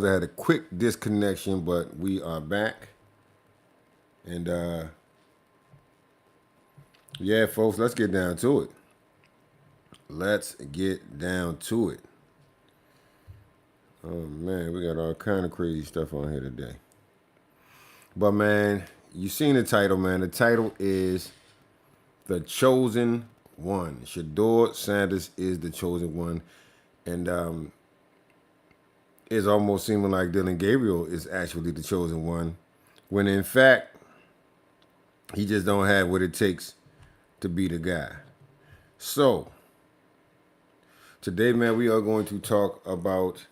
I had a quick disconnection, but we are back. And yeah, folks, let's get down to it. Let's get down to it. Oh man, we got all kind of crazy stuff on here today. But man, you seen the title, man. The title is The Chosen One. Shedeur Sanders is the chosen one. And it's almost seeming like Dylan Gabriel is actually the chosen one. When in fact, he just don't have what it takes to be the guy. So, today, man, we are going to talk about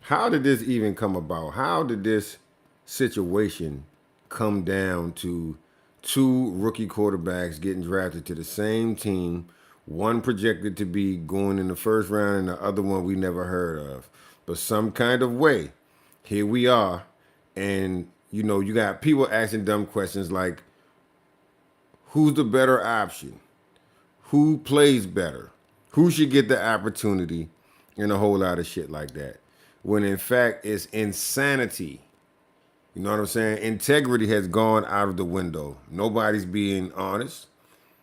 how did this even come about? How did this situation come down to two rookie quarterbacks getting drafted to the same team, one projected to be going in the first round and the other one we never heard of? But some kind of way, here we are, and you got people asking dumb questions like, who's the better option? Who plays better? Who should get the opportunity? And a whole lot of shit like that. When in fact, it's insanity. You know what I'm saying? Integrity has gone out of the window. Nobody's being honest.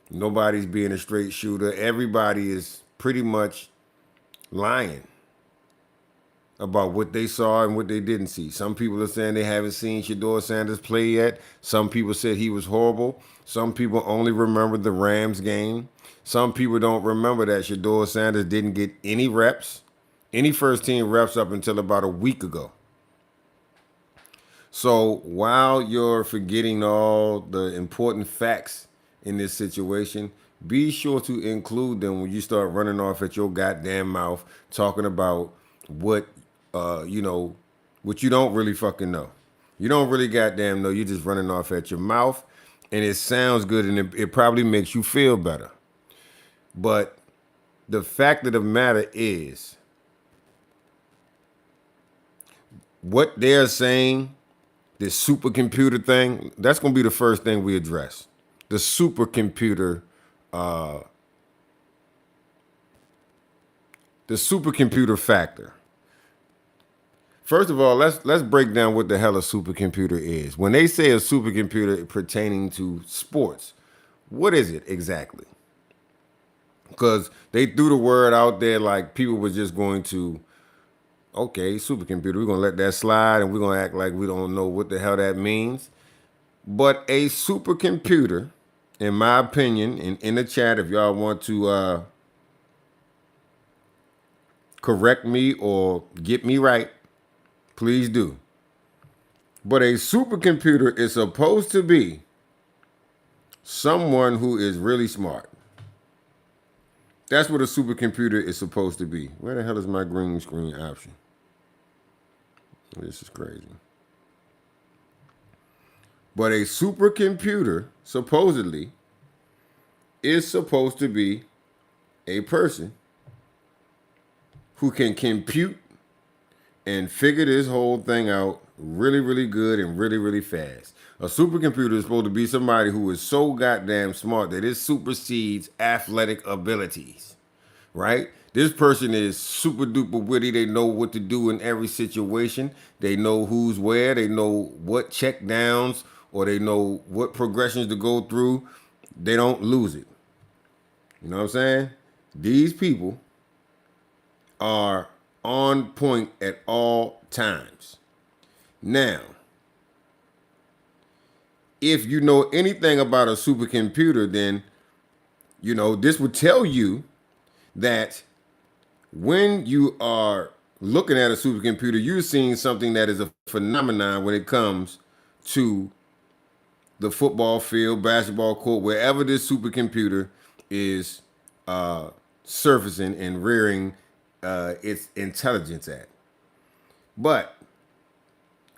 Nobody's being a straight shooter. Everybody is pretty much lying about what they saw and what they didn't see. Some people are saying they haven't seen Shedeur Sanders play yet. Some people said he was horrible. Some people only remember the Rams game. Some people don't remember that Shedeur Sanders didn't get any reps, any first team reps up until about a week ago. So while you're forgetting all the important facts in this situation, be sure to include them when you start running off at your goddamn mouth talking about what what you don't really fucking know. You don't really goddamn know. You're just running off at your mouth, and it sounds good, and it probably makes you feel better. But the fact of the matter is, what they're saying, this supercomputer thing, that's going to be the first thing we address. The supercomputer, the supercomputer factor. First of all, let's break down what the hell a supercomputer is. When they say a supercomputer pertaining to sports, what is it exactly? Because they threw the word out there like people were just going to, okay, supercomputer, we're going to let that slide and we're going to act like we don't know what the hell that means. But a supercomputer, in my opinion, in the chat, if y'all want to correct me or get me right, please do. But a supercomputer is supposed to be someone who is really smart. That's what a supercomputer is supposed to be. Where the hell is my green screen option? This is crazy. But a supercomputer, supposedly, is supposed to be a person who can compute and figure this whole thing out really, really good and really, really fast. A supercomputer is supposed to be somebody who is so goddamn smart that it supersedes athletic abilities, right? This person is super duper witty. They know what to do in every situation. They know who's where. They know what check downs or they know what progressions to go through. They don't lose it. You know what I'm saying? These people are on point at all times. Now, if you know anything about a supercomputer, then this would tell you that when you are looking at a supercomputer, you're seeing something that is a phenomenon when it comes to the football field, basketball court, wherever this supercomputer is surfacing and rearing its intelligence at. But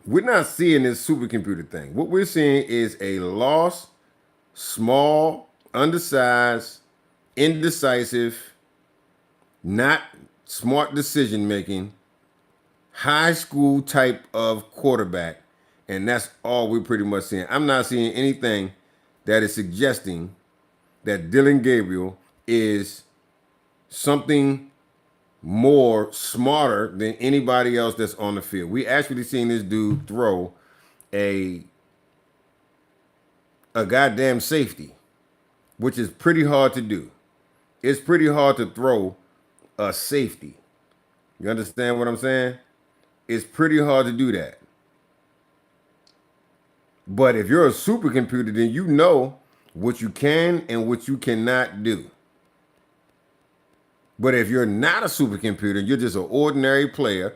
we're not seeing this supercomputer thing. What we're seeing is a lost, small, undersized, indecisive, not smart decision making, high school type of quarterback. And that's all we're pretty much seeing. I'm not seeing anything that is suggesting that Dylan Gabriel is something more smarter than anybody else that's on the field. We actually seen this dude throw a a goddamn safety, which is pretty hard to do. It's pretty hard to throw a safety. You understand what I'm saying? It's pretty hard to do that. But if you're a supercomputer, then you know what you can and what you cannot do. But if you're not a supercomputer, you're just an ordinary player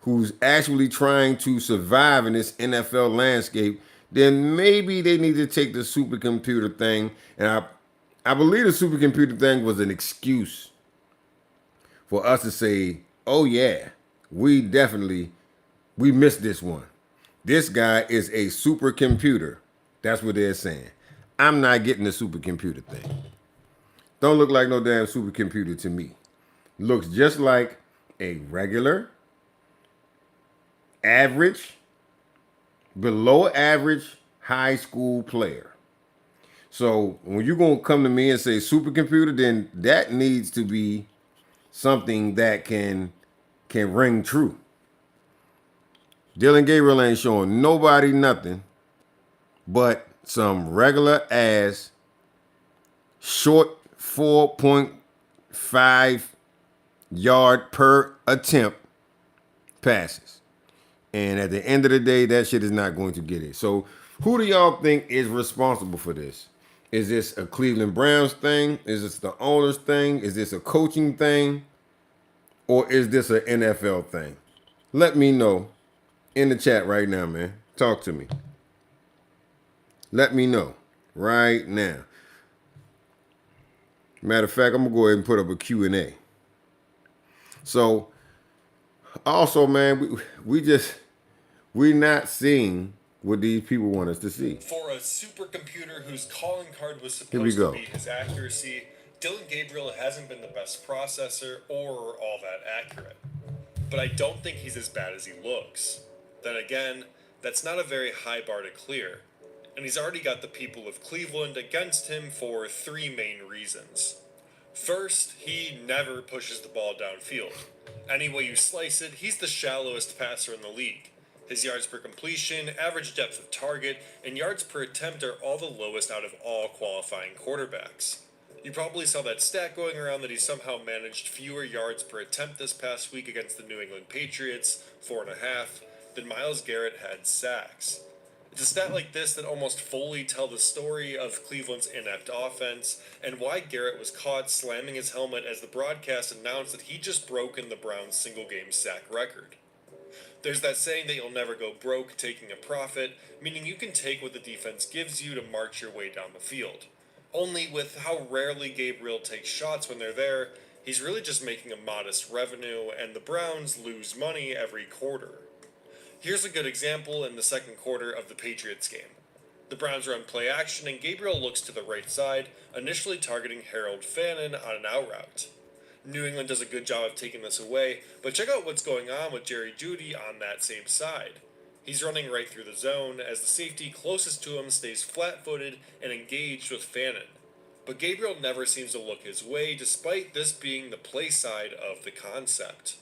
who's actually trying to survive in this NFL landscape, then maybe they need to take the supercomputer thing. And I believe the supercomputer thing was an excuse for us to say, oh yeah, we definitely we missed this one. This guy is a supercomputer. That's what they're saying. I'm not getting the supercomputer thing. Don't look like no damn supercomputer to me. Looks just like a regular, average, below average high school player. So when you're gonna come to me and say supercomputer, then that needs to be something that can ring true. Dylan Gabriel ain't showing nobody nothing but some regular ass short 4.5 yard per attempt passes. And at the end of the day, that shit is not going to get it. So who do y'all think is responsible for this? Is this a Cleveland Browns thing? Is this the owner's thing? Is this a coaching thing? Or is this an NFL thing? Let me know in the chat right now, man. Talk to me. Let me know right now. Matter of fact, I'm gonna go ahead and put up a Q&A. So, also, man, we not seeing what these people want us to see. For a supercomputer whose calling card was Here we supposed go. to be his accuracy, Dylan Gabriel hasn't been the best processor or all that accurate. But I don't think he's as bad as he looks. Then again, that's not a very high bar to clear. And he's already got the people of Cleveland against him for three main reasons. First, he never pushes the ball downfield. Any way you slice it, he's the shallowest passer in the league. His yards per completion, average depth of target, and yards per attempt are all the lowest out of all qualifying quarterbacks. You probably saw that stat going around that he somehow managed fewer yards per attempt this past week against the New England Patriots, 4.5, than Myles Garrett had sacks. It's a stat like this that almost fully tell the story of Cleveland's inept offense and why Garrett was caught slamming his helmet as the broadcast announced that he just broken the Browns' single-game sack record. There's that saying that you'll never go broke taking a profit, meaning you can take what the defense gives you to march your way down the field. Only with how rarely Gabriel takes shots when they're there, he's really just making a modest revenue, and the Browns lose money every quarter. Here's a good example in the second quarter of the Patriots game. The Browns run play action and Gabriel looks to the right side, initially targeting Harold Fannin on an out route. New England does a good job of taking this away, but check out what's going on with Jerry Jeudy on that same side. He's running right through the zone as the safety closest to him stays flat-footed and engaged with Fannin. But Gabriel never seems to look his way despite this being the play side of the concept.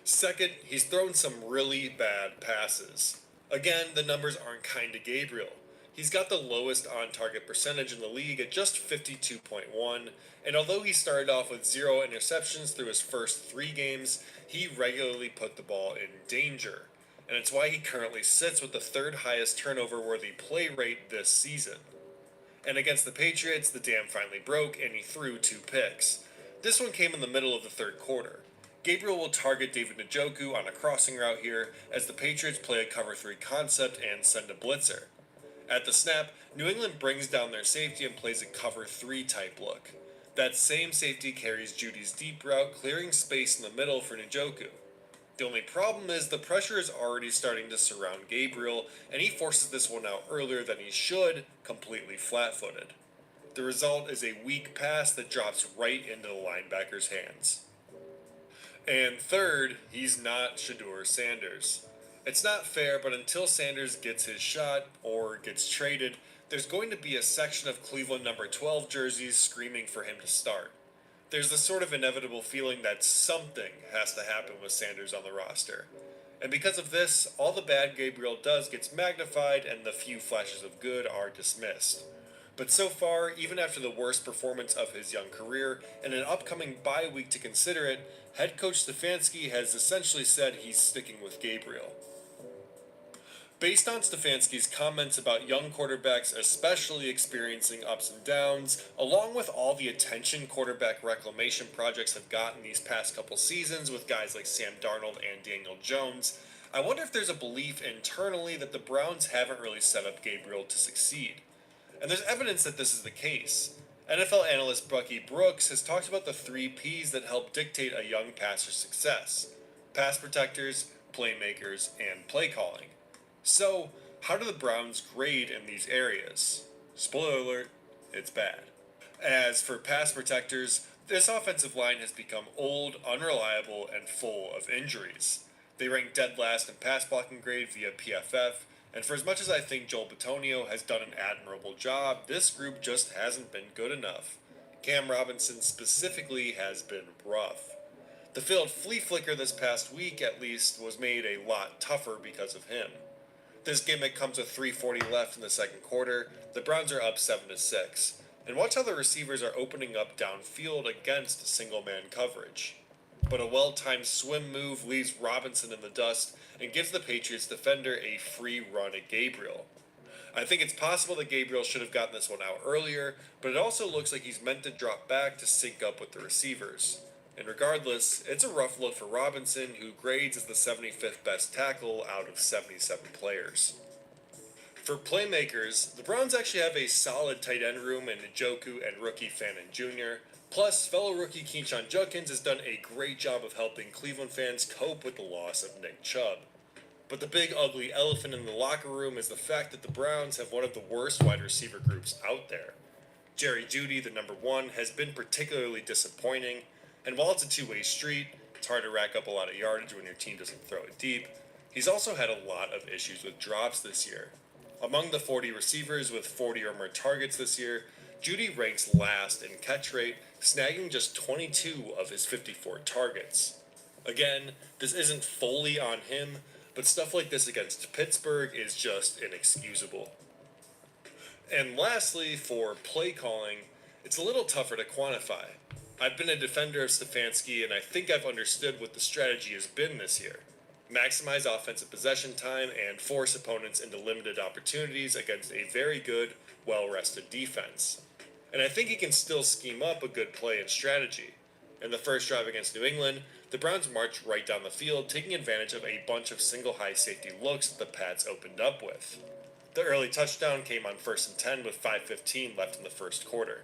Second, he's thrown some really bad passes. Again, the numbers aren't kind to Gabriel. He's got the lowest on-target percentage in the league at just 52.1, and although he started off with 0 interceptions through his first 3 games, he regularly put the ball in danger. And it's why he currently sits with the third highest turnover-worthy play rate this season. And against the Patriots, the dam finally broke and he threw 2 picks. This one came in the middle of the third quarter. Gabriel will target David Njoku on a crossing route here as the Patriots play a cover 3 concept and send a blitzer. At the snap, New England brings down their safety and plays a cover 3 type look. That same safety carries Judy's deep route, clearing space in the middle for Njoku. The only problem is the pressure is already starting to surround Gabriel, and he forces this one out earlier than he should, completely flat-footed. The result is a weak pass that drops right into the linebacker's hands. And third, he's not Shedeur Sanders. It's not fair, but until Sanders gets his shot or gets traded, there's going to be a section of Cleveland number 12 jerseys screaming for him to start. there's this sort of inevitable feeling that something has to happen with Sanders on the roster. And because of this, all the bad Gabriel does gets magnified and the few flashes of good are dismissed. But so far, even after the worst performance of his young career and an upcoming bye week to consider it, head coach Stefanski has essentially said he's sticking with Gabriel. Based on Stefanski's comments about young quarterbacks especially experiencing ups and downs, along with all the attention quarterback reclamation projects have gotten these past couple seasons with guys like Sam Darnold and Daniel Jones, I wonder if there's a belief internally that the Browns haven't really set up Gabriel to succeed. And there's evidence that this is the case. NFL analyst Bucky Brooks has talked about the 3 Ps that help dictate a young passer's success: pass protectors, playmakers, and play calling. So, how do the Browns grade in these areas? Spoiler alert, it's bad. As for pass protectors, this offensive line has become old, unreliable, and full of injuries. They rank dead last in pass blocking grade via PFF, and for as much as I think Joel Bitonio has done an admirable job, this group just hasn't been good enough. Cam Robinson specifically has been rough. The failed flea flicker this past week, at least, was made a lot tougher because of him. This gimmick comes with 3:40 left in the second quarter. The Browns are up 7-6. And watch how the receivers are opening up downfield against single-man coverage. But a well-timed swim move leaves Robinson in the dust and gives the Patriots defender a free run at Gabriel. I think it's possible that Gabriel should have gotten this one out earlier, but it also looks like he's meant to drop back to sync up with the receivers. And regardless, it's a rough look for Robinson, who grades as the 75th best tackle out of 77 players. For playmakers, the Browns actually have a solid tight end room in Njoku and rookie Phenom Jr., plus fellow rookie Keyshawn Judkins has done a great job of helping Cleveland fans cope with the loss of Nick Chubb. But the big ugly elephant in the locker room is the fact that the Browns have one of the worst wide receiver groups out there. Jerry Jeudy, the number 1, has been particularly disappointing, and while it's a two-way street, it's hard to rack up a lot of yardage when your team doesn't throw it deep, he's also had a lot of issues with drops this year. Among the 40 receivers with 40 or more targets this year, Jeudy ranks last in catch rate, snagging just 22 of his 54 targets. Again, this isn't fully on him, but stuff like this against Pittsburgh is just inexcusable. And lastly, for play calling, it's a little tougher to quantify. I've been a defender of Stefanski, and I think I've understood what the strategy has been this year. Maximize offensive possession time and force opponents into limited opportunities against a very good, well-rested defense. And I think he can still scheme up a good play and strategy. In the first drive against New England, the Browns marched right down the field, taking advantage of a bunch of single high safety looks that the Pats opened up with. The early touchdown came on 1st and 10 with 5:15 left in the first quarter.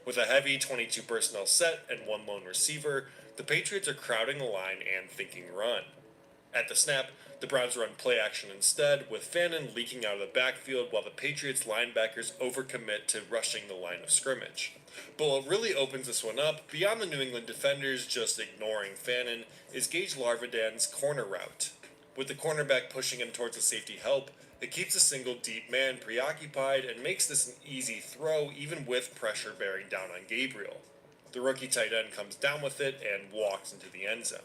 With a heavy 22 personnel set and one lone receiver, the Patriots are crowding the line and thinking run. At the snap, the Browns run play action instead, with Phenom leaking out of the backfield while the Patriots linebackers overcommit to rushing the line of scrimmage. But what really opens this one up, beyond the New England defenders just ignoring Phenom, is Gage Larvadan's corner route. With the cornerback pushing him towards the safety help, it keeps a single deep man preoccupied and makes this an easy throw even with pressure bearing down on Gabriel. The rookie tight end comes down with it and walks into the end zone.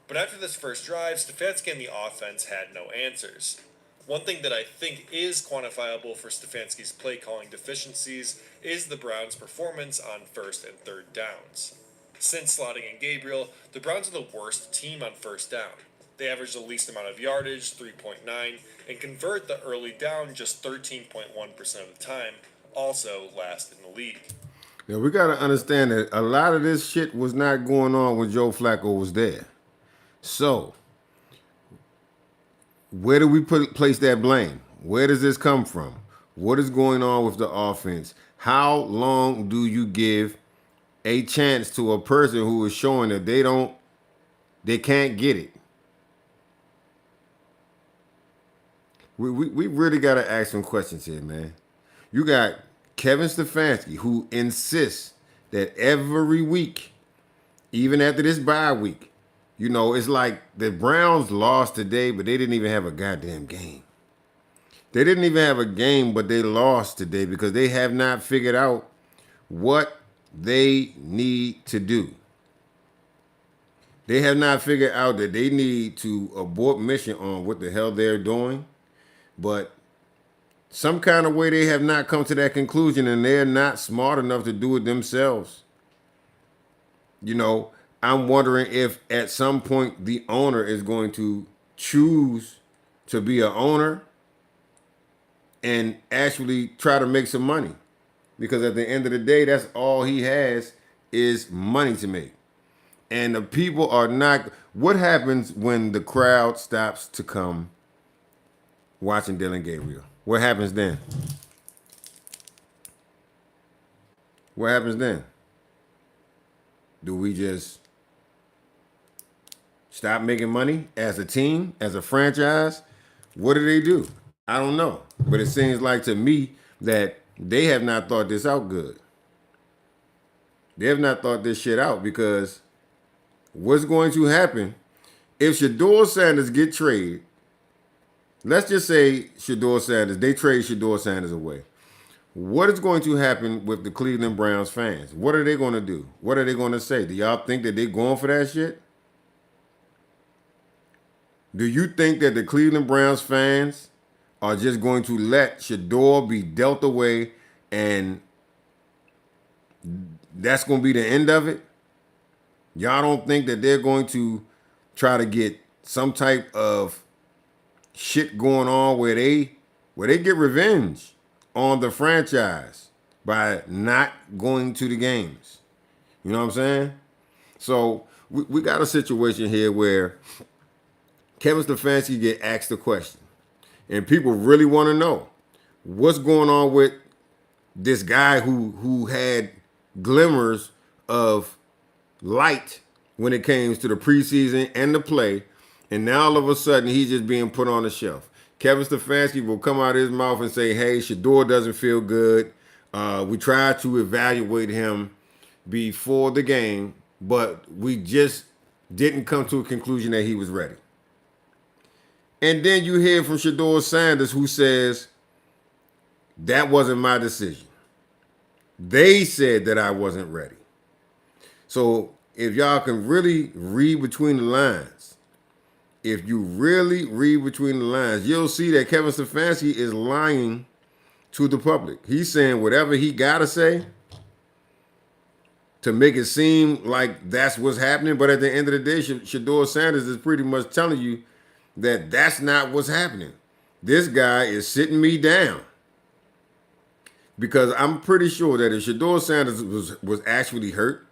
But after this first drive, Stefanski and the offense had no answers. One thing that I think is quantifiable for Stefanski's play calling deficiencies is the Browns' performance on 1st and 3rd downs. Since slotting in Gabriel, the Browns are the worst team on 1st down. They average the least amount of yardage, 3.9, and convert the early down just 13.1% of the time, also last in the league. Yeah, we got to understand that a lot of this shit was not going on when Joe Flacco was there. So, where do we place that blame? Where does this come from? What is going on with the offense? How long do you give a chance to a person who is showing that they can't get it? We really got to ask some questions here, man. You got Kevin Stefanski, who insists that every week, even after this bye week, you know, it's like the Browns lost today, but they didn't even have a goddamn game. They didn't even have a game, but they lost today because they have not figured out what they need to do. They have not figured out that they need to abort mission on what the hell they're doing, but some kind of way they have not come to that conclusion, and they're not smart enough to do it themselves. You know, I'm wondering if at some point the owner is going to choose to be an owner and actually try to make some money. Because at the end of the day, that's all he has is money to make. And the people are not. What happens when the crowd stops to come watching Dillon Gabriel? What happens then? What happens then? Do we just stop making money as a team, as a franchise? What do they do? I don't know. But it seems like to me that they have not thought this out good. They have not thought this shit out because what's going to happen if Shedeur Sanders get traded? Let's just say Shedeur Sanders, they trade Shedeur Sanders away. What is going to happen with the Cleveland Browns fans? What are they going to do? What are they going to say? Do y'all think that they're going for that shit? Do you think that the Cleveland Browns fans are just going to let Shedeur be dealt away and that's going to be the end of it? Y'all don't think that they're going to try to get some type of shit going on where they get revenge on the franchise by not going to the games? You know what I'm saying? So we got a situation here where Kevin Stefanski get asked a question, and people really want to know what's going on with this guy who had glimmers of light when it came to the preseason and the play, and now all of a sudden he's just being put on the shelf. Kevin Stefanski will come out of his mouth and say, hey, Shedeur doesn't feel good. We tried to evaluate him before the game, but we just didn't come to a conclusion that he was ready. And then you hear from Shedeur Sanders who says, that wasn't my decision. They said that I wasn't ready. So if y'all can really read between the lines, if you really read between the lines, you'll see that Kevin Stefanski is lying to the public. He's saying whatever he got to say to make it seem like that's what's happening. But at the end of the day, Shedeur Sanders is pretty much telling you that that's not what's happening. This guy is sitting me down. Because I'm pretty sure that if Shedeur Sanders was actually hurt,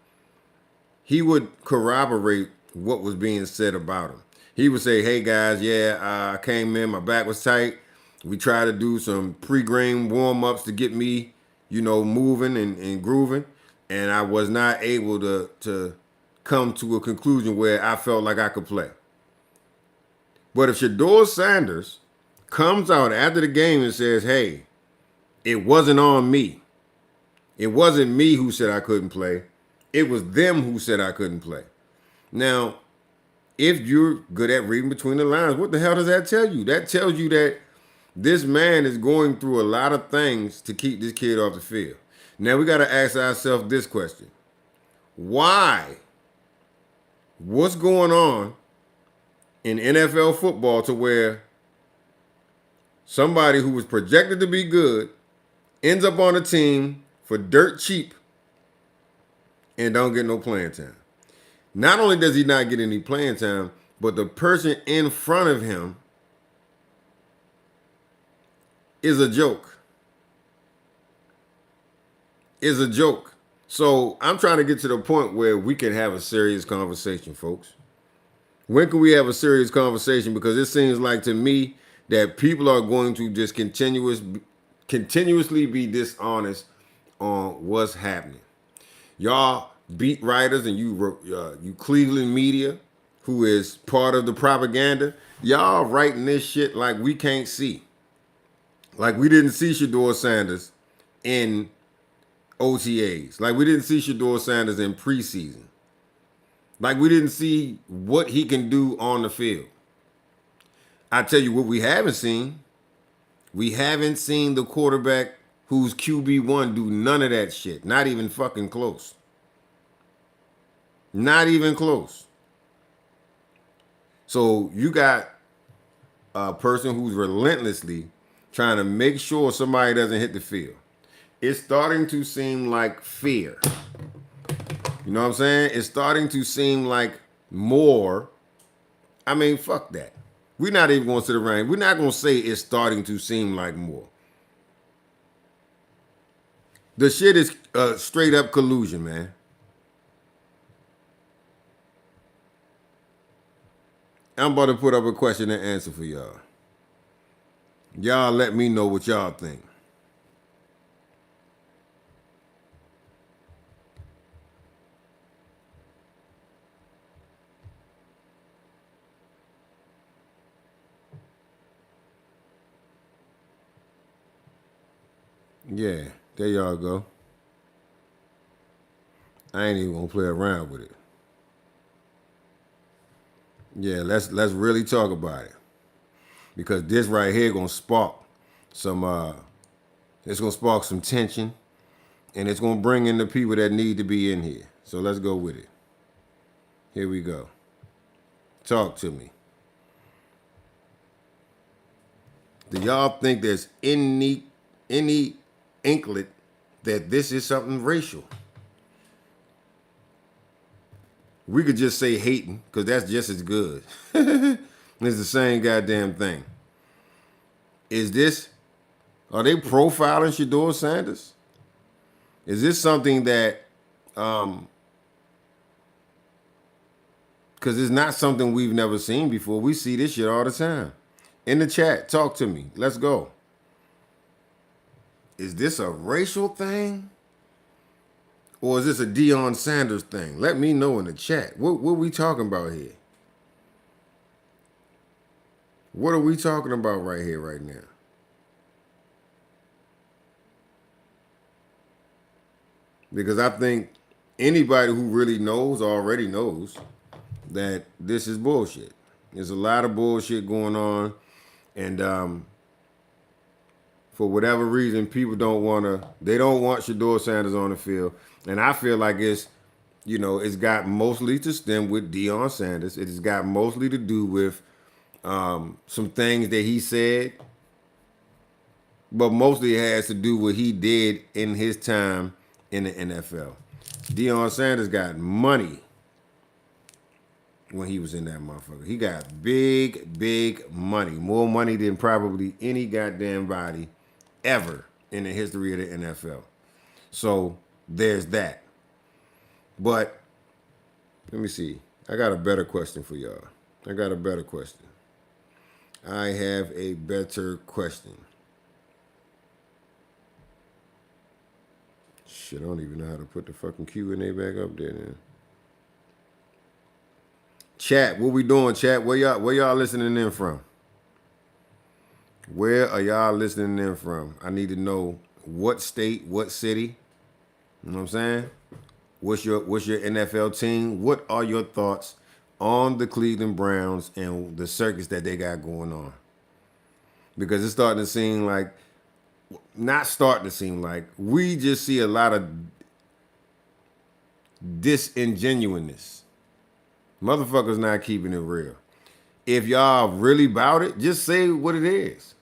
he would corroborate what was being said about him. He would say, hey guys, I came in, my back was tight. We tried to do some pre-game warm-ups to get me, moving and grooving. And I was not able to come to a conclusion where I felt like I could play. But if Shedeur Sanders comes out after the game and says, hey, it wasn't on me. It wasn't me who said I couldn't play. It was them who said I couldn't play. Now, if you're good at reading between the lines, what the hell does that tell you? That tells you that this man is going through a lot of things to keep this kid off the field. Now, we got to ask ourselves this question. Why? What's going on in NFL football to where somebody who was projected to be good ends up on a team for dirt cheap and don't get no playing time? Not only does he not get any playing time, but the person in front of him is a joke. Is a joke. So I'm trying to get to the point where we can have a serious conversation, folks. When can we have a serious conversation? Because it seems like to me that people are going to just continuously be dishonest on what's happening. Y'all beat writers and you Cleveland media, who is part of the propaganda, y'all writing this shit like we can't see. Like we didn't see Shedeur Sanders in OTAs. Like we didn't see Shedeur Sanders in preseason. Like we didn't see what he can do on the field. I tell you what we haven't seen. We haven't seen the quarterback who's QB1 do none of that shit. Not even fucking close. Not even close. So you got a person who's relentlessly trying to make sure somebody doesn't hit the field. It's starting to seem like fear. You know what I'm saying? It's starting to seem like more. I mean, fuck that. We're not even going to sit around. We're not going to say it's starting to seem like more. The shit is straight up collusion, man. I'm about to put up a question and answer for y'all. Y'all let me know what y'all think. Yeah, there y'all go. I ain't even gonna play around with it. Yeah, let's really talk about it. Because this right here gonna spark some it's gonna spark some tension, and it's gonna bring in the people that need to be in here. So let's go with it. Here we go. Talk to me. Do y'all think there's any inklet that this is something racial? We could just say hating, because that's just as good. It's the same goddamn thing. Are they profiling Shedeur Sanders? Is this something that, because it's not something we've never seen before. We see this shit all the time. In the chat, talk to me. Let's go. Is this a racial thing? Or is this a Deion Sanders thing? Let me know in the chat. What are we talking about here? What are we talking about right here, right now? Because I think anybody who really knows already knows that this is bullshit. There's a lot of bullshit going on. And for whatever reason, people don't want Shedeur Sanders on the field. And I feel like it's got mostly to stem with Deion Sanders. It has got mostly to do with some things that he said, but mostly it has to do with what he did in his time in the NFL. Deion Sanders got money when he was in that motherfucker. He got big money. More money than probably any goddamn body ever in the history of the NFL. So there's that. But let me see. I got a better question for y'all. I have a better question. Shit, I don't even know how to put the fucking Q&A back up there, man. Chat, what we doing, chat? Where y'all listening in from? Where are y'all listening in from? I need to know what state, what city. You know what I'm saying? What's your NFL team? What are your thoughts on the Cleveland Browns and the circus that they got going on? Because it's starting to seem like, we just see a lot of disingenuousness. Motherfuckers not keeping it real. If y'all really about it, just say what it is.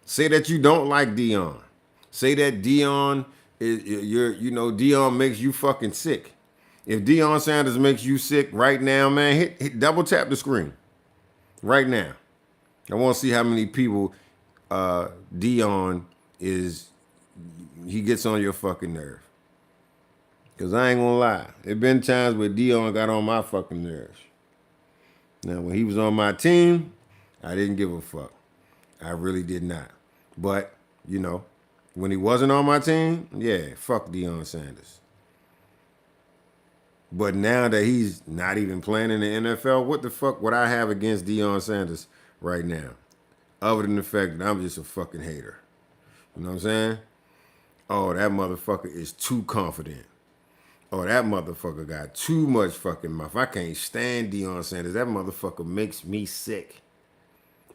Say that you don't like Deion. Say that Deion Deion makes you fucking sick. If Deion Sanders makes you sick right now, man, hit double tap the screen. Right now. I want to see how many people Deion he gets on your fucking nerve. Because I ain't gonna lie. There been times where Deion got on my fucking nerves. Now, when he was on my team, I didn't give a fuck. I really did not. But, when he wasn't on my team, yeah, fuck Deion Sanders. But now that he's not even playing in the NFL, what the fuck would I have against Deion Sanders right now? Other than the fact that I'm just a fucking hater. You know what I'm saying? Oh, that motherfucker is too confident. Oh, that motherfucker got too much fucking mouth. I can't stand Deion Sanders. That motherfucker makes me sick.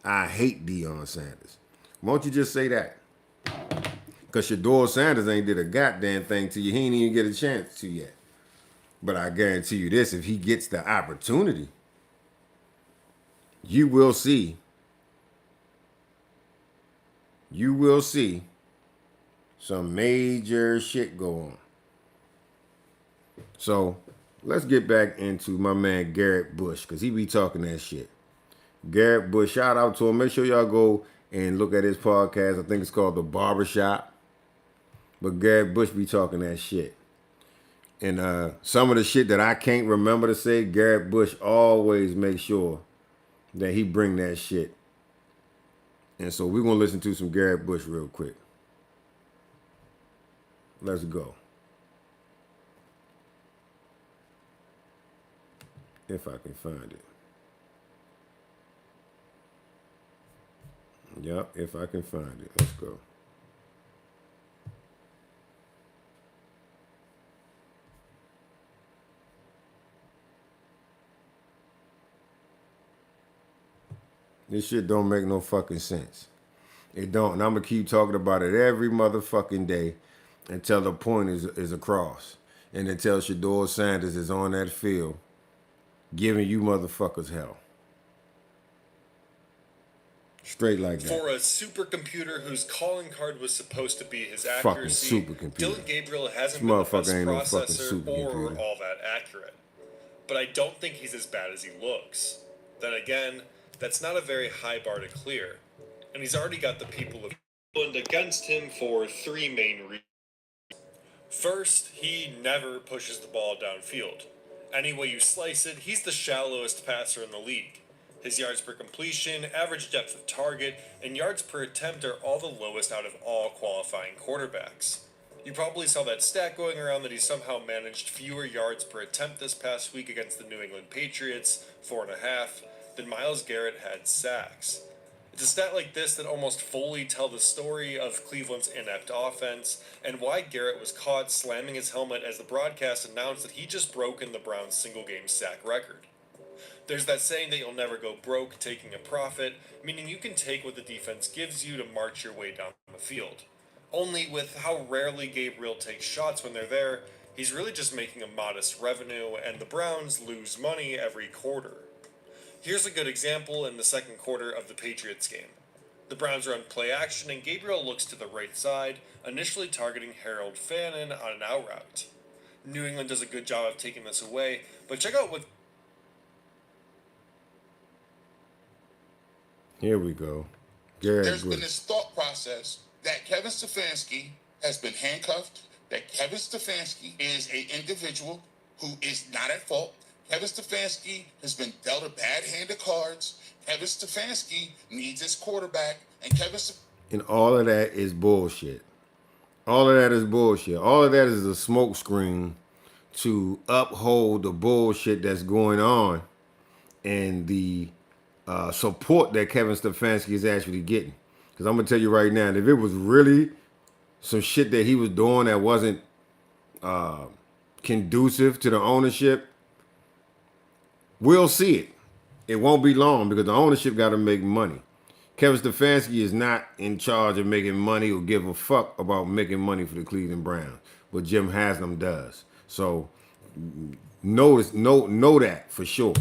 I hate Deion Sanders. Won't you just say that? Because Shedeur Sanders ain't did a goddamn thing to you. He ain't even get a chance to yet. But I guarantee you this, if he gets the opportunity, you will see. You will see some major shit go on. So let's get back into my man Garrett Bush, because he be talking that shit. Garrett Bush, shout out to him. Make sure y'all go and look at his podcast. I think it's called The Barbershop. But Garrett Bush be talking that shit. And some of the shit that I can't remember to say, Garrett Bush always makes sure that he bring that shit. And so we're going to listen to some Garrett Bush real quick. Let's go. If I can find it. Yep, if I can find it. Let's go. This shit don't make no fucking sense. It don't. And I'm going to keep talking about it every motherfucking day until the point is across. And until Shedeur Sanders is on that field giving you motherfuckers hell. Straight like that. For a supercomputer whose calling card was supposed to be his Fucking accuracy, supercomputer. Dylan Gabriel hasn't This been the best motherfucker ain't no fucking processor or supercomputer. all that accurate. But I don't think he's as bad as he looks. Then again, that's not a very high bar to clear. And he's already got the people of England against him for three main reasons. First, he never pushes the ball downfield. Any way you slice it, he's the shallowest passer in the league. His yards per completion, average depth of target, and yards per attempt are all the lowest out of all qualifying quarterbacks. You probably saw that stat going around that he somehow managed fewer yards per attempt this past week against the New England Patriots, 4.5, than Myles Garrett had sacks. It's a stat like this that almost fully tell the story of Cleveland's inept offense and why Garrett was caught slamming his helmet as the broadcast announced that he just broken the Browns' single-game sack record. There's that saying that you'll never go broke taking a profit, meaning you can take what the defense gives you to march your way down the field. Only with how rarely Gabriel takes shots when they're there, he's really just making a modest revenue, and the Browns lose money every quarter. Here's a good example in the second quarter of the Patriots game. The Browns run play action, and Gabriel looks to the right side, initially targeting Harold Fannin on an out route. New England does a good job of taking this away, but check out what... Here we go. Garrett There's Bush. been this thought process that Kevin Stefanski has been handcuffed, that Kevin Stefanski is an individual who is not at fault. Kevin Stefanski has been dealt a bad hand of cards. Kevin Stefanski needs his quarterback, and And all of that is bullshit. All of that is bullshit. All of that is a smokescreen to uphold the bullshit that's going on and the support that Kevin Stefanski is actually getting. Because I'm going to tell you right now, if it was really some shit that he was doing that wasn't conducive to the ownership, we'll see it. It won't be long because the ownership got to make money. Kevin Stefanski is not in charge of making money or give a fuck about making money for the Cleveland Browns, but Jim Haslam does. So know that for sure.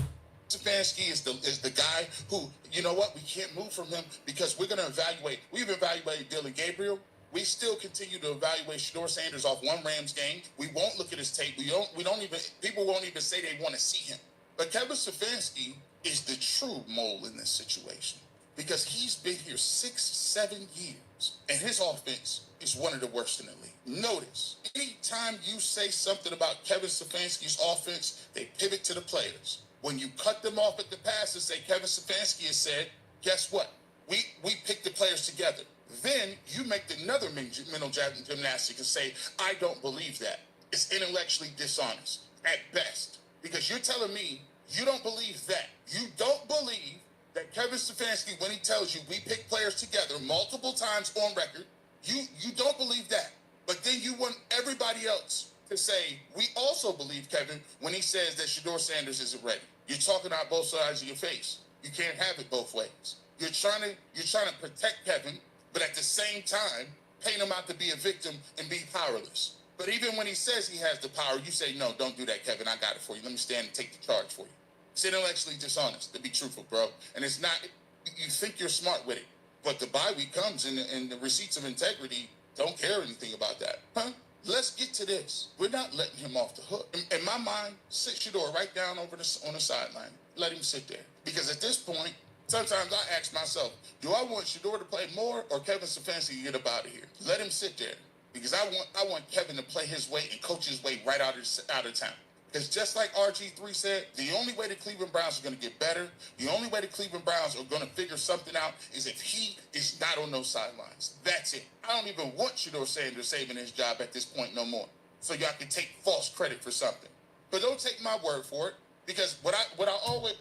Stefanski is the guy who, you know what, we can't move from him because we're going to evaluate. We've evaluated Dylan Gabriel. We still continue to evaluate Shedeur Sanders off one Rams game. We won't look at his tape. People won't even say they want to see him. But Kevin Stefanski is the true mole in this situation because he's been here 6-7 years and his offense is one of the worst in the league. Notice, anytime you say something about Kevin Stefanski's offense, they pivot to the players. When you cut them off at the pass and say Kevin Stefanski has said, guess what? We pick the players together. Then you make another mental gymnastic and say, I don't believe that. It's intellectually dishonest at best. Because you're telling me you don't believe that. You don't believe that Kevin Stefanski, when he tells you we pick players together multiple times on record, you don't believe that. But then you want everybody else to say, we also believe Kevin when he says that Shedeur Sanders isn't ready. You're talking out both sides of your face. You can't have it both ways. You're trying to protect Kevin, but at the same time, paint him out to be a victim and be powerless. But even when he says he has the power, you say, no, don't do that, Kevin. I got it for you. Let me stand and take the charge for you. It's intellectually dishonest, to be truthful, bro. And it's not, you think you're smart with it. But the bye week comes and the receipts of integrity don't care anything about that. Huh? Let's get to this. We're not letting him off the hook. In my mind, sit Shedeur right down over on the sideline. Let him sit there. Because at this point, sometimes I ask myself, do I want Shedeur to play more or Kevin Stefanski to get up out of here? Let him sit there. Because I want Kevin to play his way and coach his way right out of town. Because just like RG3 said, the only way the Cleveland Browns are going to get better, the only way the Cleveland Browns are going to figure something out is if he is not on those sidelines. That's it. I don't even want Shedeur Sanders saving his job at this point no more. So y'all can take false credit for something. But don't take my word for it. Because what I always...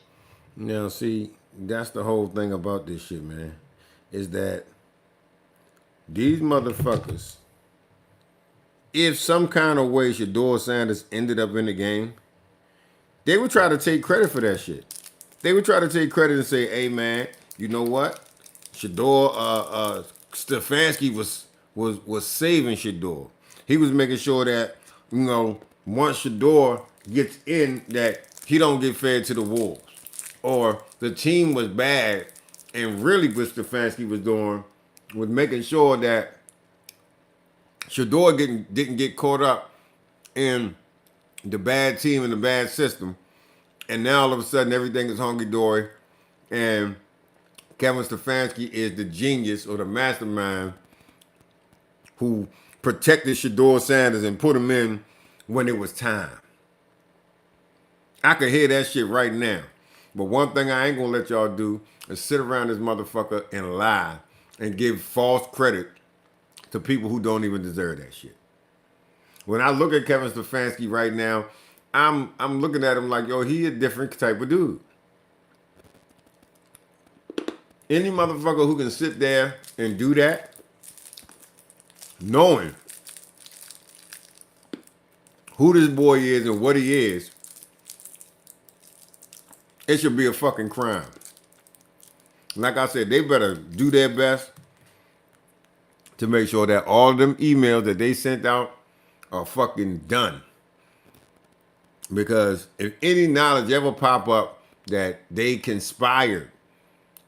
Now, see, that's the whole thing about this shit, man. Is that these motherfuckers, if some kind of way Shedeur Sanders ended up in the game, they would try to take credit for that shit. They would try to take credit and say, hey, man, you know what? Shedeur, Stefanski was saving Shedeur. He was making sure that, you know, once Shedeur gets in, that he don't get fed to the wolves. Or the team was bad, and really what Stefanski was doing was making sure that Shedeur didn't get caught up in the bad team and the bad system. And now all of a sudden everything is hunky-dory. And Kevin Stefanski is the genius or the mastermind who protected Shedeur Sanders and put him in when it was time. I could hear that shit right now. But one thing I ain't gonna let y'all do is sit around this motherfucker and lie and give false credit to people who don't even deserve that shit. When I look at Kevin Stefanski right now, I'm looking at him like, yo, he a different type of dude. Any motherfucker who can sit there and do that, knowing who this boy is and what he is, it should be a fucking crime. Like I said, they better do their best to make sure that all of them emails that they sent out are fucking done. Because if any knowledge ever pop up that they conspired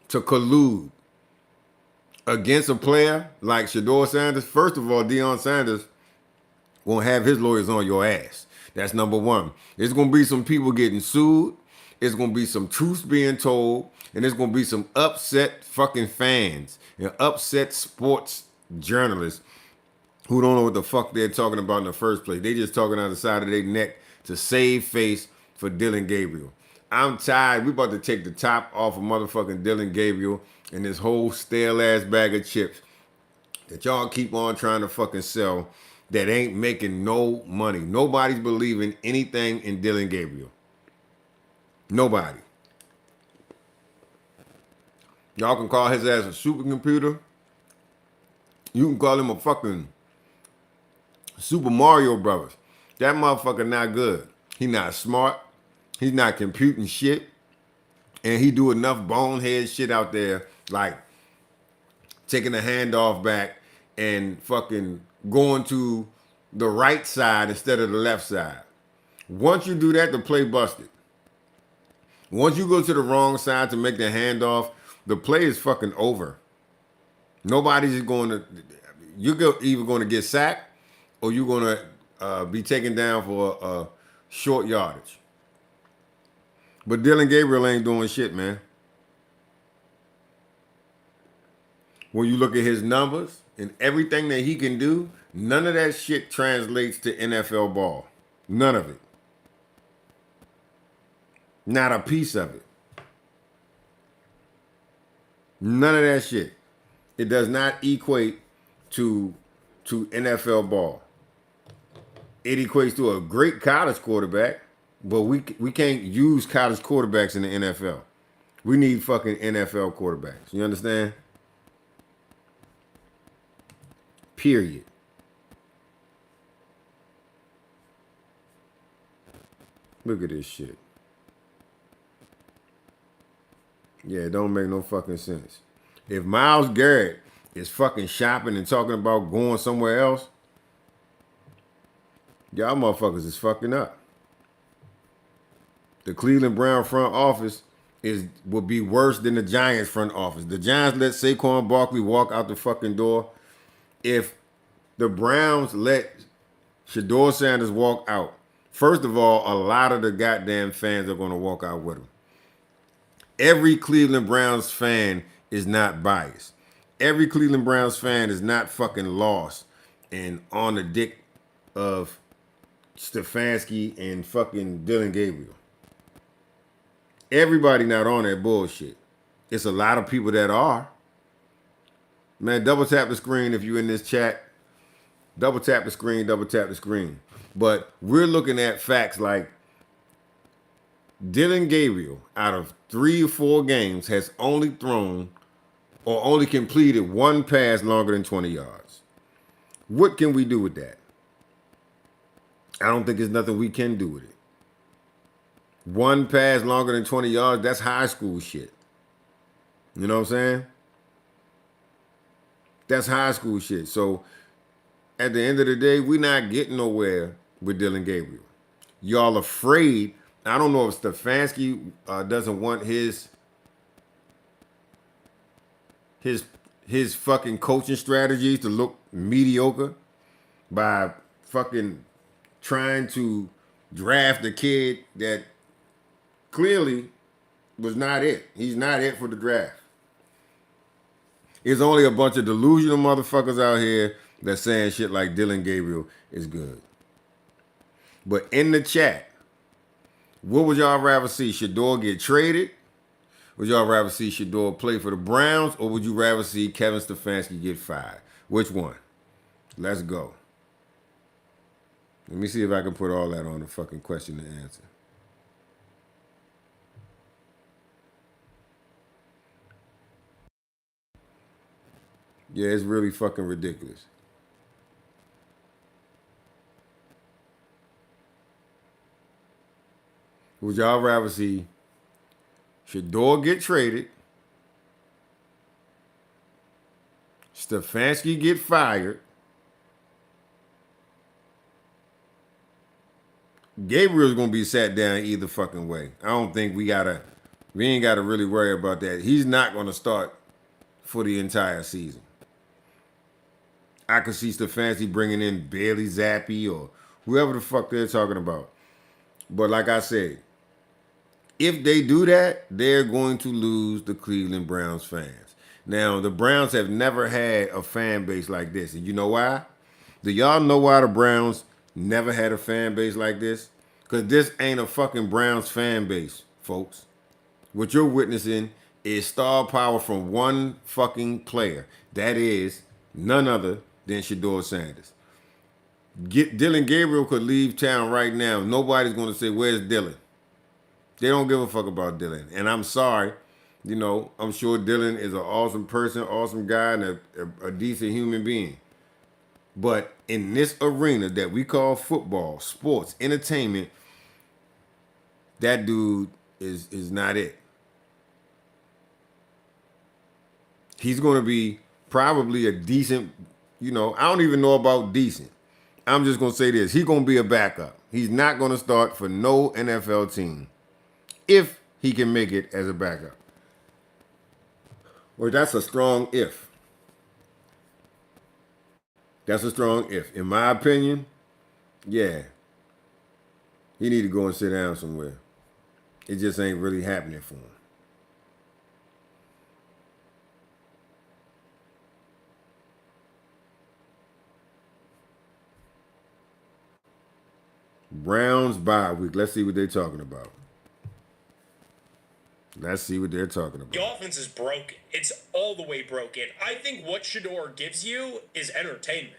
to collude against a player like Shedeur Sanders, first of all, Deion Sanders won't have his lawyers on your ass. That's number one. There's going to be some people getting sued. It's going to be some truths being told. And there's going to be some upset fucking fans and upset sports journalists who don't know what the fuck they're talking about in the first place. They just talking out the side of their neck to save face for Dillon Gabriel. I'm tired. We about to take the top off of motherfucking Dillon Gabriel and this whole stale ass bag of chips that y'all keep on trying to fucking sell that ain't making no money. Nobody's believing anything in Dillon Gabriel. Nobody. Y'all can call his ass a supercomputer. You can call him a fucking Super Mario Brothers. That motherfucker not good. He not smart. He's not computing shit. And he do enough bonehead shit out there, like taking the handoff back and fucking going to the right side instead of the left side. Once you do that, the play busted. Once you go to the wrong side to make the handoff, the play is fucking over. Nobody's going to, you're either going to get sacked or you're going to be taken down for a short yardage. But Dillon Gabriel ain't doing shit, man. When you look at his numbers and everything that he can do, none of that shit translates to NFL ball. None of it. Not a piece of it. None of that shit. It does not equate to NFL ball. It equates to a great college quarterback, but we can't use college quarterbacks in the NFL. We need fucking NFL quarterbacks. You understand? Period. Look at this shit. Yeah, it don't make no fucking sense. If Myles Garrett is fucking shopping and talking about going somewhere else, y'all motherfuckers is fucking up. The Cleveland Brown front office would be worse than the Giants front office. The Giants let Saquon Barkley walk out the fucking door. If the Browns let Shedeur Sanders walk out, first of all, a lot of the goddamn fans are going to walk out with him. Every Cleveland Browns fan is not biased. Every Cleveland Browns fan is not fucking lost and on the dick of Stefanski and fucking Dillon Gabriel. Everybody not on that bullshit. It's a lot of people that are. Man, double tap the screen if you're in this chat. Double tap the screen, double tap the screen. But we're looking at facts like Dillon Gabriel, out of 3 or 4 games, has only thrown or only completed one pass longer than 20 yards. What can we do with that? I don't think there's nothing we can do with it. One pass longer than 20 yards, that's high school shit. You know what I'm saying? That's high school shit. So at the end of the day, we're not getting nowhere with Dillon Gabriel. Y'all afraid. I don't know if Stefanski doesn't want his fucking coaching strategies to look mediocre by fucking trying to draft a kid that clearly was not it. He's not it for the draft. There's only a bunch of delusional motherfuckers out here that's saying shit like Dillon Gabriel is good. But in the chat, what would y'all rather see? Shedeur get traded? Would y'all rather see Shedeur play for the Browns? Or would you rather see Kevin Stefanski get fired? Which one? Let's go. Let me see if I can put all that on the fucking question and answer. Yeah, it's really fucking ridiculous. Would y'all rather see Shedeur get traded, Stefanski get fired, Gabriel's gonna be sat down either fucking way? I don't think we ain't gotta really worry about that. He's not gonna start for the entire season. I could see Stefanski bringing in Bailey Zappi or whoever the fuck they're talking about. But like I said, if they do that, they're going to lose the Cleveland Browns fans. Now, the Browns have never had a fan base like this. And you know why? Do y'all know why the Browns never had a fan base like this? Because this ain't a fucking Browns fan base, folks. What you're witnessing is star power from one fucking player. That is none other than Shedeur Sanders. Dillon Gabriel could leave town right now. Nobody's going to say, where's Dillon? They don't give a fuck about Dillon. And I'm sorry. You know, I'm sure Dillon is an awesome person, awesome guy, and a decent human being. But in this arena that we call football, sports, entertainment, that dude is not it. He's going to be probably a decent, I don't even know about decent. I'm just going to say this. He's going to be a backup. He's not going to start for no NFL team if he can make it as a backup. Or that's a strong if. That's a strong if. In my opinion, yeah. He need to go and sit down somewhere. It just ain't really happening for him. Browns bye week. Let's see what they're talking about. Let's see what they're talking about. The offense is broken. It's all the way broken. I think what Shedeur gives you is entertainment.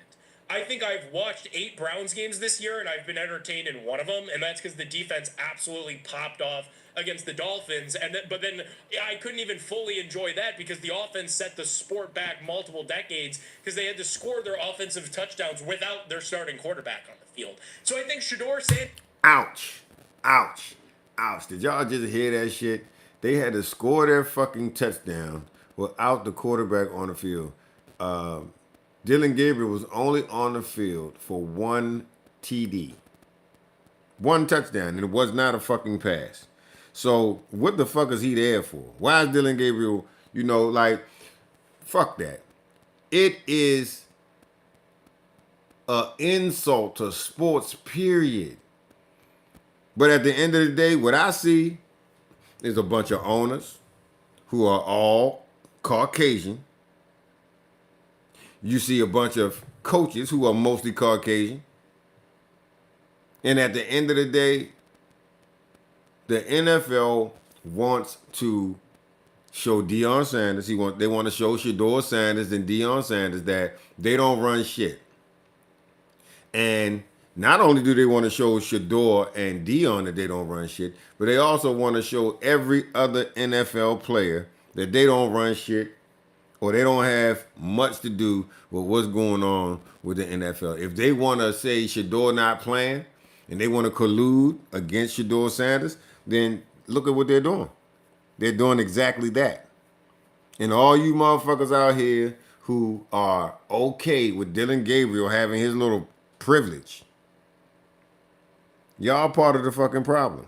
I think I've watched 8 Browns games this year, and I've been entertained in one of them, and that's because the defense absolutely popped off against the Dolphins. But then I couldn't even fully enjoy that because the offense set the sport back multiple decades because they had to score their offensive touchdowns without their starting quarterback on the field. So I think Shedeur Sanders... Ouch. Ouch. Ouch. Did y'all just hear that shit? They had to score their fucking touchdown without the quarterback on the field. Dillon Gabriel was only on the field for one TD, one touchdown, and it was not a fucking pass. So what the fuck is he there for? Why is Dillon Gabriel, like, fuck that. It is an insult to sports, period. But at the end of the day, what I see is a bunch of owners who are all Caucasian. You see a bunch of coaches who are mostly Caucasian. And at the end of the day, the NFL wants to show Deion Sanders. They want to show Shedeur Sanders and Deion Sanders that they don't run shit. And not only do they want to show Shedeur and Deion that they don't run shit, but they also want to show every other NFL player that they don't run shit or they don't have much to do with what's going on with the NFL. If they want to say Shedeur not playing and they want to collude against Shedeur Sanders, then look at what they're doing. They're doing exactly that. And all you motherfuckers out here who are okay with Dillon Gabriel having his little privilege, y'all part of the fucking problem.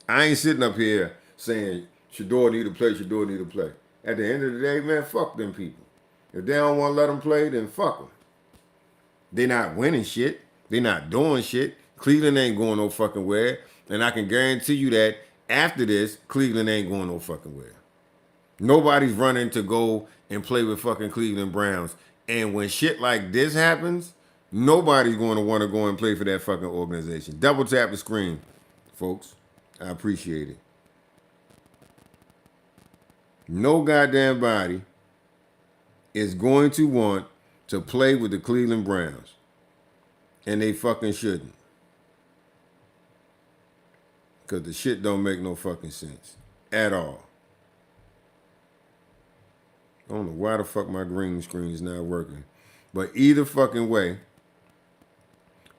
I ain't sitting up here saying Shedeur need to play, Shedeur need to play. At the end of the day, man, fuck them people. If they don't want to let them play, then fuck them. They not winning shit. They not doing shit. Cleveland ain't going no fucking where. And I can guarantee you that after this, Cleveland ain't going no fucking where. Nobody's running to go and play with fucking Cleveland Browns. And when shit like this happens, nobody's going to want to go and play for that fucking organization. Double tap the screen, folks. I appreciate it. No goddamn body is going to want to play with the Cleveland Browns. And they fucking shouldn't. Because the shit don't make no fucking sense. At all. I don't know why the fuck my green screen is not working. But either fucking way,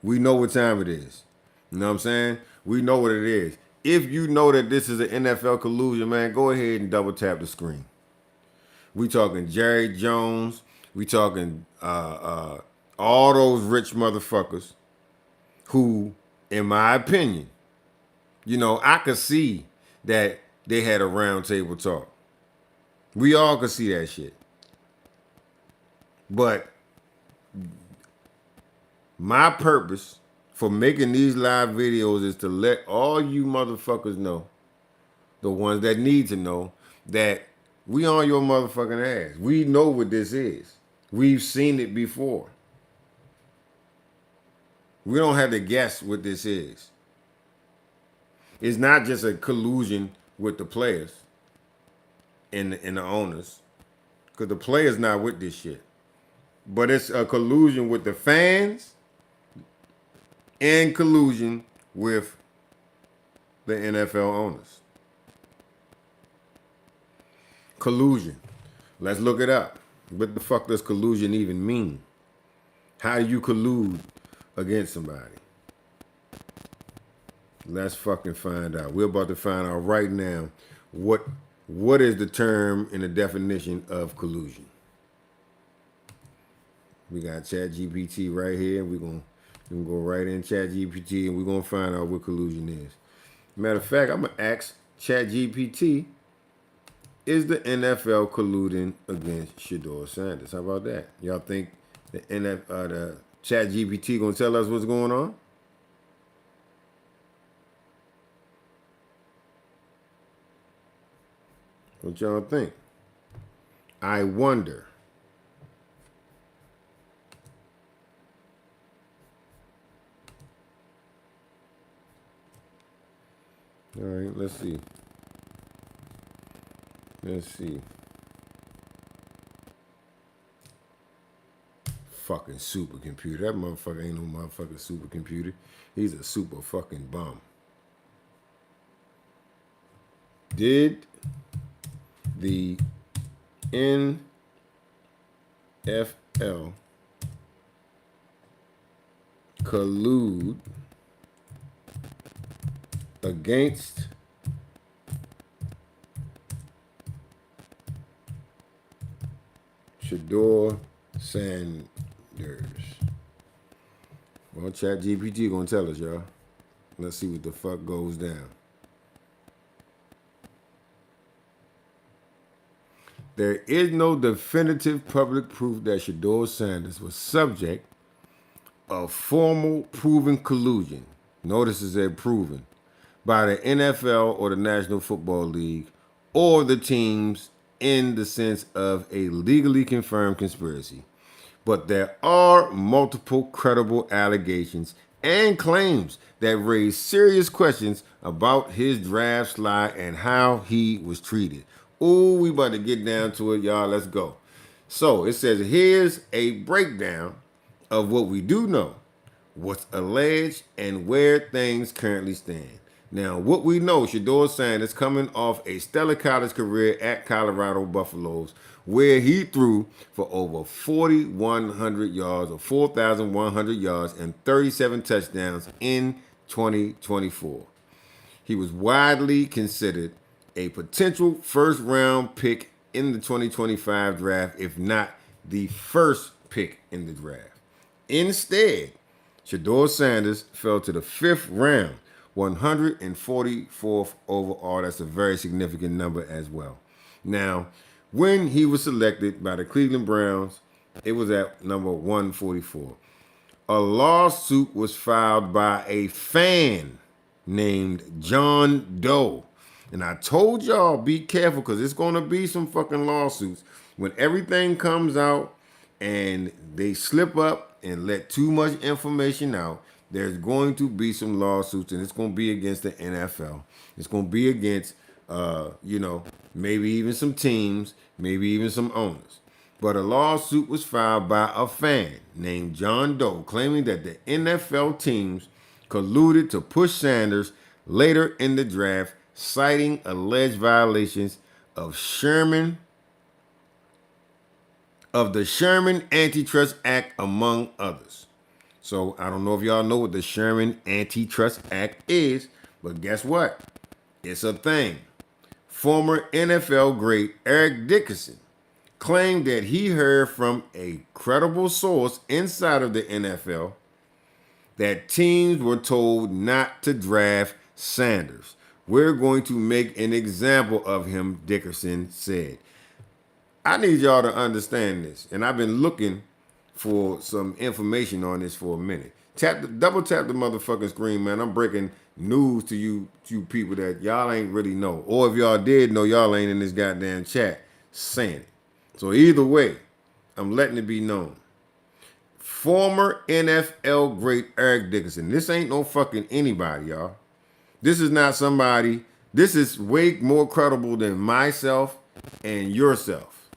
we know what time it is. You know what I'm saying? We know what it is. If you know that this is an NFL collusion, man, go ahead and double tap the screen. We talking Jerry Jones. We talking all those rich motherfuckers who, in my opinion, I could see that they had a round table talk. We all could see that shit. But my purpose for making these live videos is to let all you motherfuckers know, the ones that need to know, that we on your motherfucking ass. We know what this is. We've seen it before. We don't have to guess what this is. It's not just a collusion with the players and the owners, because the players not with this shit. But it's a collusion with the fans and collusion with the NFL owners. Collusion. Let's look it up. What the fuck does collusion even mean? How do you collude against somebody? Let's fucking find out. We're about to find out right now what is the term and the definition of collusion. We got ChatGPT right here. We're gonna go right in ChatGPT and we're gonna find out what collusion is. Matter of fact, I'm gonna ask ChatGPT, is the NFL colluding against Shedeur Sanders? How about that? Y'all think the ChatGPT gonna tell us what's going on? What y'all think? I wonder. All right, let's see. Let's see. Fucking supercomputer. That motherfucker ain't no motherfucking supercomputer. He's a super fucking bum. Did the NFL collude against Shedeur Sanders. Well, Chat GPT gonna tell us, y'all. Let's see what the fuck goes down. There is no definitive public proof that Shedeur Sanders was subject of formal proven collusion. Notice it said proven by the NFL or the National Football League or the teams in the sense of a legally confirmed conspiracy. But there are multiple credible allegations and claims that raise serious questions about his draft slide and how he was treated. Ooh, we about to get down to it, y'all. Let's go. So it says, here's a breakdown of what we do know, what's alleged, and where things currently stand. Now, what we know, Shedeur Sanders coming off a stellar college career at Colorado Buffaloes, where he threw for over 4,100 yards or 4,100 yards and 37 touchdowns in 2024. He was widely considered a potential first-round pick in the 2025 draft, if not the first pick in the draft. Instead, Shedeur Sanders fell to the 5th round, 144th overall. That's a very significant number as well. Now, when he was selected by the Cleveland Browns, it was at number 144. A lawsuit was filed by a fan named John Doe. And I told y'all, be careful, because it's going to be some fucking lawsuits. When everything comes out and they slip up and let too much information out, there's going to be some lawsuits, and it's going to be against the NFL. It's going to be against, maybe even some teams, maybe even some owners. But a lawsuit was filed by a fan named John Doe, claiming that the NFL teams colluded to push Sanders later in the draft, citing alleged violations of the Sherman Antitrust Act, among others. So I don't know if y'all know what the Sherman Antitrust Act is, but guess what? It's a thing. Former NFL great Eric Dickerson claimed that he heard from a credible source inside of the NFL that teams were told not to draft Sanders. We're going to make an example of him, Dickerson said. I need y'all to understand this, and I've been looking for some information on this for a minute. Double tap the motherfucking screen, man. I'm breaking news to you people that y'all ain't really know. Or if y'all did know, y'all ain't in this goddamn chat saying it. So either way, I'm letting it be known. Former NFL great Eric Dickerson. This ain't no fucking anybody, y'all. This is not somebody. This is way more credible than myself and yourself.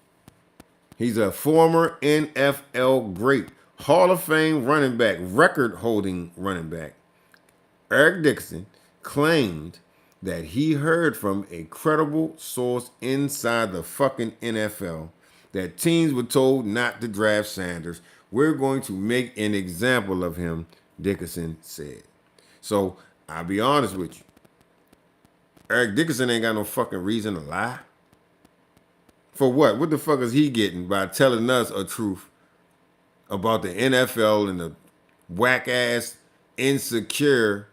He's a former NFL great, Hall of Fame running back, record-holding running back. Eric Dickerson claimed that he heard from a credible source inside the fucking NFL that teams were told not to draft Sanders. We're going to make an example of him, Dickerson said. So I'll be honest with you. Eric Dickerson ain't got no fucking reason to lie. For what? What the fuck is he getting by telling us a truth about the NFL and the whack-ass, insecure,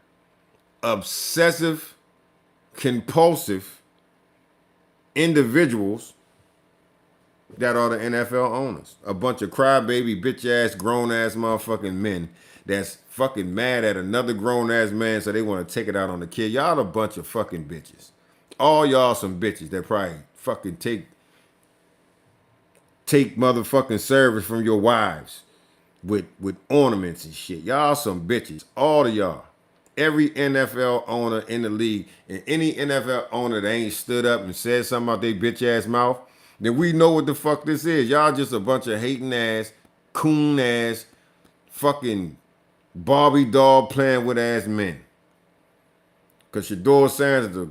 obsessive, compulsive individuals that are the NFL owners? A bunch of crybaby, bitch-ass, grown-ass motherfucking men that's fucking mad at another grown-ass man, so they want to take it out on the kid. Y'all a bunch of fucking bitches. All y'all some bitches that probably fucking take motherfucking service from your wives with ornaments and shit. Y'all some bitches. All of y'all. Every NFL owner in the league, and any NFL owner that ain't stood up and said something out their bitch-ass mouth, then we know what the fuck this is. Y'all just a bunch of hating-ass, coon-ass, fucking Barbie doll playing with ass men. Because Shedeur Sanders,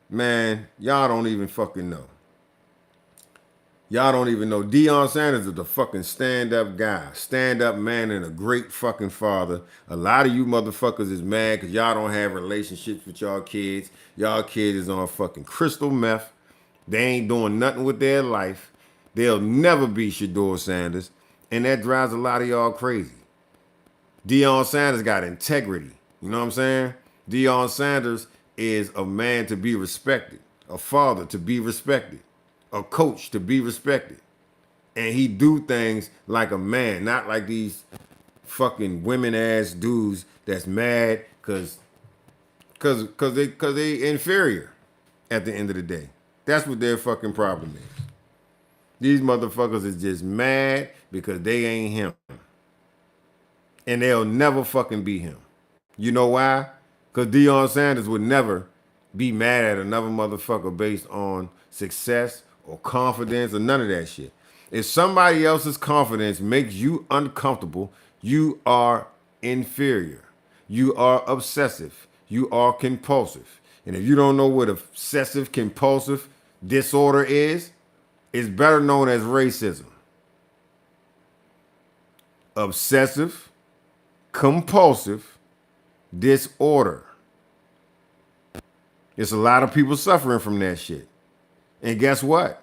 man, y'all don't even fucking know. Y'all don't even know. Deion Sanders is the fucking stand-up guy, stand-up man, and a great fucking father. A lot of you motherfuckers is mad because y'all don't have relationships with y'all kids. Y'all kids is on fucking crystal meth. They ain't doing nothing with their life. They'll never be Shedeur Sanders. And that drives a lot of y'all crazy. Deion Sanders got integrity. You know what I'm saying? Deion Sanders is a man to be respected, a father to be respected, a coach to be respected. And he do things like a man, not like these fucking women ass dudes that's mad cause they inferior at the end of the day. That's what their fucking problem is. These motherfuckers is just mad because they ain't him. And they'll never fucking be him. You know why? Because Deion Sanders would never be mad at another motherfucker based on success or confidence or none of that shit. If somebody else's confidence makes you uncomfortable, you are inferior. You are obsessive. You are compulsive. And if you don't know what obsessive compulsive disorder is, it's better known as racism. Obsessive compulsive disorder. There's a lot of people suffering from that shit. And guess what?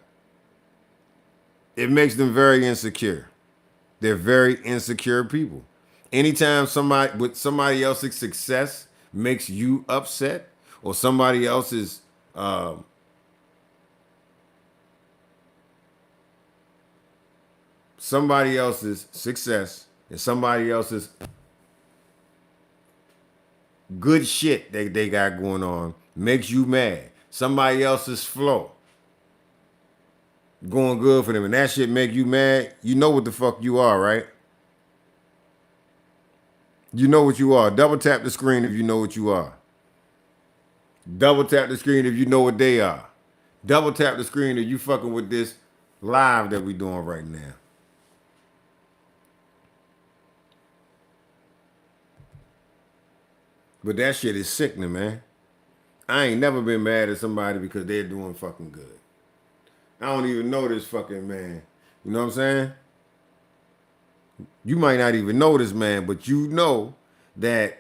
It makes them very insecure. They're very insecure people. Anytime somebody else's success makes you upset, or somebody else's success and somebody else's good shit that they got going on makes you mad. Somebody else's flow going good for them and that shit make you mad, you know what the fuck you are, right? You know what you are. Double tap the screen if you know what you are. Double tap the screen if you know what they are. Double tap the screen if you fucking with this live that we doing right now. But that shit is sickening, man. I ain't never been mad at somebody because they're doing fucking good. I don't even know this fucking man. You know what I'm saying? You might not even know this man, but you know that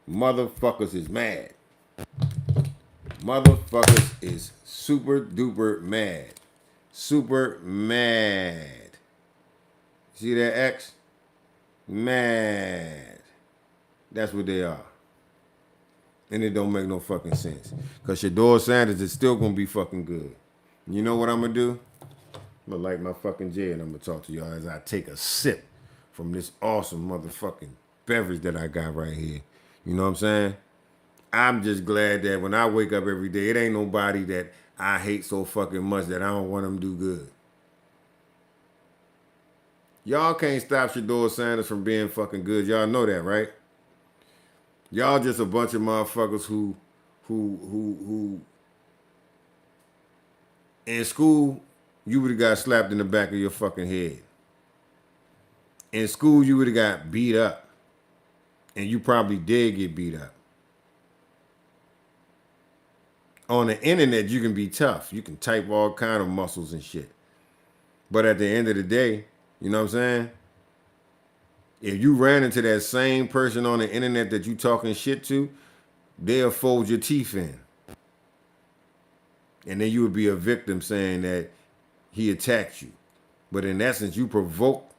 motherfuckers is mad. Motherfuckers is super duper mad. Super mad. See that X? Mad. That's what they are. And it don't make no fucking sense. Because Shedeur Sanders is still going to be fucking good. You know what I'm going to do? I'm going to light my fucking J and I'm going to talk to y'all as I take a sip from this awesome motherfucking beverage that I got right here. You know what I'm saying? I'm just glad that when I wake up every day, it ain't nobody that I hate so fucking much that I don't want them to do good. Y'all can't stop Shedeur Sanders from being fucking good. Y'all know that, right? Y'all just a bunch of motherfuckers who in school, you would have got slapped in the back of your fucking head. In school, you would have got beat up. And you probably did get beat up. On the internet, you can be tough. You can type all kind of muscles and shit. But at the end of the day, you know what I'm saying? If you ran into that same person on the internet that you talking shit to, they'll fold your teeth in. And then you would be a victim saying that he attacked you. But in essence, you provoked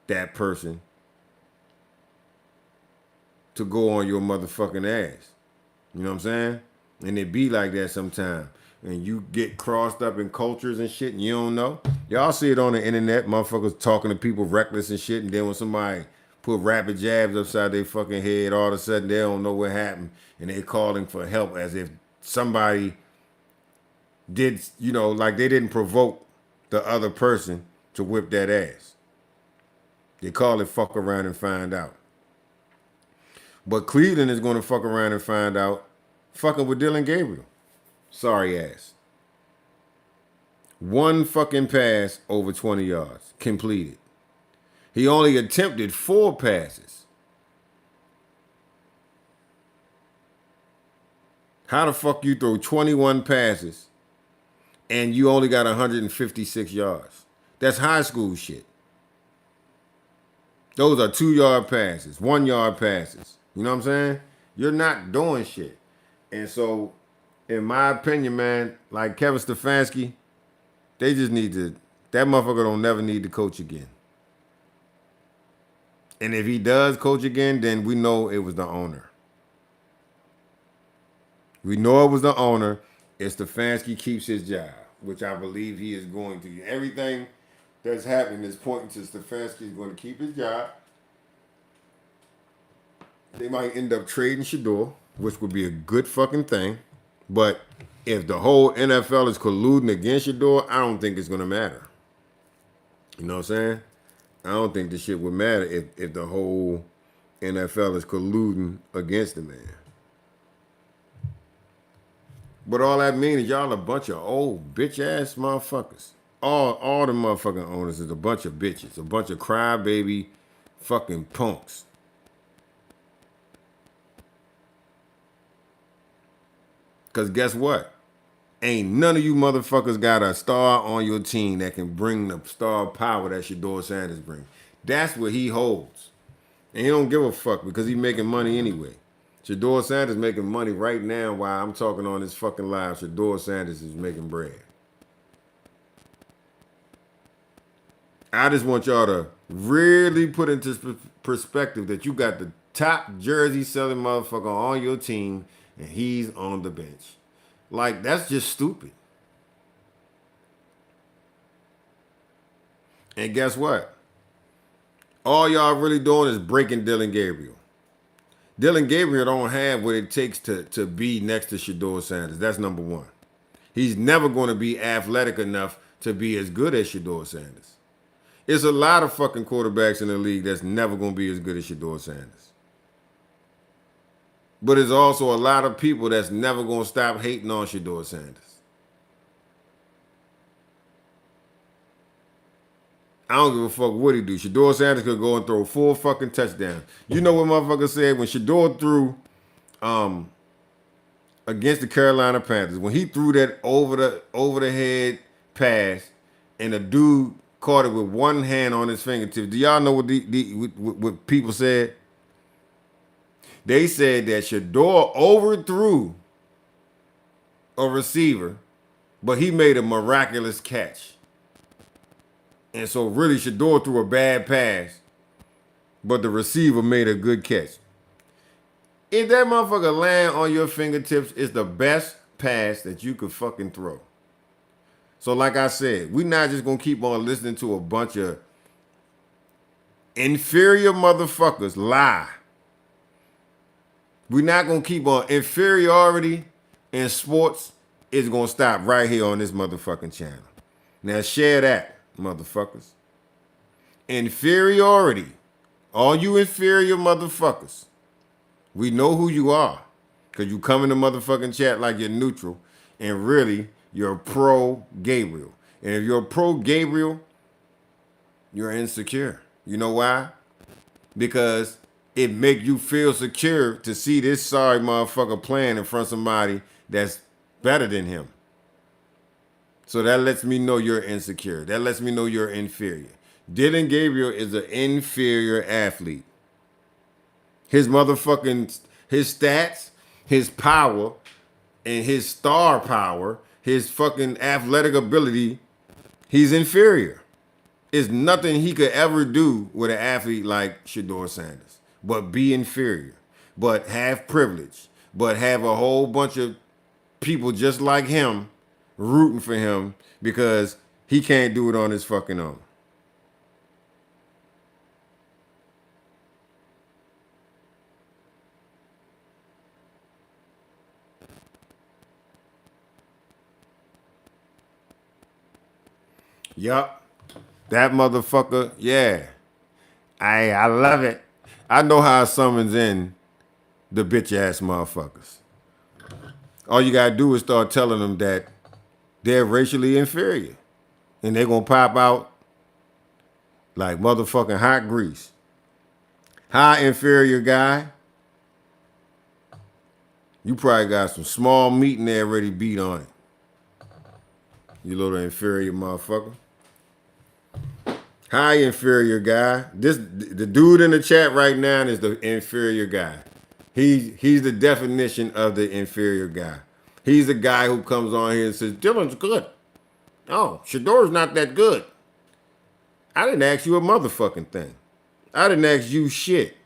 that person to go on your motherfucking ass. You know what I'm saying? And it be like that sometimes. And you get crossed up in cultures and shit and you don't know. Y'all see it on the internet, motherfuckers talking to people reckless and shit, and then when somebody put rapid jabs upside their fucking head, all of a sudden they don't know what happened and they calling for help as if somebody did, you know, like they didn't provoke the other person to whip that ass. They call it fuck around and find out. But Cleveland is going to fuck around and find out fucking with Deion Gabriel. Sorry ass. One fucking pass over 20 yards completed. He only attempted 4 passes. How the fuck you throw 21 passes and you only got 156 yards? That's high school shit. Those are 2-yard passes, 1-yard passes. You know what I'm saying? You're not doing shit. And so, in my opinion, man, like Kevin Stefanski, They just need to. That motherfucker don't never need to coach again. And if he does coach again, then we know it was the owner. We know it was the owner. If Stefanski keeps his job, which I believe he is going to. Everything that's happening is pointing to Stefanski is going to keep his job. They might end up trading Shedeur, which would be a good fucking thing. But if the whole NFL is colluding against Shedeur, I don't think it's going to matter. You know what I'm saying? I don't think this shit would matter if the whole NFL is colluding against the man. But all that means is y'all a bunch of old bitch ass motherfuckers. All the motherfucking owners is a bunch of bitches, a bunch of crybaby fucking punks. Cause guess what? Ain't none of you motherfuckers got a star on your team that can bring the star power that Shedeur Sanders brings. That's what he holds. And he don't give a fuck because he making money anyway. Shedeur Sanders making money right now while I'm talking on this fucking live. Shedeur Sanders is making bread. I just want y'all to really put into perspective that you got the top jersey selling motherfucker on your team and he's on the bench. Like, that's just stupid. And guess what? All y'all really doing is breaking Deion Gabriel. Deion Gabriel don't have what it takes to be next to Shedeur Sanders. That's number one. He's never going to be athletic enough to be as good as Shedeur Sanders. It's a lot of fucking quarterbacks in the league that's never going to be as good as Shedeur Sanders. But there's also a lot of people that's never going to stop hating on Shedeur Sanders. I don't give a fuck what he do. Shedeur Sanders could go and throw 4 fucking touchdowns. You know what motherfucker said when Shedeur threw against the Carolina Panthers, when he threw that over the head pass and the dude caught it with one hand on his fingertips. Do y'all know what people said? They said that Shedeur overthrew a receiver, but he made a miraculous catch. And so really Shedeur threw a bad pass, but the receiver made a good catch. If that motherfucker land on your fingertips, it's the best pass that you could fucking throw. So like I said, we're not just going to keep on listening to a bunch of inferior motherfuckers lie. We're not going to keep on. Inferiority in sports is going to stop right here on this motherfucking channel. Now share that, motherfuckers. Inferiority. All you inferior motherfuckers. We know who you are. Because you come in the motherfucking chat like you're neutral. And really, you're pro Gabriel. And if you're pro Gabriel, you're insecure. You know why? Because it make you feel secure to see this sorry motherfucker playing in front of somebody that's better than him. So that lets me know you're insecure. That lets me know you're inferior. Deion Gabriel is an inferior athlete. His motherfucking, his stats, his power, and his star power, his fucking athletic ability, he's inferior. It's nothing he could ever do with an athlete like Shedeur Sanders, but be inferior, but have privilege, but have a whole bunch of people just like him rooting for him because he can't do it on his fucking own. Yup. That motherfucker, yeah. I love it. I know how it summons in the bitch ass motherfuckers. All you gotta do is start telling them that they're racially inferior. And they're gonna pop out like motherfucking hot grease. Hi, inferior guy. You probably got some small meat in there already beat on it. You little inferior motherfucker. Hi, inferior guy. The dude in the chat right now is the inferior guy. He's the definition of the inferior guy. He's the guy who comes on here and says, Dylan's good. Oh, Shedeur's not that good. I didn't ask you a motherfucking thing. I didn't ask you shit.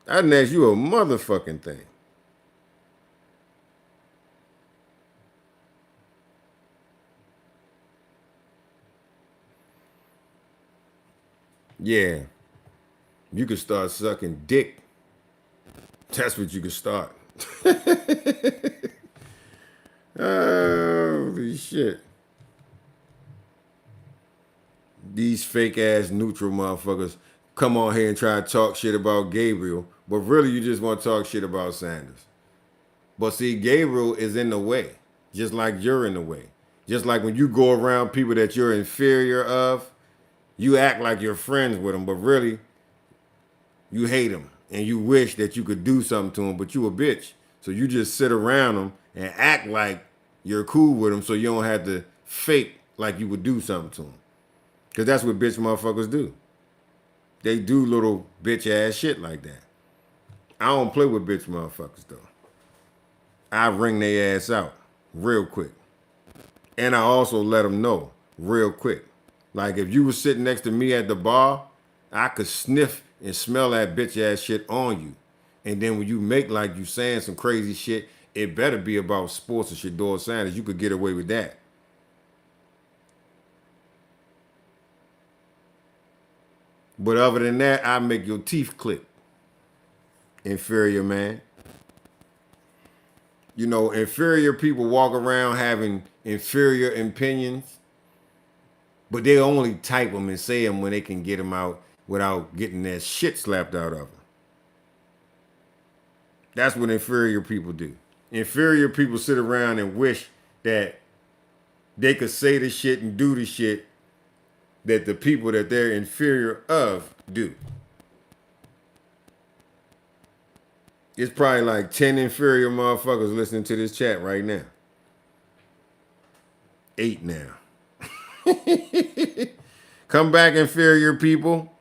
I didn't ask you a motherfucking thing. Yeah, you could start sucking dick. That's what you could start. Holy shit. These fake ass neutral motherfuckers come on here and try to talk shit about Gabriel, but really you just want to talk shit about Sanders. But see, Gabriel is in the way, just like you're in the way. Just like when you go around people that you're inferior of, you act like you're friends with them, but really you hate them and you wish that you could do something to them, but you a bitch. So you just sit around them and act like you're cool with them so you don't have to fake like you would do something to them. Because that's what bitch motherfuckers do. They do little bitch ass shit like that. I don't play with bitch motherfuckers though. I wring their ass out real quick. And I also let them know real quick. Like if you were sitting next to me at the bar, I could sniff and smell that bitch ass shit on you. And then when you make like you saying some crazy shit, it better be about sports or Shedeur Sanders. You could get away with that. But other than that, I make your teeth click. Inferior man. You know, inferior people walk around having inferior opinions, but they only type them and say them when they can get them out without getting their shit slapped out of them. That's what inferior people do. Inferior people sit around and wish that they could say the shit and do the shit that the people that they're inferior of do. It's probably like 10 inferior motherfuckers listening to this chat right now. 8 now. Come back, inferior people.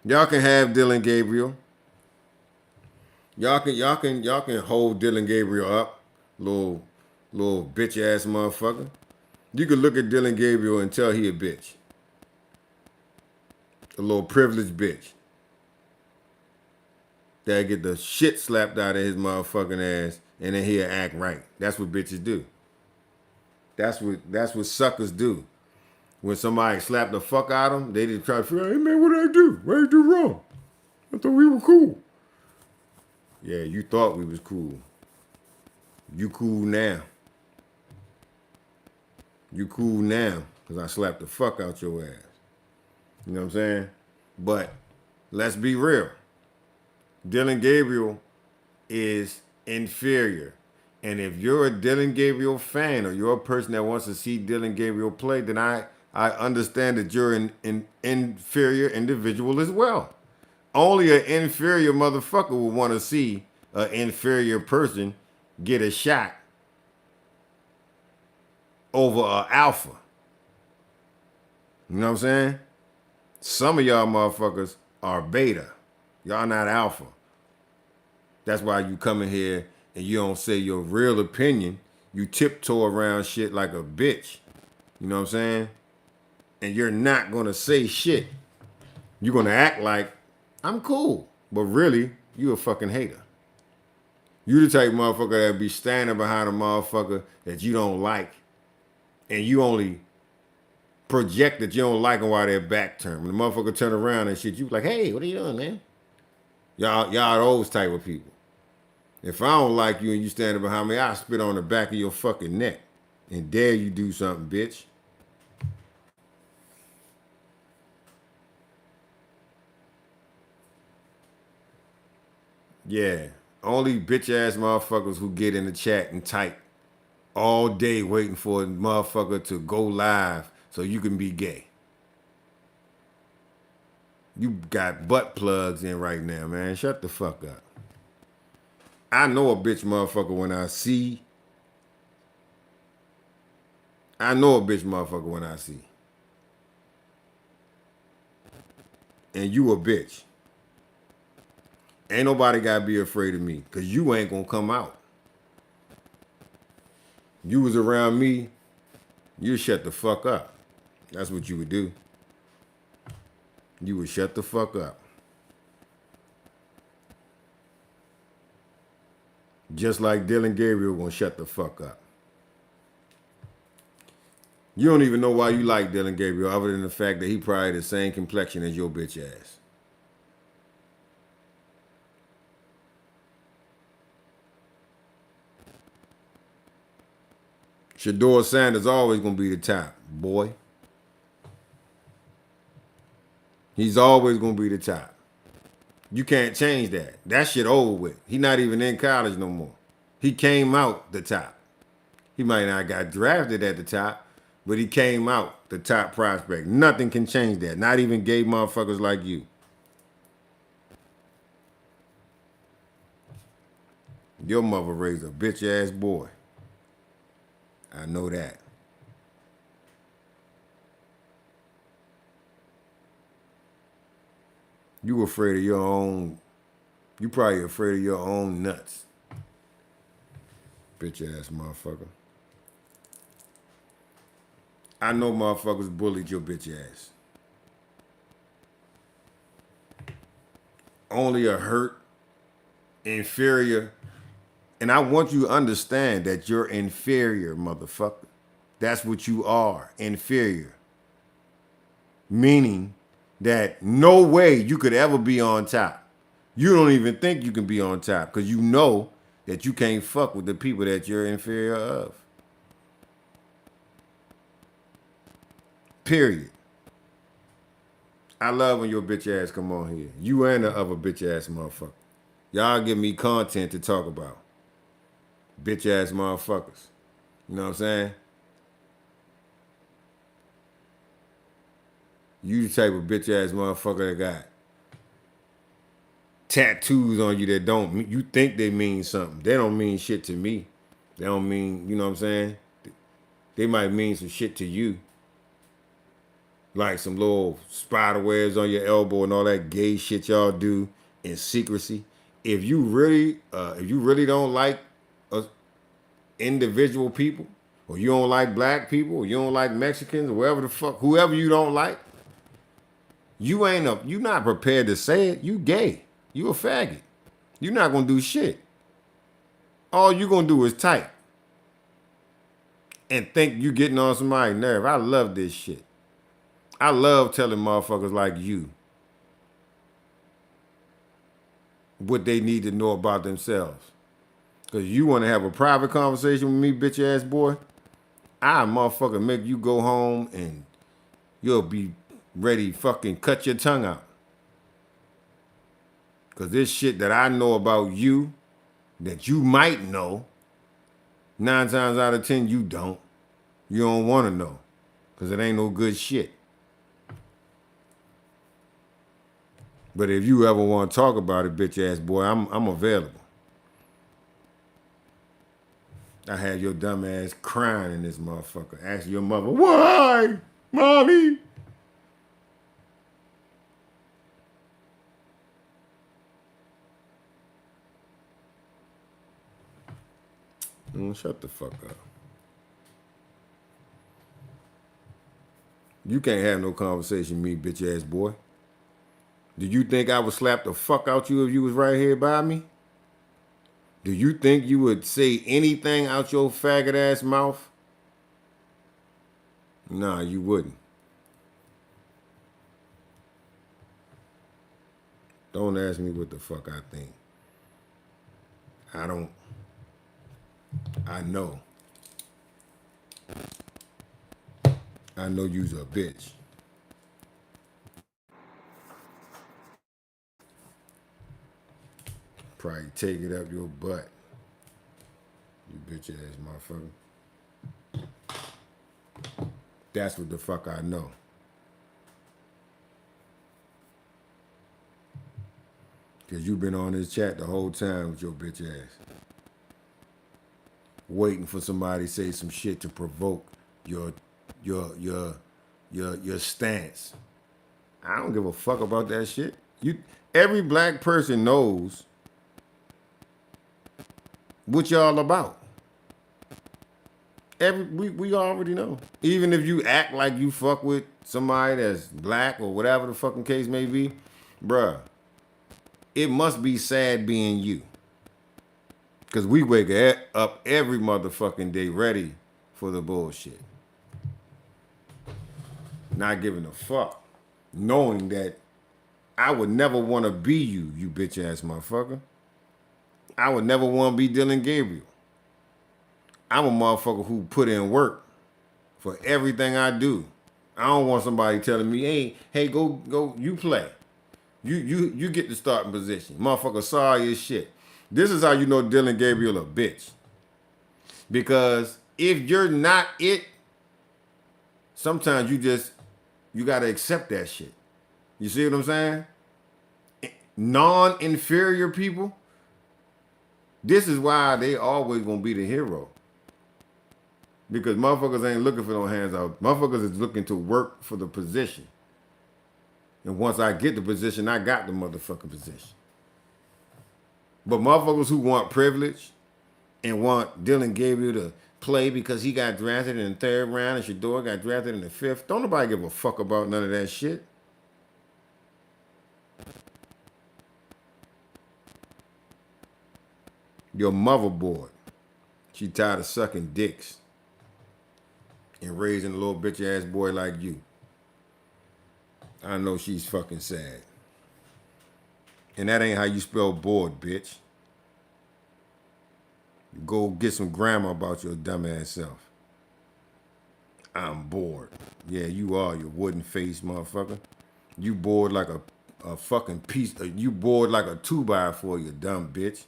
Y'all can have Deion Gabriel. Y'all can hold Deion Gabriel up, little bitch ass motherfucker. You could look at Deion Gabriel and tell he a bitch. A little privileged bitch. That get the shit slapped out of his motherfucking ass and then he'll act right. That's what bitches do. That's what suckers do. When somebody slap the fuck out of them, they just try to figure out, hey man, what did I do? What did I do wrong? I thought we were cool. Yeah, you thought we was cool. You cool now. You cool now because I slapped the fuck out your ass. You know what I'm saying? But let's be real. Deion Gabriel is inferior. And if you're a Deion Gabriel fan or you're a person that wants to see Deion Gabriel play, then I understand that you're an inferior individual as well. Only an inferior motherfucker would want to see an inferior person get a shot over an alpha. You know what I'm saying? Some of y'all motherfuckers are beta. Y'all not alpha. That's why you come in here and you don't say your real opinion. You tiptoe around shit like a bitch. You know what I'm saying? And you're not going to say shit. You're going to act like, I'm cool. But really, you a fucking hater. You the type of motherfucker that be standing behind a motherfucker that you don't like. And you only project that you don't like them while they're back turned. When the motherfucker turn around and shit, you like, hey, what are you doing, man? Y'all those type of people. If I don't like you and you standing behind me, I'll spit on the back of your fucking neck and dare you do something, bitch. Yeah, only bitch ass motherfuckers who get in the chat and type all day waiting for a motherfucker to go live so you can be gay. You got butt plugs in right now, man. Shut the fuck up. I know a bitch motherfucker when I see. I know a bitch motherfucker when I see. And you a bitch. Ain't nobody gotta be afraid of me, because you ain't gonna come out. You was around me, you shut the fuck up. That's what you would do. You would shut the fuck up. Just like Dylan Gabriel gonna shut the fuck up. You don't even know why you like Dylan Gabriel other than the fact that he probably the same complexion as your bitch ass. Shedeur Sanders always gonna be the top, boy. He's always gonna be the top. You can't change that. That shit over with. He not even in college no more. He came out the top. He might not got drafted at the top, but he came out the top prospect. Nothing can change that. Not even gay motherfuckers like you. Your mother raised a bitch ass boy. I know that. You afraid of your own. You probably afraid of your own nuts. Bitch ass motherfucker. I know motherfuckers bullied your bitch ass. Only a hurt, inferior. And I want you to understand that you're inferior, motherfucker. That's what you are, inferior. Meaning that no way you could ever be on top. You don't even think you can be on top because you know that you can't fuck with the people that you're inferior of. Period. I love when your bitch ass come on here. You and the other bitch ass motherfucker. Y'all give me content to talk about. Bitch ass motherfuckers. You know what I'm saying? You the type of bitch ass motherfucker that got tattoos on you that don't, you think they mean something. They don't mean shit to me. They don't mean, you know what I'm saying? They might mean some shit to you. Like some little spider webs on your elbow and all that gay shit y'all do in secrecy. If you really don't like individual people, or you don't like black people, or you don't like Mexicans, or whatever the fuck, whoever you don't like, you not prepared to say it. You gay. You a faggot. You're not gonna do shit. All you gonna do is type and think you getting on somebody's nerve. I love this shit. I love telling motherfuckers like you what they need to know about themselves. Because you want to have a private conversation with me, bitch ass boy, I motherfucker make you go home and you'll be ready to fucking cut your tongue out. Because this shit that I know about you, that you might know, 9 times out of 10 you don't. You don't want to know. Because it ain't no good shit. But if you ever want to talk about it, bitch ass boy, I'm available. I had your dumb ass crying in this motherfucker. Ask your mother, why, mommy? Shut the fuck up. You can't have no conversation with me, bitch ass boy. Do you think I would slap the fuck out you if you was right here by me? Do you think you would say anything out your faggot ass mouth? Nah, you wouldn't. Don't ask me what the fuck I think. I know. I know you's a bitch. Probably take it up your butt. You bitch ass motherfucker. That's what the fuck I know. Cause you been on this chat the whole time with your bitch ass. Waiting for somebody to say some shit to provoke your stance. I don't give a fuck about that shit. Every black person knows what y'all about. We already know. Even if you act like you fuck with somebody that's black or whatever the fucking case may be, bruh, it must be sad being you. Cause we wake up every motherfucking day ready for the bullshit. Not giving a fuck. Knowing that I would never want to be you, you bitch ass motherfucker. I would never want to be Dylan Gabriel. I'm a motherfucker who put in work for everything I do. I don't want somebody telling me, hey, go, you play. You get the starting position. Motherfucker, sorry as shit. This is how you know Dylan Gabriel a bitch. Because if you're not it, sometimes you gotta accept that shit. You see what I'm saying? Non-inferior people, this is why they always gonna be the hero. Because motherfuckers ain't looking for no hands out. Motherfuckers is looking to work for the position. And once I get the position, I got the motherfucking position. But motherfuckers who want privilege and want Dylan Gabriel to play because he got drafted in the 3rd round and Shedeur got drafted in the 5th, don't nobody give a fuck about none of that shit. Your mother bored. She tired of sucking dicks and raising a little bitch ass boy like you. I know she's fucking sad. And that ain't how you spell bored, bitch. Go get some grammar about your dumb ass self. I'm bored. Yeah, you are, you wooden face motherfucker. You bored like a fucking piece. You bored like a 2x4, you dumb bitch.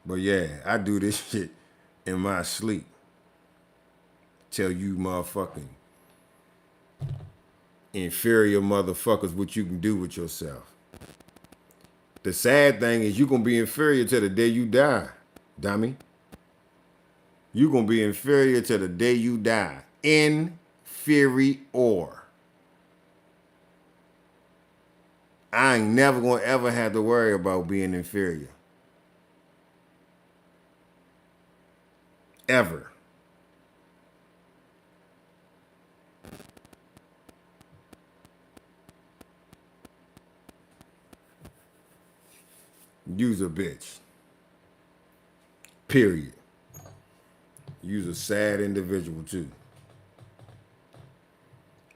But yeah, I do this shit in my sleep. Tell you motherfucking inferior motherfuckers what you can do with yourself. The sad thing is you're going to be inferior to the day you die, dummy. You're going to be inferior to the day you die. Inferior. I ain't never going to ever have to worry about being inferior. Ever. You's a bitch. Period. You's a sad individual too.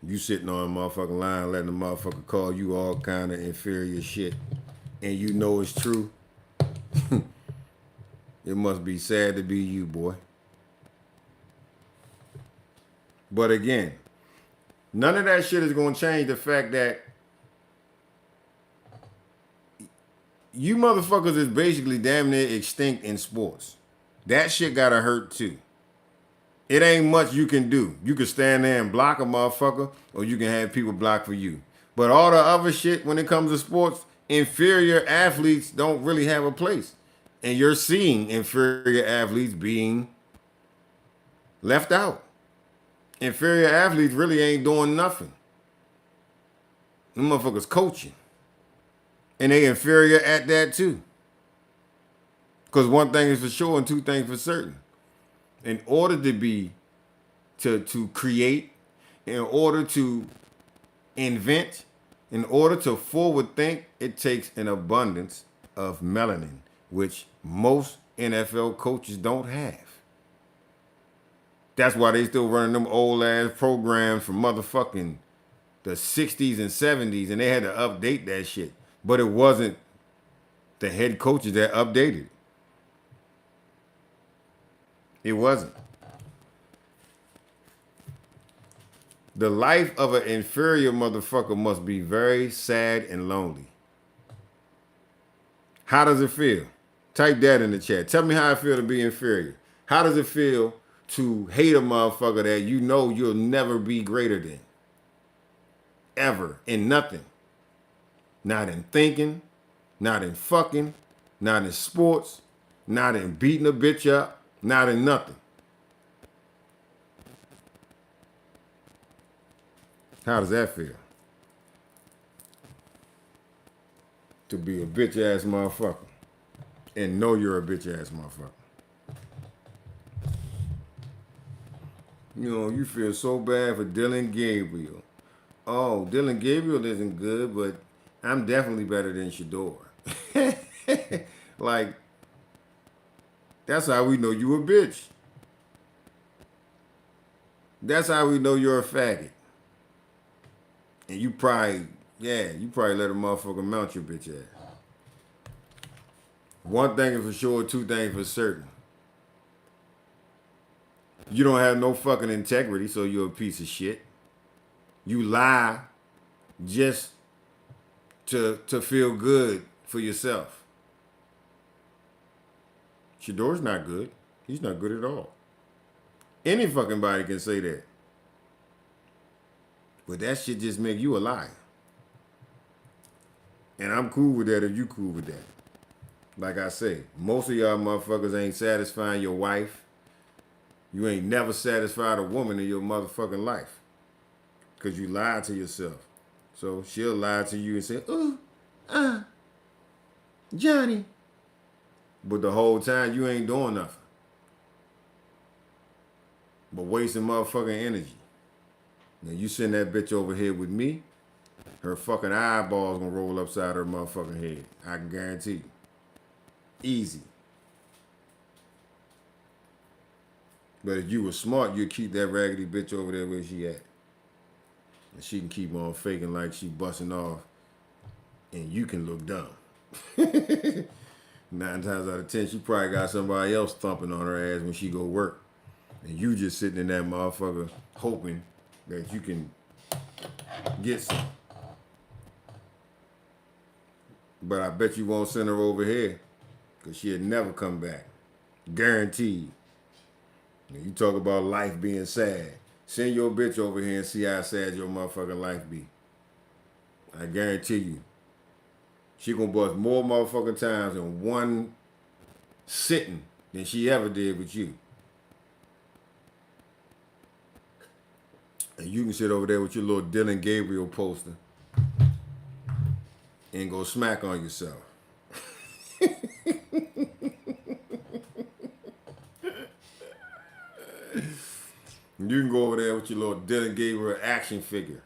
You sitting on a motherfucking line letting the motherfucker call you all kind of inferior shit and you know it's true. It must be sad to be you, boy. But again, none of that shit is going to change the fact that you motherfuckers is basically damn near extinct in sports. That shit gotta hurt too. It ain't much you can do. You can stand there and block a motherfucker, or you can have people block for you. But all the other shit, when it comes to sports, inferior athletes don't really have a place. And you're seeing inferior athletes being left out. Inferior athletes really ain't doing nothing. Them motherfuckers coaching. And they inferior at that too. Because one thing is for sure and 2 things for certain. In order to create, in order to invent, in order to forward think, it takes an abundance of melanin, which most NFL coaches don't have. That's why they still running them old ass programs from motherfucking the 60s and 70s, and they had to update that shit. But it wasn't the head coaches that updated it. It wasn't. The life of an inferior motherfucker must be very sad and lonely. How does it feel? Type that in the chat. Tell me how it feel to be inferior. How does it feel to hate a motherfucker that you know you'll never be greater than? Ever. In nothing. Not in thinking, not in fucking, not in sports, not in beating a bitch up, not in nothing. How does that feel? To be a bitch ass motherfucker. and know you're a bitch ass motherfucker. You know, you feel so bad for Dylan Gabriel. Oh, Dylan Gabriel isn't good, but I'm definitely better than Shedeur. Like, that's how we know you a bitch. That's how we know you're a faggot. And you probably let a motherfucker mount your bitch ass. One thing is for sure, two things for certain. You don't have no fucking integrity, so you're a piece of shit. You lie just to feel good for yourself. Shedeur's not good. He's not good at all. Any fucking body can say that. But that shit just make you a liar. And I'm cool with that if you cool with that. Like I say, most of y'all motherfuckers ain't satisfying your wife. You ain't never satisfied a woman in your motherfucking life. Because you lied to yourself. So she'll lie to you and say, Johnny. But the whole time you ain't doing nothing. But wasting motherfucking energy. Now you send that bitch over here with me, her fucking eyeballs gonna roll upside her motherfucking head. I can guarantee you. Easy. But if you were smart, you'd keep that raggedy bitch over there where she at. And she can keep on faking like she busting off. And you can look dumb. 9 times out of 10, she probably got somebody else thumping on her ass when she go work. And you just sitting in that motherfucker hoping that you can get some. But I bet you won't send her over here. Because she'll never come back. Guaranteed. And you talk about life being sad. Send your bitch over here and see how sad your motherfucking life be. I guarantee you. She gonna bust more motherfucking times in one sitting than she ever did with you. And you can sit over there with your little Dylan Gabriel poster and go smack on yourself. You can go over there with your little Dylan Gabriel action figure.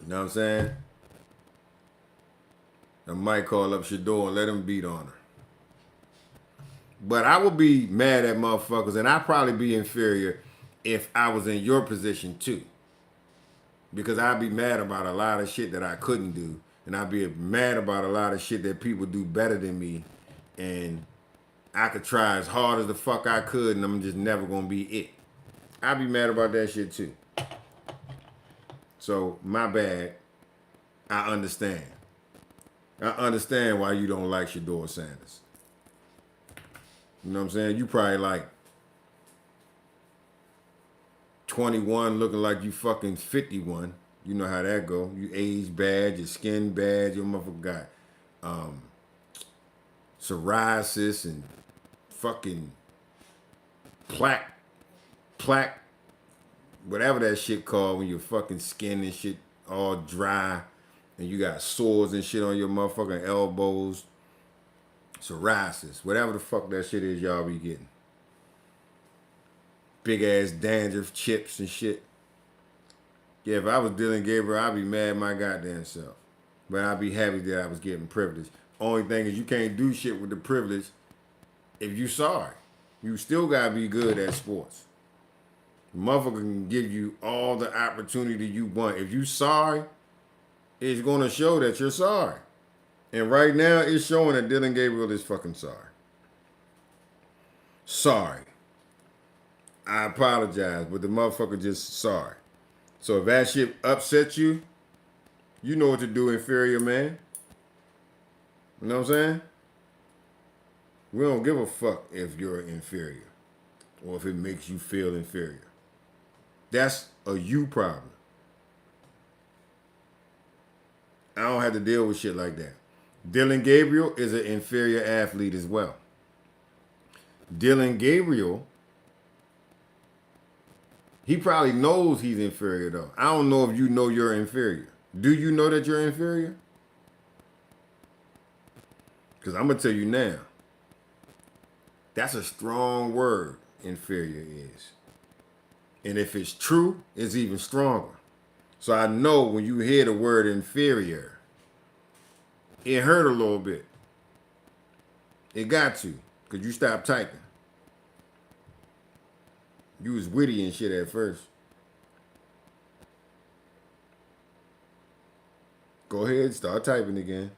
You know what I'm saying? I might call up Shedeur and let him beat on her. But I would be mad at motherfuckers, and I'd probably be inferior if I was in your position too. Because I'd be mad about a lot of shit that I couldn't do. And I'd be mad about a lot of shit that people do better than me. And I could try as hard as the fuck I could, and I'm just never gonna be it. I'd be mad about that shit too. So, my bad. I understand. I understand why you don't like Shedeur Sanders. You know what I'm saying? You probably like 21 looking like you fucking 51. You know how that go. You age bad, your skin bad, your motherfucker got psoriasis and fucking plaque, whatever that shit called when your fucking skin and shit all dry and you got sores and shit on your motherfucking elbows. Psoriasis, whatever the fuck that shit is y'all be getting. Big ass dandruff, chips and shit. Yeah, if I was Dylan Gabriel, I'd be mad my goddamn self. But I'd be happy that I was getting privilege. Only thing is you can't do shit with the privilege if you sorry. You still gotta be good at sports. Motherfucker can give you all the opportunity you want. If you sorry, it's gonna show that you're sorry. And right now, it's showing that Dylan Gabriel is fucking sorry. Sorry. I apologize, but the motherfucker just sorry. So if that shit upsets you, you know what to do, inferior man. You know what I'm saying? We don't give a fuck if you're inferior or if it makes you feel inferior. That's a you problem. I don't have to deal with shit like that. Dylan Gabriel is an inferior athlete as well. Dylan Gabriel, he probably knows he's inferior though. I don't know if you know you're inferior. Do you know that you're inferior? Because I'm going to tell you now, that's a strong word, inferior is. And if it's true, it's even stronger. So I know when you hear the word inferior, it hurt a little bit. It got to, because you stopped typing. You was witty and shit at first. Go ahead, start typing again.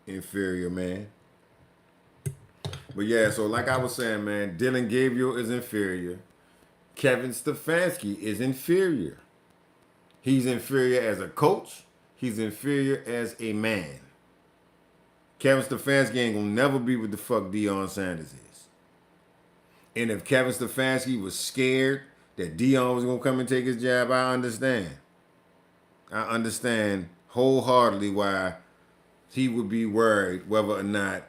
Inferior, man. But yeah, so like I was saying, man, Dillon Gabriel is inferior. Kevin Stefanski is inferior. He's inferior as a coach. He's inferior as a man. Kevin Stefanski ain't gonna never be what the fuck Deion Sanders is. And if Kevin Stefanski was scared that Deion was gonna come and take his job, I understand. I understand wholeheartedly why he would be worried whether or not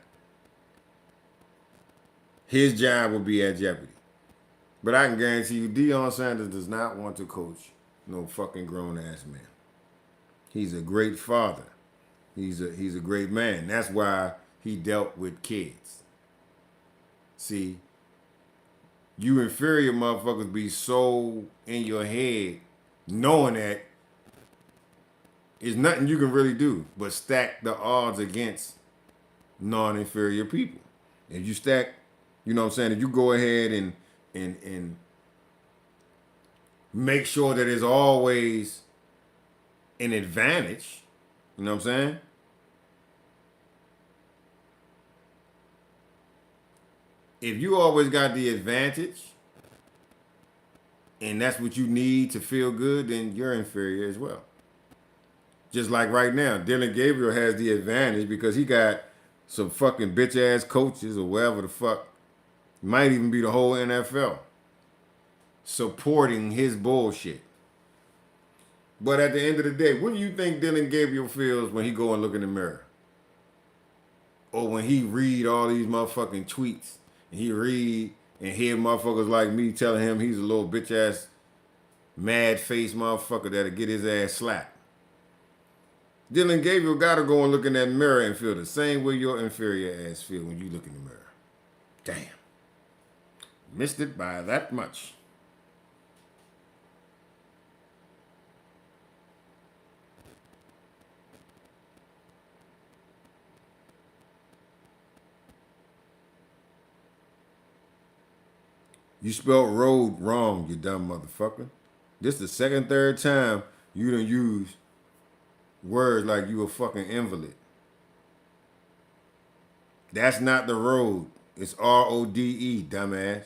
his job would be at jeopardy. But I can guarantee you, Deion Sanders does not want to coach no fucking grown ass man. He's a great father. He's a great man. That's why he dealt with kids. See, you inferior motherfuckers be so in your head knowing that there's nothing you can really do but stack the odds against non-inferior people. If you stack, you know what I'm saying, if you go ahead and make sure that there's always an advantage, you know what I'm saying? If you always got the advantage and that's what you need to feel good, then you're inferior as well. Just like right now, Dillon Gabriel has the advantage because he got some fucking bitch ass coaches or whatever the fuck, might even be the whole NFL, supporting his bullshit. But at the end of the day, what do you think Dillon Gabriel feels when he go and look in the mirror? Or when he read all these motherfucking tweets and he read and hear motherfuckers like me telling him he's a little bitch ass mad face motherfucker that'll get his ass slapped. Dillon Gabriel gotta go and look in that mirror and feel the same way your inferior ass feel when you look in the mirror. Damn. Missed it by that much. You spelled road wrong, you dumb motherfucker. This the second, third time you done used words like you a fucking invalid. That's not the road. It's R-O-D-E, dumbass.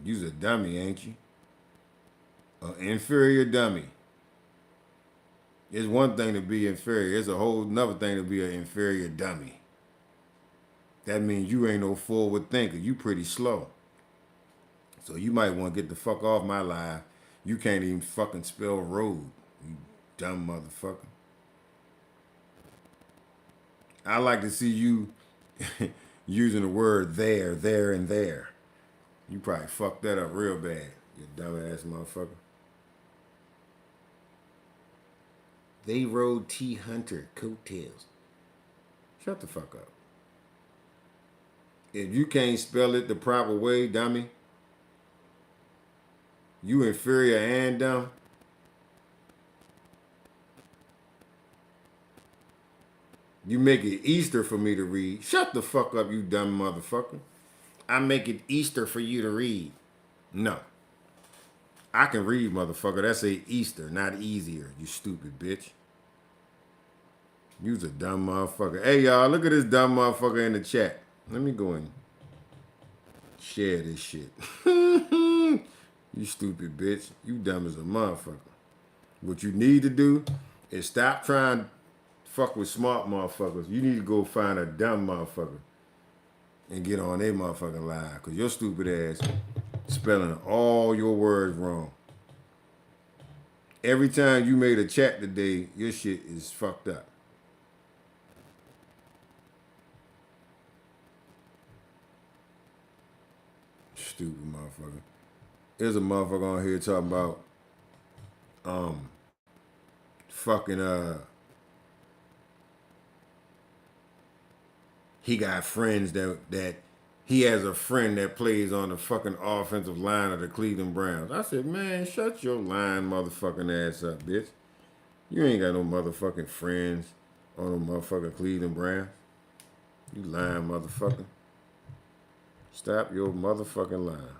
You's a dummy, ain't you? An inferior dummy. It's one thing to be inferior. It's a whole nother thing to be an inferior dummy. That means you ain't no forward thinker. You pretty slow. So you might want to get the fuck off my live. You can't even fucking spell road, you dumb motherfucker. I like to see you using the word there, and there. You probably fucked that up real bad, you dumbass motherfucker. They rode T. Hunter coattails. Shut the fuck up. If you can't spell it the proper way, dummy, you inferior and dumb. You make it Easter for me to read. Shut the fuck up, you dumb motherfucker. I make it Easter for you to read. No. I can read, motherfucker. That's a Easter, not easier, you stupid bitch. You's a dumb motherfucker. Hey, y'all, look at this dumb motherfucker in the chat. Let me go and share this shit. You stupid bitch. You dumb as a motherfucker. What you need to do is stop trying to fuck with smart motherfuckers. You need to go find a dumb motherfucker and get on their motherfucking live. Because your stupid ass spelling all your words wrong. Every time you made a chat today, your shit is fucked up. Stupid motherfucker. Here's a motherfucker on here talking about fucking he got friends that he has a friend that plays on the fucking offensive line of the Cleveland Browns. I said, man, shut your lying motherfucking ass up, bitch. You ain't got no motherfucking friends on the motherfucking Cleveland Browns. You lying motherfucker. Stop your motherfucking lying.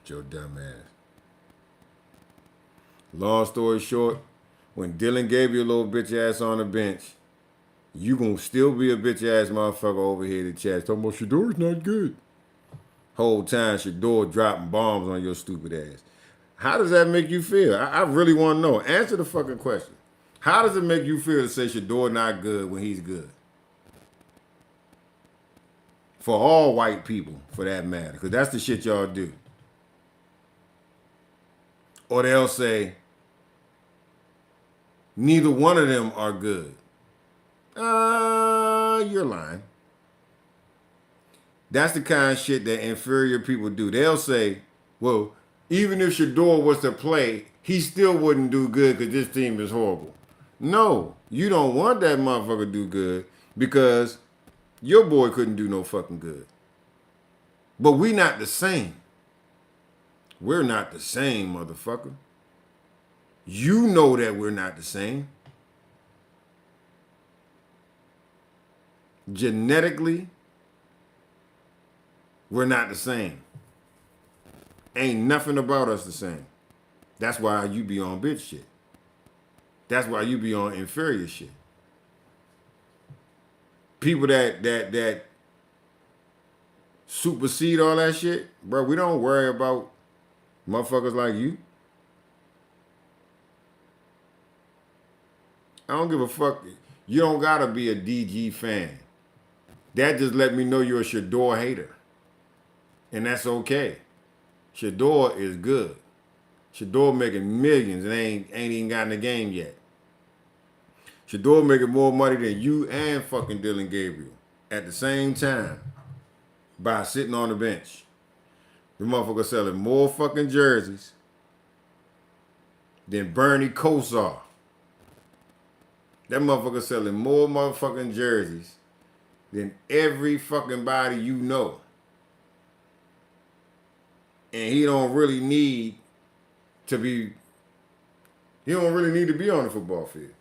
Your dumb ass. Long story short, when Dylan Gabriel little bitch ass on the bench, you gonna still be a bitch ass motherfucker over here to chat. Talking about Shedeur's not good. Whole time Shedeur dropping bombs on your stupid ass. How does that make you feel? I really want to know. Answer the fucking question. How does it make you feel to say Shedeur not good when he's good? For all white people, for that matter, because that's the shit y'all do. Or they'll say, neither one of them are good. You're lying. That's the kind of shit that inferior people do. They'll say, well, even if Shedeur was to play, he still wouldn't do good because this team is horrible. No, you don't want that motherfucker to do good because your boy couldn't do no fucking good. But we not the same. We're not the same, motherfucker. You know that we're not the same. Genetically, we're not the same. Ain't nothing about us the same. That's why you be on bitch shit. That's why you be on inferior shit. People that supersede all that shit, bro, we don't worry about motherfuckers like you. I don't give a fuck. You don't gotta be a DG fan. That just let me know you're a Shedeur hater. And that's okay. Shedeur is good. Shedeur making millions and ain't even got in the game yet. Shedeur making more money than you and fucking Dylan Gabriel at the same time by sitting on the bench. The motherfucker selling more fucking jerseys than Bernie Kosar. That motherfucker selling more motherfucking jerseys than every fucking body you know. And he don't really need to be on the football field.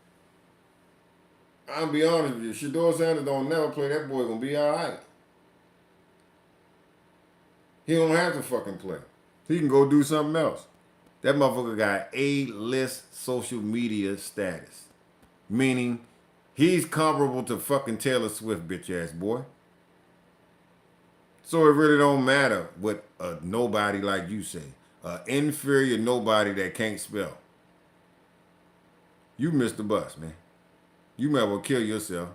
I'll be honest with you, Shedeur Sanders don't never play, that boy gonna be all right. He don't have to fucking play. He can go do something else. That motherfucker got A-list social media status. Meaning, he's comparable to fucking Taylor Swift, bitch ass boy. So it really don't matter what a nobody like you say. An inferior nobody that can't spell. You missed the bus, man. You might well kill yourself.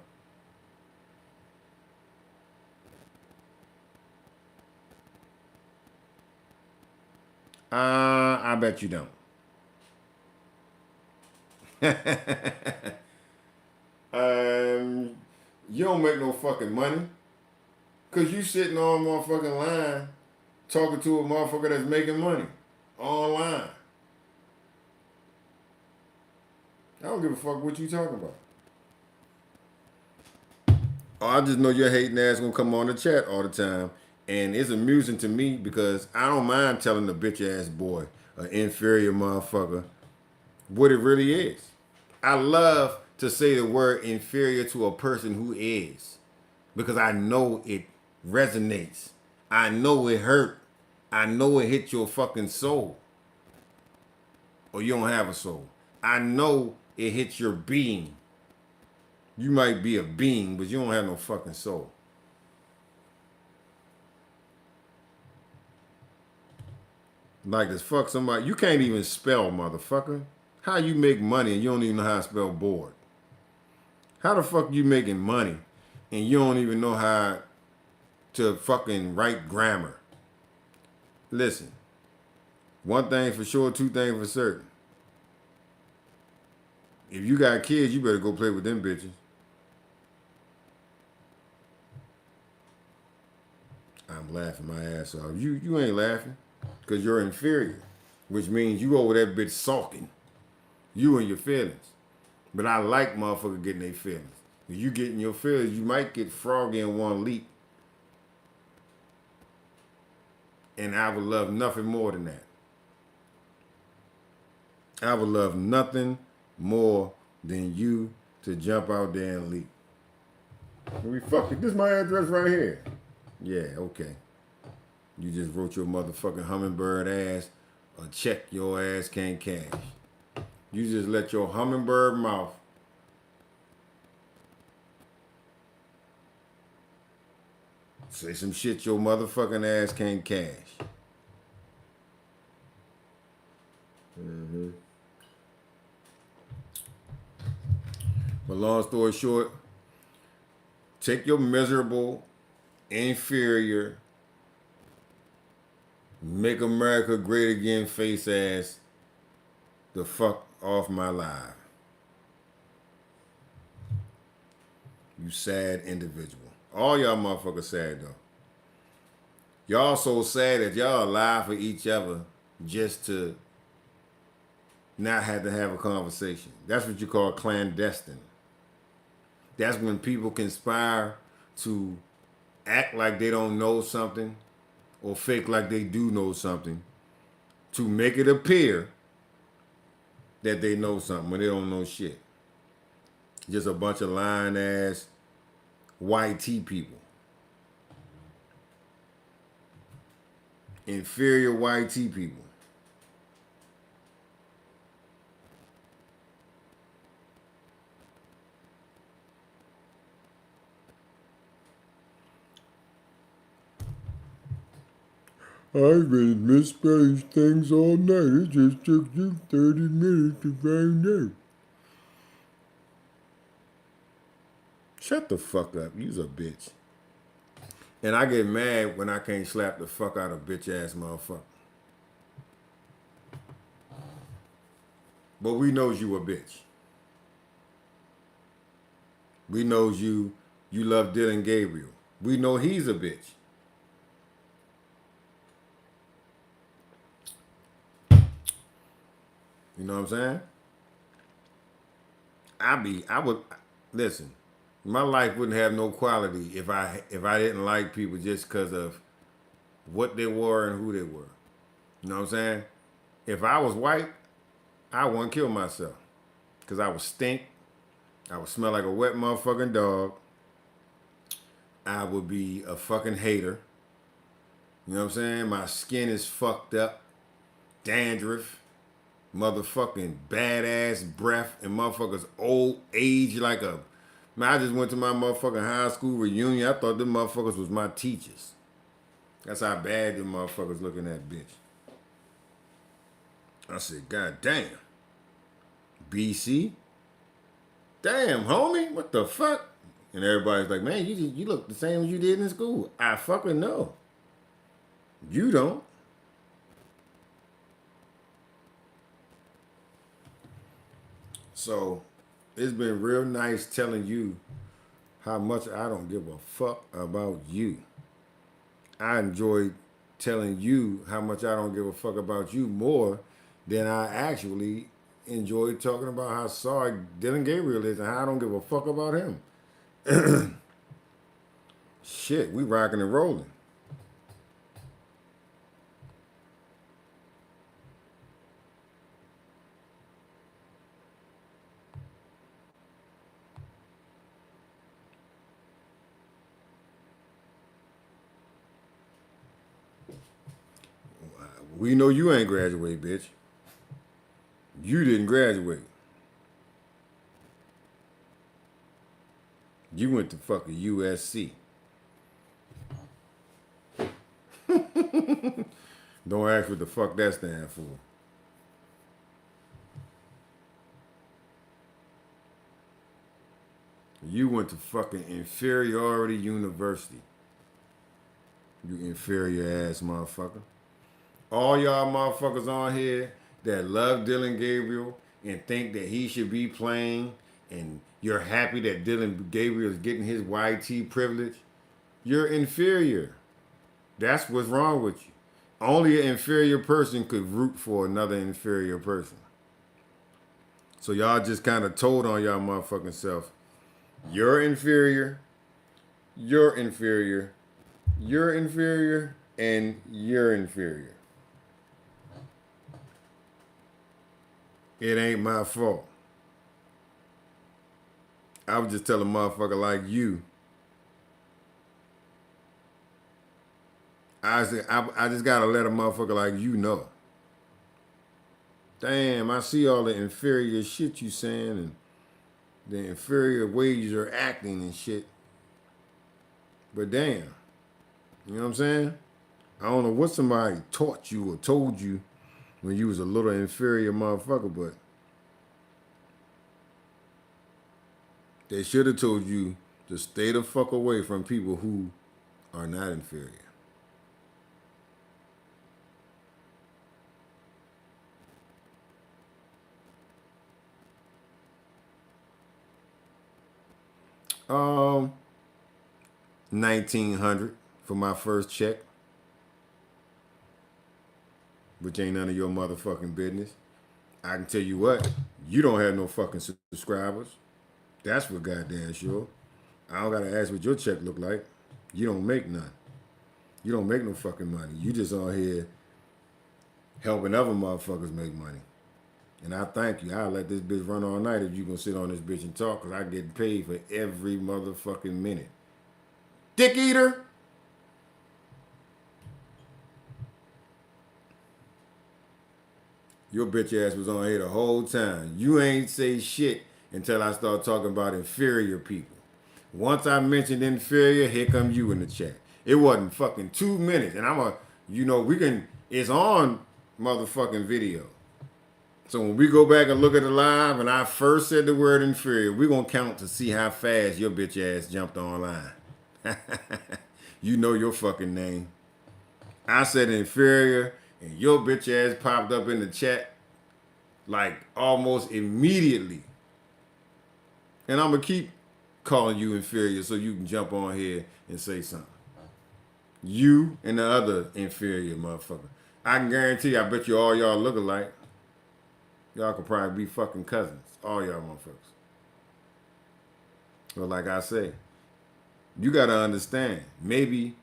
I bet you don't. You don't make no fucking money. Cause you sitting on motherfucking line talking to a motherfucker that's making money. Online. I don't give a fuck what you talking about. Oh, I just know your hating ass gonna come on the chat all the time. And it's amusing to me because I don't mind telling the bitch ass boy, an inferior motherfucker, what it really is. I love to say the word inferior to a person who is. Because I know it resonates. I know it hurt. I know it hit your fucking soul. Or you don't have a soul. I know it hits your being. You might be a being, but you don't have no fucking soul. Like as fuck somebody, you can't even spell, motherfucker. How you make money and you don't even know how to spell bored? How the fuck you making money and you don't even know how to fucking write grammar? Listen, One thing for sure, two things for certain. If you got kids, you better go play with them bitches. I'm laughing my ass off. You ain't laughing because you're inferior, which means you over that bitch sulking. You and your feelings. But I like motherfuckers getting their feelings. If you getting your feelings, you might get froggy in one leap. And I would love nothing more than that. I would love nothing more than you to jump out there and leap. We fuck it. This is my address right here. Yeah, okay. You just wrote your motherfucking hummingbird ass a check your ass can't cash. You just let your hummingbird mouth say some shit your motherfucking ass can't cash. But long story short, take your miserable, inferior, make America great again face ass the fuck off my life. You sad individual. All y'all motherfuckers sad though. Y'all so sad that y'all lie for each other just to not have to have a conversation. That's what you call clandestine. That's when people conspire to act like they don't know something or fake like they do know something to make it appear that they know something when they don't know shit. Just a bunch of lying ass YT people. Inferior YT people. I've been misspelling things all night. It just took you 30 minutes to find out. Shut the fuck up. You's a bitch. And I get mad when I can't slap the fuck out of bitch ass motherfucker. But we knows you a bitch. We knows you love Deion Gabriel. We know he's a bitch. You know what I'm saying? I would listen. My life wouldn't have no quality if I didn't like people just because of what they were and who they were. You know what I'm saying? If I was white, I wouldn't kill myself because I would stink. I would smell like a wet motherfucking dog. I would be a fucking hater. You know what I'm saying? My skin is fucked up. Dandruff. Motherfucking badass breath and motherfuckers old age like a... Man, I just went to my motherfucking high school reunion. I thought them motherfuckers was my teachers. That's how bad them motherfuckers looking at bitch. I said, God damn. BC? Damn, homie, what the fuck? And everybody's like, man, you look the same as you did in school. I fucking know. You don't. So, it's been real nice telling you how much I don't give a fuck about you. I enjoy telling you how much I don't give a fuck about you more than I actually enjoy talking about how sorry Deion Gabriel is and how I don't give a fuck about him. Shit, we rocking and rolling. We know you ain't graduate, bitch. You didn't graduate. You went to fucking USC. Don't ask what the fuck that stands for. You went to fucking inferiority university. You inferior ass motherfucker. All y'all motherfuckers on here that love Dylan Gabriel and think that he should be playing, and you're happy that Dylan Gabriel is getting his YT privilege, you're inferior. That's what's wrong with you. Only an inferior person could root for another inferior person. So y'all just kind of told on y'all motherfucking self. You're inferior, you're inferior, you're inferior, and you're inferior. It ain't my fault. I was just telling a motherfucker like you. I just gotta let a motherfucker like you know. Damn, I see all the inferior shit you saying and the inferior ways you're acting and shit. But damn, you know what I'm saying? I don't know what somebody taught you or told you when you was a little inferior motherfucker, but they should have told you to stay the fuck away from people who are not inferior. Um, 1900 for my first check, which ain't none of your motherfucking business. I can tell you what, you don't have no fucking subscribers. That's for goddamn sure. I don't gotta ask what your check look like. You don't make none. You don't make no fucking money. You just on here helping other motherfuckers make money. And I thank you. I'll let this bitch run all night if you gonna sit on this bitch and talk, because I get paid for every motherfucking minute. Dick eater! Your bitch ass was on here the whole time. You ain't say shit until I start talking about inferior people. Once I mentioned inferior, here come you in the chat. It wasn't fucking 2 minutes. And it's on motherfucking video. So when we go back and look at the live and I first said the word inferior, we're going to count to see how fast your bitch ass jumped online. You know your fucking name. I said inferior and your bitch ass popped up in the chat like almost immediately. And I'm going to keep calling you inferior so you can jump on here and say something. You and the other inferior motherfucker. I can guarantee you, I bet you all y'all look alike. Y'all could probably be fucking cousins. All y'all motherfuckers. But like I say, you gotta understand, maybe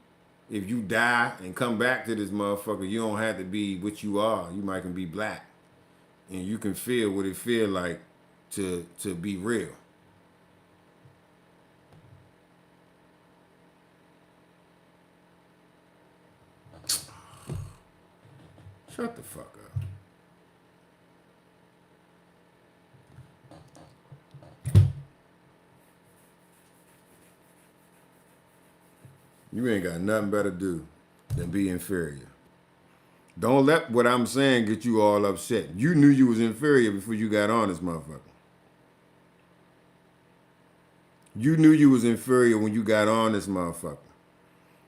if you die and come back to this motherfucker, you don't have to be what you are. You might can be black. And you can feel what it feel like to be real. Shut the fuck up. You ain't got nothing better to do than be inferior. Don't let what I'm saying get you all upset. You knew you was inferior before you got on this motherfucker. You knew you was inferior when you got on this motherfucker.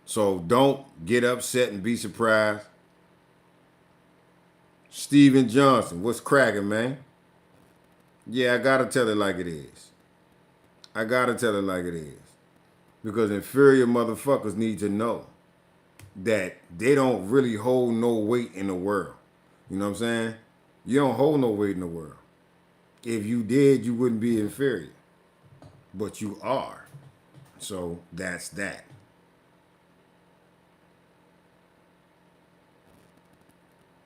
So don't get upset and be surprised. Steven Johnson, what's cracking, man? Yeah, I gotta tell it like it is. I gotta tell it like it is. Because inferior motherfuckers need to know that they don't really hold no weight in the world. You know what I'm saying? You don't hold no weight in the world. If you did, you wouldn't be inferior. But you are. So that's that.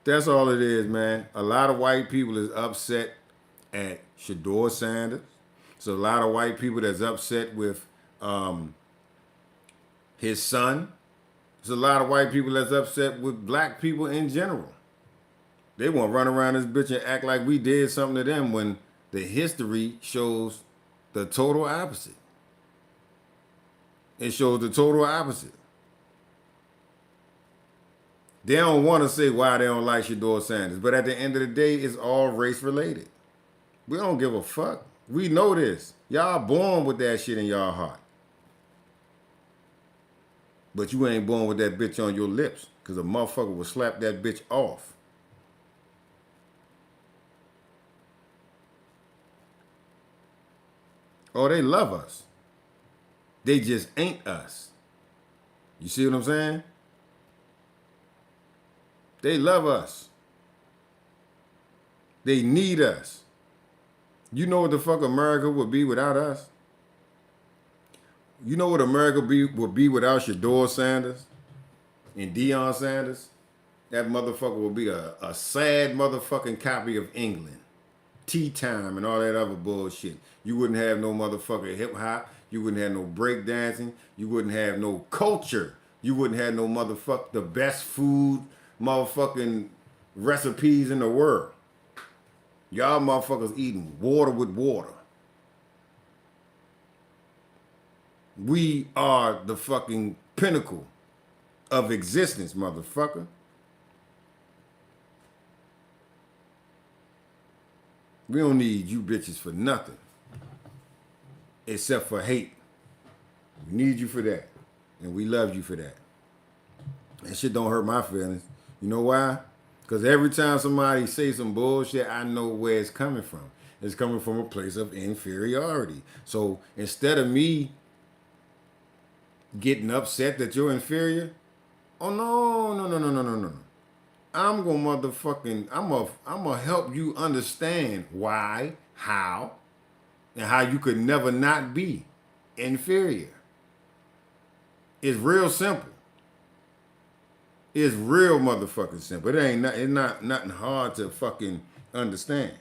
That's all it is, man. A lot of white people is upset at Shedeur Sanders. So a lot of white people that's upset with his son. There's a lot of white people that's upset with black people in general. They want to run around this bitch and act like we did something to them when the history shows the total opposite. It shows the total opposite. They don't want to say why they don't like Shedeur Sanders, but at the end of the day, it's all race related. We don't give a fuck. We know this. Y'all born with that shit in y'all heart. But you ain't born with that bitch on your lips. Because a motherfucker will slap that bitch off. Oh, they love us. They just ain't us. You see what I'm saying? They love us. They need us. You know what the fuck America would be without us? You know what America would be without Shedeur Sanders and Deion Sanders? That motherfucker would be a sad motherfucking copy of England. Tea time and all that other bullshit. You wouldn't have no motherfucking hip hop. You wouldn't have no break dancing. You wouldn't have no culture. You wouldn't have no the best food, motherfucking recipes in the world. Y'all motherfuckers eating water with water. We are the fucking pinnacle of existence, motherfucker. We don't need you bitches for nothing. Except for hate. We need you for that. And we love you for that. That shit don't hurt my feelings. You know why? Because every time somebody say some bullshit, I know where it's coming from. It's coming from a place of inferiority. So instead of me getting upset that you're inferior, oh no. I'm gonna help you understand why, how, and how you could never not be inferior. It's real simple. It's real motherfucking simple. It's not nothing hard to fucking understand.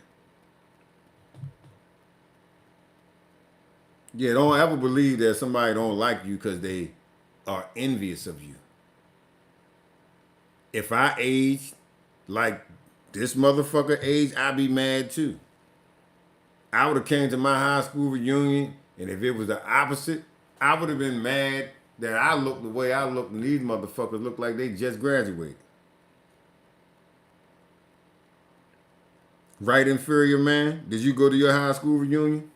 Yeah, don't ever believe that somebody don't like you because they are envious of you. If I aged like this motherfucker aged, I'd be mad too. I would have came to my high school reunion, and if it was the opposite, I would have been mad that I look the way I look and these motherfuckers look like they just graduated. Right, inferior man? Did you go to your high school reunion?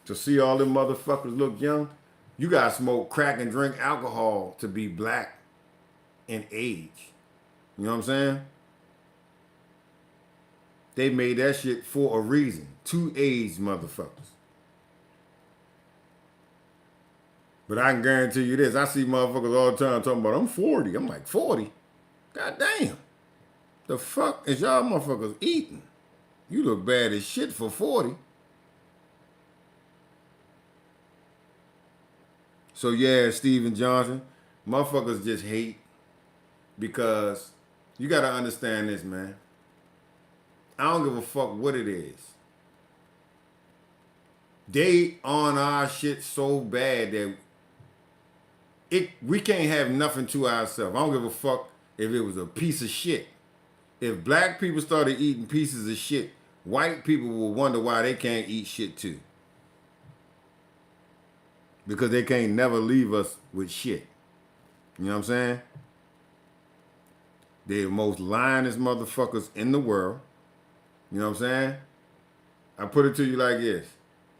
To see all them motherfuckers look young? You gotta smoke crack and drink alcohol to be black in age. You know what I'm saying? They made that shit for a reason. To age motherfuckers. But I can guarantee you this. I see motherfuckers all the time talking about, I'm 40. I'm like, 40? God damn. The fuck is y'all motherfuckers eating? You look bad as shit for 40. So yeah, Steven Johnson, motherfuckers just hate because you gotta understand this, man. I don't give a fuck what it is. They on our shit so bad that we can't have nothing to ourselves. I don't give a fuck if it was a piece of shit. If black people started eating pieces of shit, white people will wonder why they can't eat shit too. Because they can't never leave us with shit. You know what I'm saying? They're the most lyingest motherfuckers in the world. You know what I'm saying? I put it to you like this.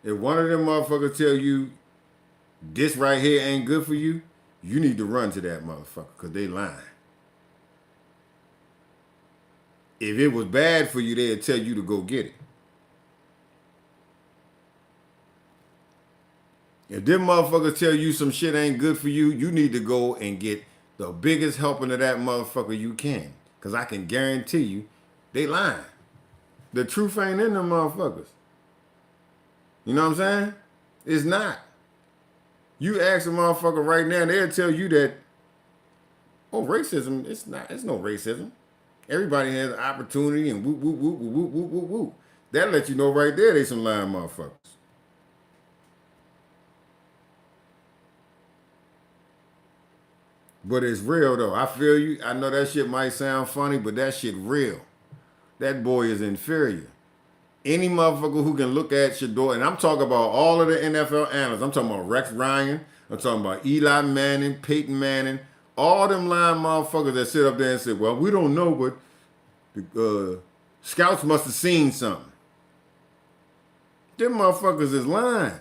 If one of them motherfuckers tell you this right here ain't good for you, you need to run to that motherfucker because they lying. If it was bad for you, they'd tell you to go get it. If them motherfuckers tell you some shit ain't good for you, you need to go and get the biggest helping of that motherfucker you can. Because I can guarantee you, they lying. The truth ain't in them motherfuckers. You know what I'm saying? It's not. You ask a motherfucker right now, they'll tell you that, oh, racism, it's no racism. Everybody has an opportunity and whoop, whoop, whoop, whoop, whoop, whoop, whoop. That let you know right there they some lying motherfuckers. But it's real though. I feel you. I know that shit might sound funny, but that shit real. That boy is inferior. Any motherfucker who can look at Shedeur, and I'm talking about all of the NFL analysts. I'm talking about Rex Ryan. I'm talking about Eli Manning, Peyton Manning, all them lying motherfuckers that sit up there and say, well, we don't know, but the scouts must have seen something. Them motherfuckers is lying.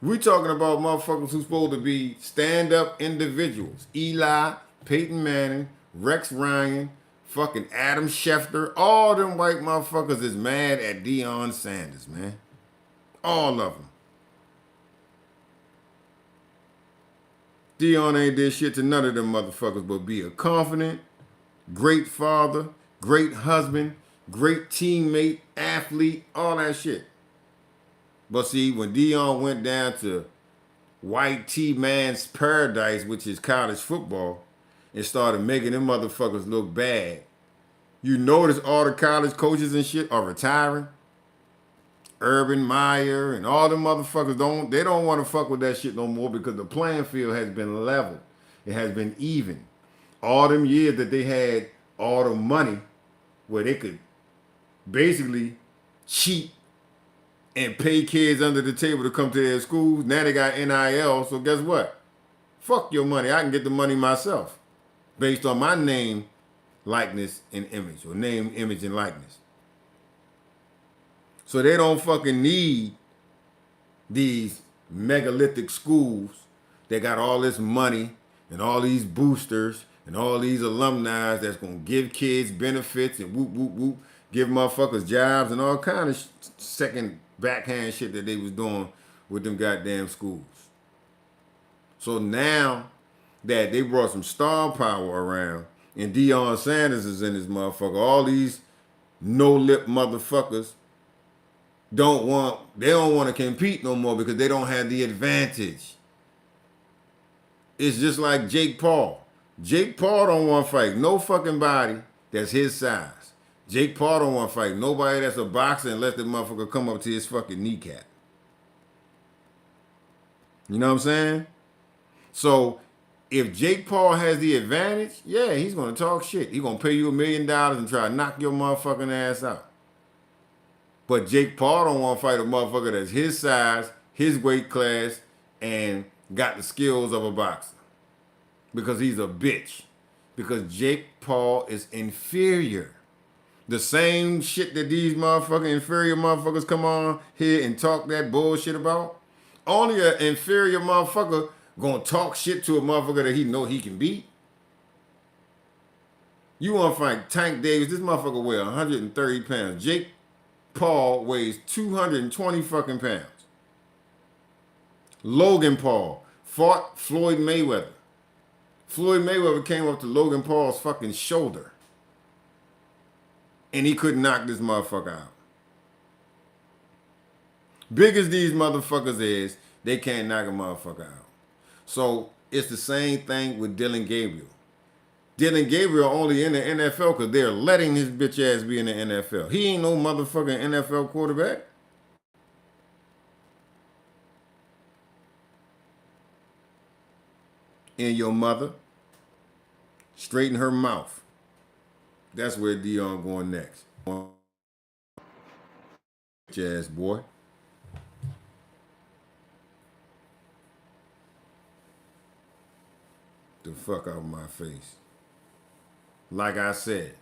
We talking about motherfuckers who's supposed to be stand-up individuals. Eli, Peyton Manning, Rex Ryan, fucking Adam Schefter. All them white motherfuckers is mad at Deion Sanders, man. All of them. Deion ain't did shit to none of them motherfuckers but be a confident, great father, great husband, great teammate, athlete, all that shit. But see, when Deion went down to white T-man's paradise, which is college football, and started making them motherfuckers look bad, you notice all the college coaches and shit are retiring. Urban Meyer and all them motherfuckers don't want to fuck with that shit no more because the playing field has been leveled. It has been even. All them years that they had all the money where they could basically cheat and pay kids under the table to come to their schools. Now they got NIL, so guess what? Fuck your money. I can get the money myself based on my name, likeness, and image, or name, image, and likeness. So they don't fucking need these megalithic schools that got all this money and all these boosters and all these alumni that's gonna give kids benefits and whoop whoop whoop, give motherfuckers jobs and all kind of second backhand shit that they was doing with them goddamn schools. So now that they brought some star power around and Deion Sanders is in this motherfucker, all these no-lip motherfuckers don't want to compete no more because they don't have the advantage. It's just like Jake Paul. Jake Paul don't want to fight no fucking body that's his size. Jake Paul don't want to fight nobody that's a boxer unless the motherfucker come up to his fucking kneecap. You know what I'm saying? So if Jake Paul has the advantage, yeah, he's gonna talk shit. He's gonna pay you $1 million and try to knock your motherfucking ass out. But Jake Paul don't want to fight a motherfucker that's his size, his weight class, and got the skills of a boxer. Because he's a bitch. Because Jake Paul is inferior. The same shit that these motherfucking inferior motherfuckers come on here and talk that bullshit about. Only an inferior motherfucker gonna talk shit to a motherfucker that he know he can beat. You want to fight Tank Davis? This motherfucker weigh 130 pounds. Jake Paul weighs 220 fucking pounds. Logan Paul fought Floyd Mayweather. Floyd Mayweather came up to Logan Paul's fucking shoulder. And he couldn't knock this motherfucker out. Big as these motherfuckers is, they can't knock a motherfucker out. So it's the same thing with Dillon Gabriel. Dillon Gabriel only in the NFL because they're letting his bitch ass be in the NFL. He ain't no motherfucking NFL quarterback. And your mother, straighten her mouth. That's where Deion going next. Bitch ass boy. The fuck out of my face. Like I said,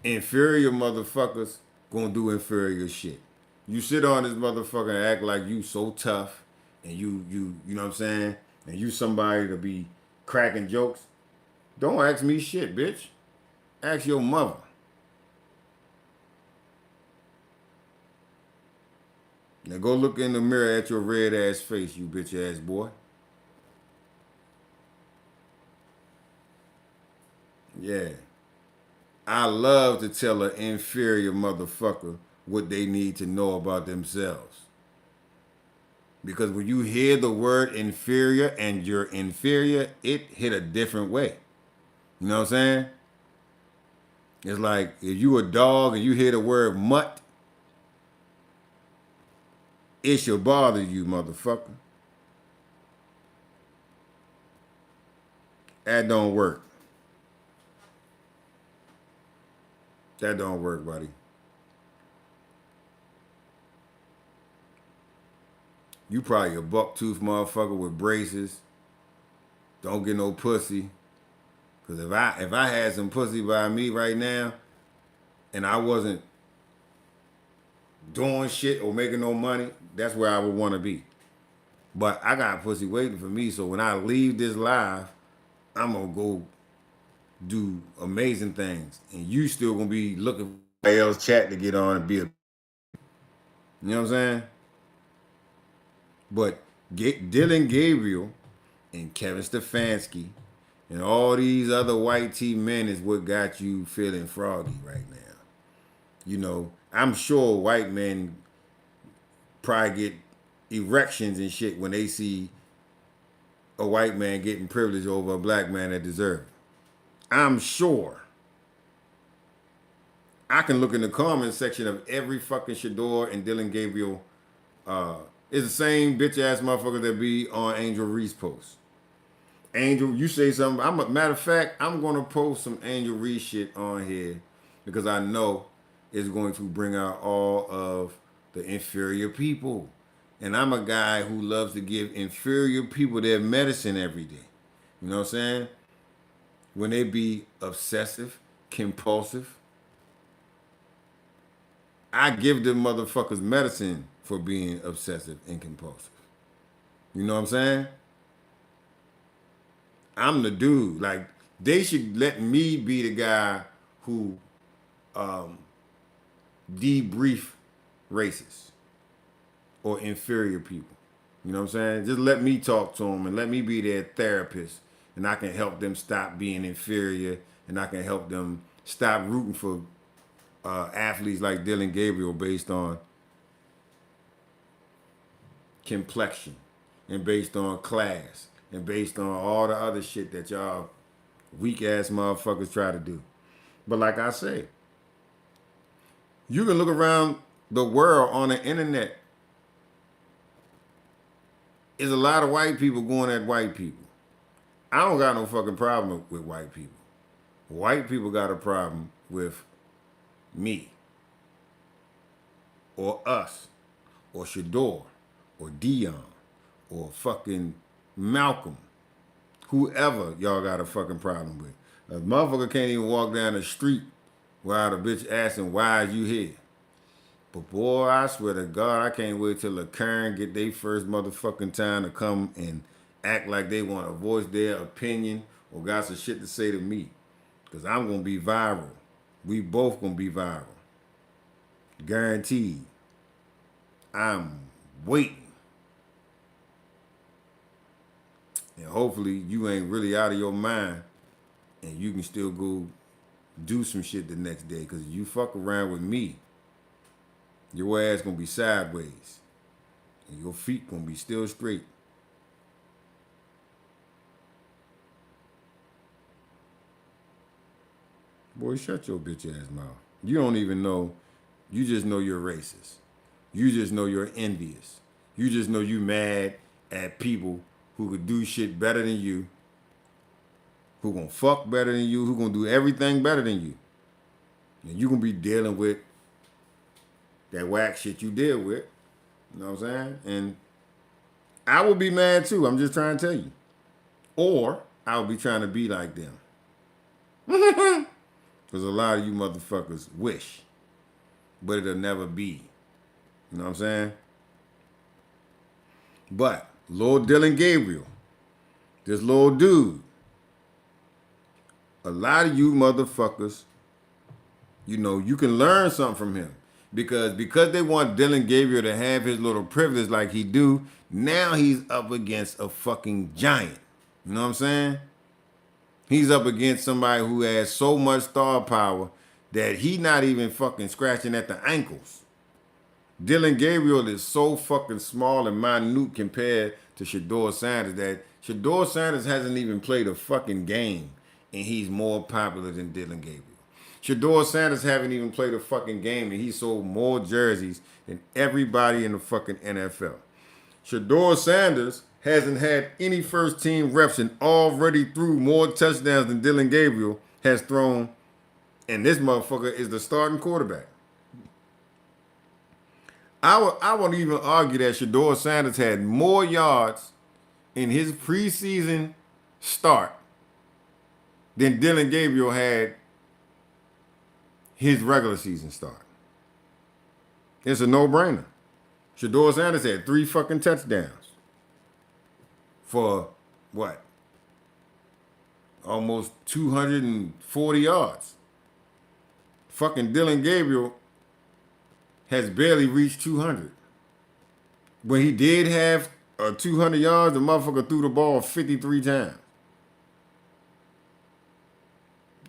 inferior motherfuckers gonna do inferior shit. You sit on this motherfucker and act like you so tough and you know what I'm saying? And you somebody to be cracking jokes. Don't ask me shit, bitch. Ask your mother. Now go look in the mirror at your red ass face, you bitch ass boy. Yeah. I love to tell an inferior motherfucker what they need to know about themselves. Because when you hear the word inferior and you're inferior, it hit a different way. You know what I'm saying? It's like if you a dog and you hear the word mutt, it should bother you, motherfucker. That don't work. That don't work, buddy. You probably a buck-toothed motherfucker with braces. Don't get no pussy. Cause if I had some pussy by me right now, and I wasn't doing shit or making no money, that's where I would want to be. But I got pussy waiting for me. So when I leave this live, I'm gonna go do amazing things, and you still gonna be looking for somebody else chat to get on and be a. You know what I'm saying? But Dylan Gabriel and Kevin Stefanski and all these other white team men is what got you feeling froggy right now. You know, I'm sure white men probably get erections and shit when they see a white man getting privilege over a black man that deserves it. I'm sure. I can look in the comment section of every fucking Shedeur and Dylan Gabriel. It's the same bitch ass motherfucker that be on Angel Reese posts. Angel, you say something. Matter of fact, I'm gonna post some Angel Reese shit on here because I know it's going to bring out all of the inferior people. And I'm a guy who loves to give inferior people their medicine every day. You know what I'm saying? When they be obsessive, compulsive, I give them motherfuckers medicine for being obsessive and compulsive. You know what I'm saying? I'm the dude. Like, they should let me be the guy who debrief racists or inferior people. You know what I'm saying? Just let me talk to them and let me be their therapist, and I can help them stop being inferior, and I can help them stop rooting for athletes like Dylan Gabriel based on complexion and based on class and based on all the other shit that y'all weak ass motherfuckers try to do. But like I say, you can look around the world on the internet. There's a lot of white people going at white people. I don't got no fucking problem with white people. White people got a problem with me or us or Shedeur or Deion or fucking Malcolm, whoever y'all got a fucking problem with. A motherfucker can't even walk down the street without a bitch asking, why is you here? But boy, I swear to God, I can't wait till the Karen get their first motherfucking time to come and act like they want to voice their opinion or got some shit to say to me. Because I'm going to be viral. We both going to be viral. Guaranteed. I'm waiting. And hopefully you ain't really out of your mind and you can still go do some shit the next day. Because you fuck around with me, your ass gonna be sideways. And your feet gonna be still straight. Boy, shut your bitch ass mouth. You don't even know. You just know you're racist. You just know you're envious. You just know you mad at people who could do shit better than you, who gonna fuck better than you, who gonna do everything better than you. And you gonna be dealing with that whack shit you deal with. You know what I'm saying? And I will be mad too. I'm just trying to tell you. Or I'll be trying to be like them. Because a lot of you motherfuckers wish, but it'll never be. You know what I'm saying? But Lord Dylan Gabriel, this little dude, a lot of you motherfuckers, you know, you can learn something from him. Because they want Dylan Gabriel to have his little privilege like he do, now he's up against a fucking giant. You know what I'm saying? He's up against somebody who has so much star power that he not even fucking scratching at the ankles. Dylan Gabriel is so fucking small and minute compared to Shedeur Sanders that Shedeur Sanders hasn't even played a fucking game and he's more popular than Dylan Gabriel. Shedeur Sanders haven't even played a fucking game and he sold more jerseys than everybody in the fucking NFL. Shedeur Sanders hasn't had any first team reps and already threw more touchdowns than Dylan Gabriel has thrown, and this motherfucker is the starting quarterback. I won't even argue that Shedeur Sanders had more yards in his preseason start than Dylan Gabriel had his regular season start. It's a no-brainer. Shedeur Sanders had 3 fucking touchdowns. for what? Almost 240 yards. Fucking Dillon Gabriel has barely reached 200. When he did have 200 yards, the motherfucker threw the ball 53 times.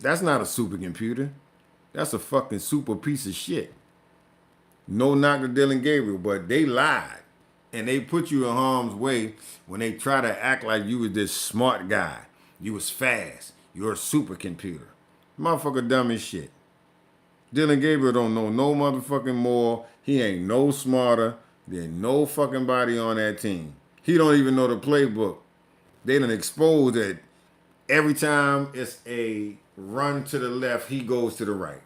That's not a supercomputer. That's a fucking super piece of shit. No knock to Dillon Gabriel, but they lied. And they put you in harm's way when they try to act like you was this smart guy. You was fast. You're a supercomputer. Motherfucker dumb as shit. Dillon Gabriel don't know no motherfucking more. He ain't no smarter than no fucking body on that team. He don't even know the playbook. They done exposed that every time it's a run to the left, he goes to the right.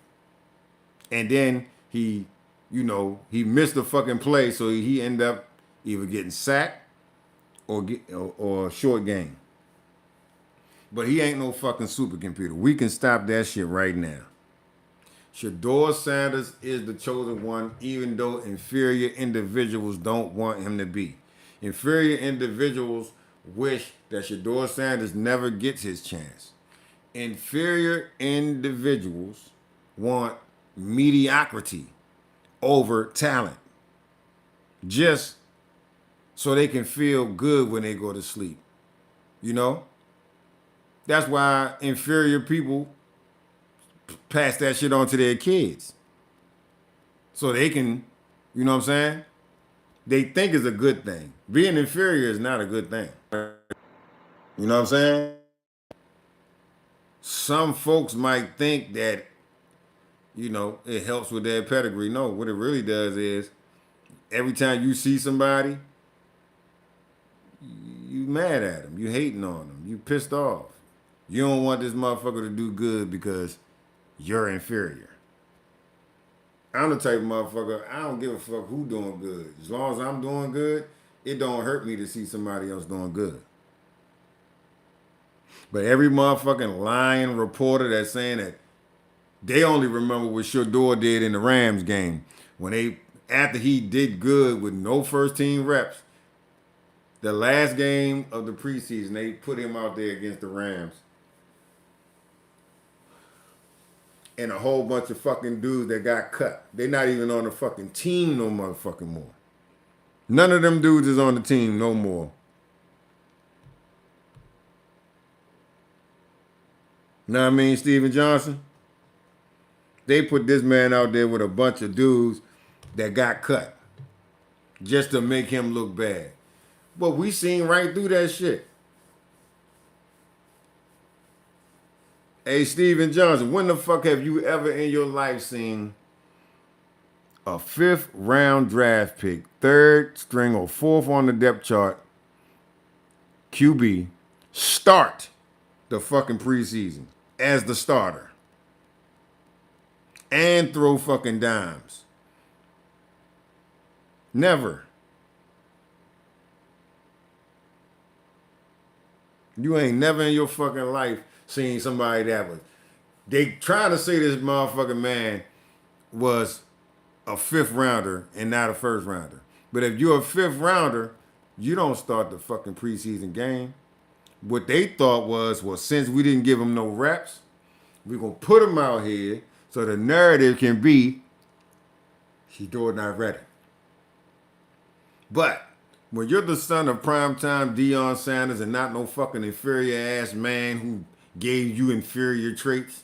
And then he missed the fucking play, so he end up either getting sacked or short game. But he ain't no fucking supercomputer. We can stop that shit right now. Shedeur Sanders is the chosen one, even though inferior individuals don't want him to be. Inferior individuals wish that Shedeur Sanders never gets his chance. Inferior individuals want mediocrity over talent, just so they can feel good when they go to sleep. You know? That's why inferior people pass that shit on to their kids. So they can, you know what I'm saying? They think it's a good thing. Being inferior is not a good thing. You know what I'm saying? Some folks might think that, it helps with their pedigree. No, what it really does is every time you see somebody, you mad at them. You hating on them. You pissed off. You don't want this motherfucker to do good because you're inferior. I'm the type of motherfucker, I don't give a fuck who doing good. As long as I'm doing good, it don't hurt me to see somebody else doing good. But every motherfucking lying reporter that's saying that they only remember what Shedeur did in the Rams game. After he did good with no first team reps, the last game of the preseason, they put him out there against the Rams. And a whole bunch of fucking dudes that got cut. They not even on the fucking team no motherfucking more. None of them dudes is on the team no more. Know what I mean, Steven Johnson? They put this man out there with a bunch of dudes that got cut just to make him look bad. But we seen right through that shit. Hey, Steven Johnson, when the fuck have you ever in your life seen a 5th round draft pick, 3rd string or 4th on the depth chart, QB, start the fucking preseason as the starter and throw fucking dimes? Never. You ain't never in your fucking life seen somebody that was. They trying to say this motherfucking man was a 5th rounder and not a 1st rounder. But if you're a 5th rounder, you don't start the fucking preseason game. What they thought was, well, since we didn't give him no reps, we're going to put him out here so the narrative can be, Shedeur not ready. But when you're the son of primetime Deion Sanders and not no fucking inferior ass man who gave you inferior traits,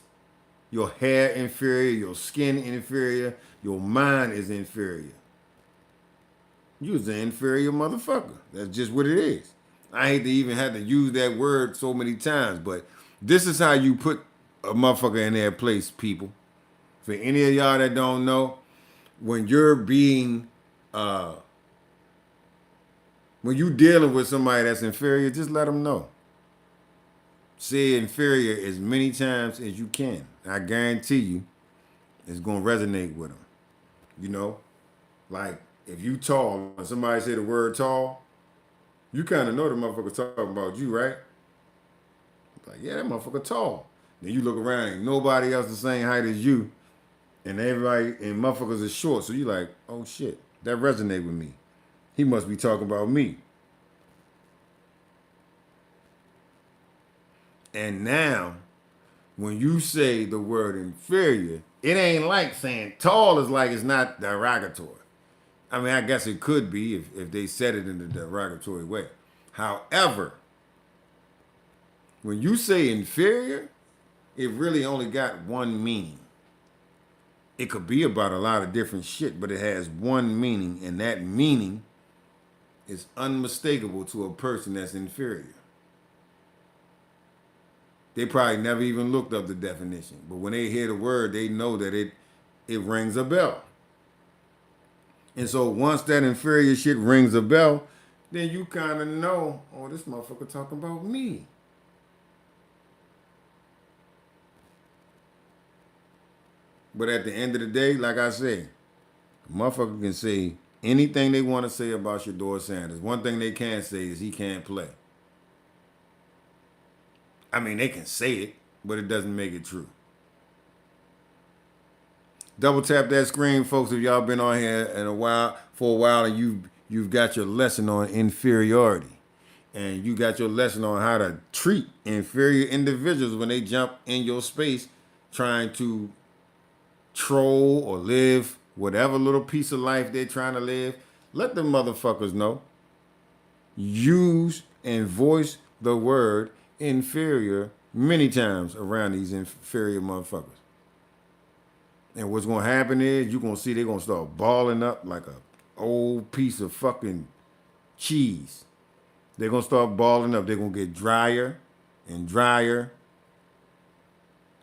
your hair inferior, your skin inferior, your mind is inferior. You was an inferior motherfucker. That's just what it is. I hate to even have to use that word so many times, but this is how you put a motherfucker in their place, people. For any of y'all that don't know, when you're being when you dealing with somebody that's inferior, just let them know. Say inferior as many times as you can. I guarantee you it's going to resonate with them. You know? Like, if you tall, when somebody say the word tall, you kind of know the motherfucker talking about you, right? Like, yeah, that motherfucker tall. Then you look around, ain't nobody else the same height as you, and everybody, and motherfuckers is short. So you like, oh shit, that resonate with me. He must be talking about me. And now, when you say the word inferior, it ain't like saying tall is like it's not derogatory. I mean, I guess it could be if they said it in a derogatory way. However, when you say inferior, it really only got one meaning. It could be about a lot of different shit, but it has one meaning, and that meaning is unmistakable to a person that's inferior. They probably never even looked up the definition, but when they hear the word, they know that it rings a bell. And so once that inferior shit rings a bell, then you kind of know, oh, this motherfucker talking about me. But at the end of the day, like I said, a motherfucker can say anything they want to say about Shedeur Sanders. One thing they can't say is he can't play. I mean, they can say it, but it doesn't make it true. Double tap that screen, folks, if y'all been on here for a while and you've got your lesson on inferiority. And you got your lesson on how to treat inferior individuals when they jump in your space trying to troll or live whatever little piece of life they're trying to live. Let them motherfuckers know. Use and voice the word inferior many times around these inferior motherfuckers. And what's going to happen is you're going to see they're going to start balling up like a old piece of fucking cheese. They're going to start balling up. They're going to get drier and drier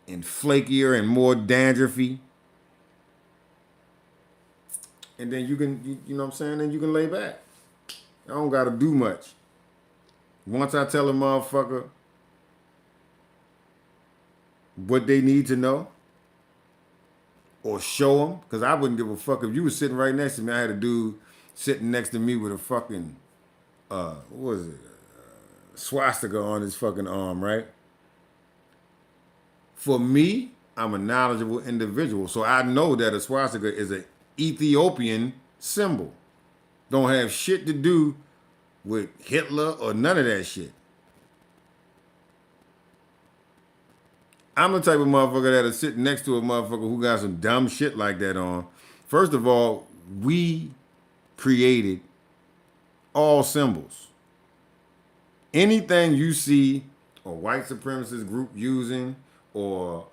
and flakier and more dandruffy. And then you can, you know what I'm saying? Then you can lay back. I don't got to do much. Once I tell a motherfucker what they need to know, or show them, because I wouldn't give a fuck if you was sitting right next to me. I had a dude sitting next to me with a fucking, what was it, swastika on his fucking arm, right? For me, I'm a knowledgeable individual, so I know that a swastika is an Ethiopian symbol. Don't have shit to do with Hitler or none of that shit. I'm the type of motherfucker that'll sit next to a motherfucker who got some dumb shit like that on. First of all, we created all symbols. Anything you see a white supremacist group using or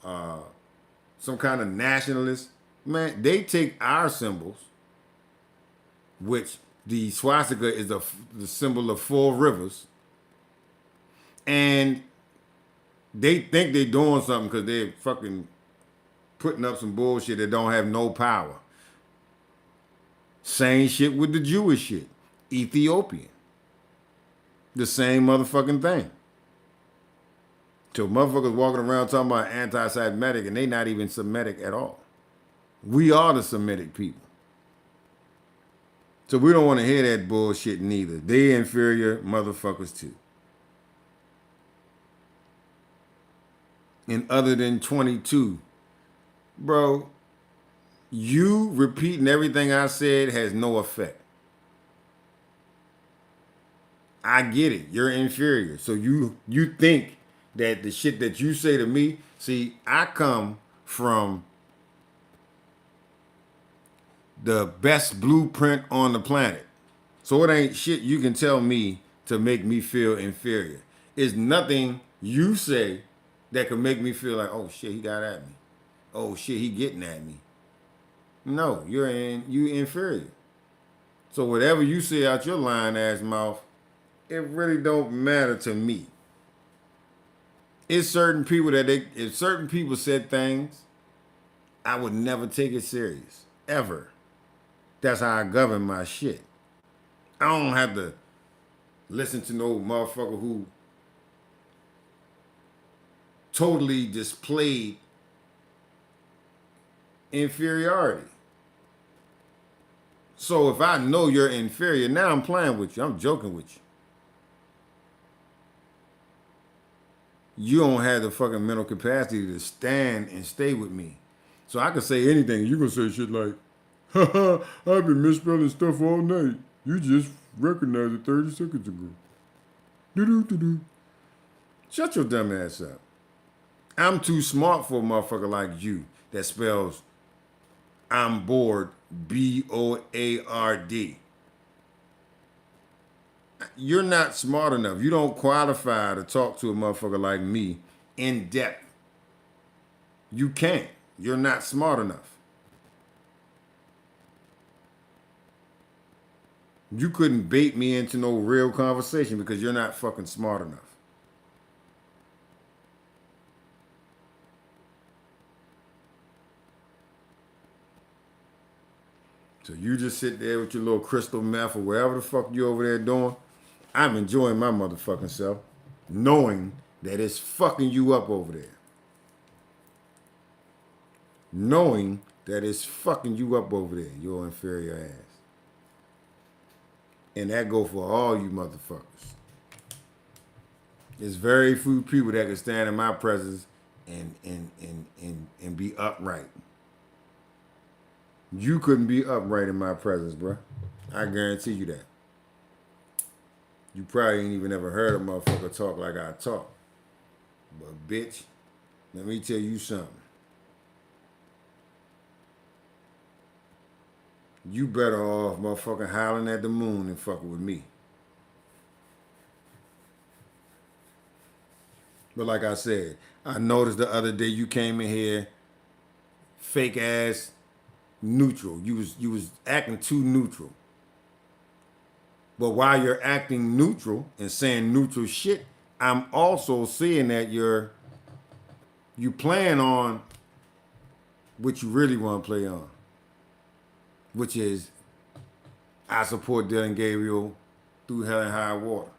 some kind of nationalist, man, they take our symbols, which the swastika is the symbol of 4 rivers, and they think they're doing something because they're fucking putting up some bullshit that don't have no power. Same shit with the Jewish shit. Ethiopian. The same motherfucking thing. So motherfuckers walking around talking about anti-Semitic and they not even Semitic at all. We are the Semitic people. So we don't want to hear that bullshit neither. They inferior motherfuckers too. And other than 22, bro, you repeating everything I said has no effect. I get it. You're inferior. So you think that the shit that you say to me, see, I come from the best blueprint on the planet. So it ain't shit you can tell me to make me feel inferior. It's nothing you say that could make me feel like, oh shit, he got at me. Oh shit, he getting at me. No, you inferior. So whatever you say out your lying ass mouth, it really don't matter to me. It's certain people that if certain people said things, I would never take it serious. Ever. That's how I govern my shit. I don't have to listen to no motherfucker who totally displayed inferiority. So if I know you're inferior, now I'm playing with you. I'm joking with you. You don't have the fucking mental capacity to stand and stay with me. So I can say anything. You can say shit like, haha, I've been misspelling stuff all night. You just recognized it 30 seconds ago. Do-do-do-do. Shut your dumb ass up. I'm too smart for a motherfucker like you that spells I'm bored Board. You're not smart enough. You don't qualify to talk to a motherfucker like me in depth. You can't. You're not smart enough. You couldn't bait me into no real conversation because you're not fucking smart enough. So you just sit there with your little crystal meth or wherever the fuck you over there doing. I'm enjoying my motherfucking self, knowing that it's fucking you up over there. Knowing that it's fucking you up over there, your inferior ass. And that go for all you motherfuckers. There's very few people that can stand in my presence and be upright. You couldn't be upright in my presence, bro. I guarantee you that. You probably ain't even ever heard a motherfucker talk like I talk. But bitch, let me tell you something. You better off motherfucking howling at the moon than fucking with me. But like I said, I noticed the other day you came in here fake ass neutral. You was acting too neutral. But while you're acting neutral and saying neutral shit, I'm also seeing that you playing on what you really want to play on, which is I support Deion Gabriel through hell and high water.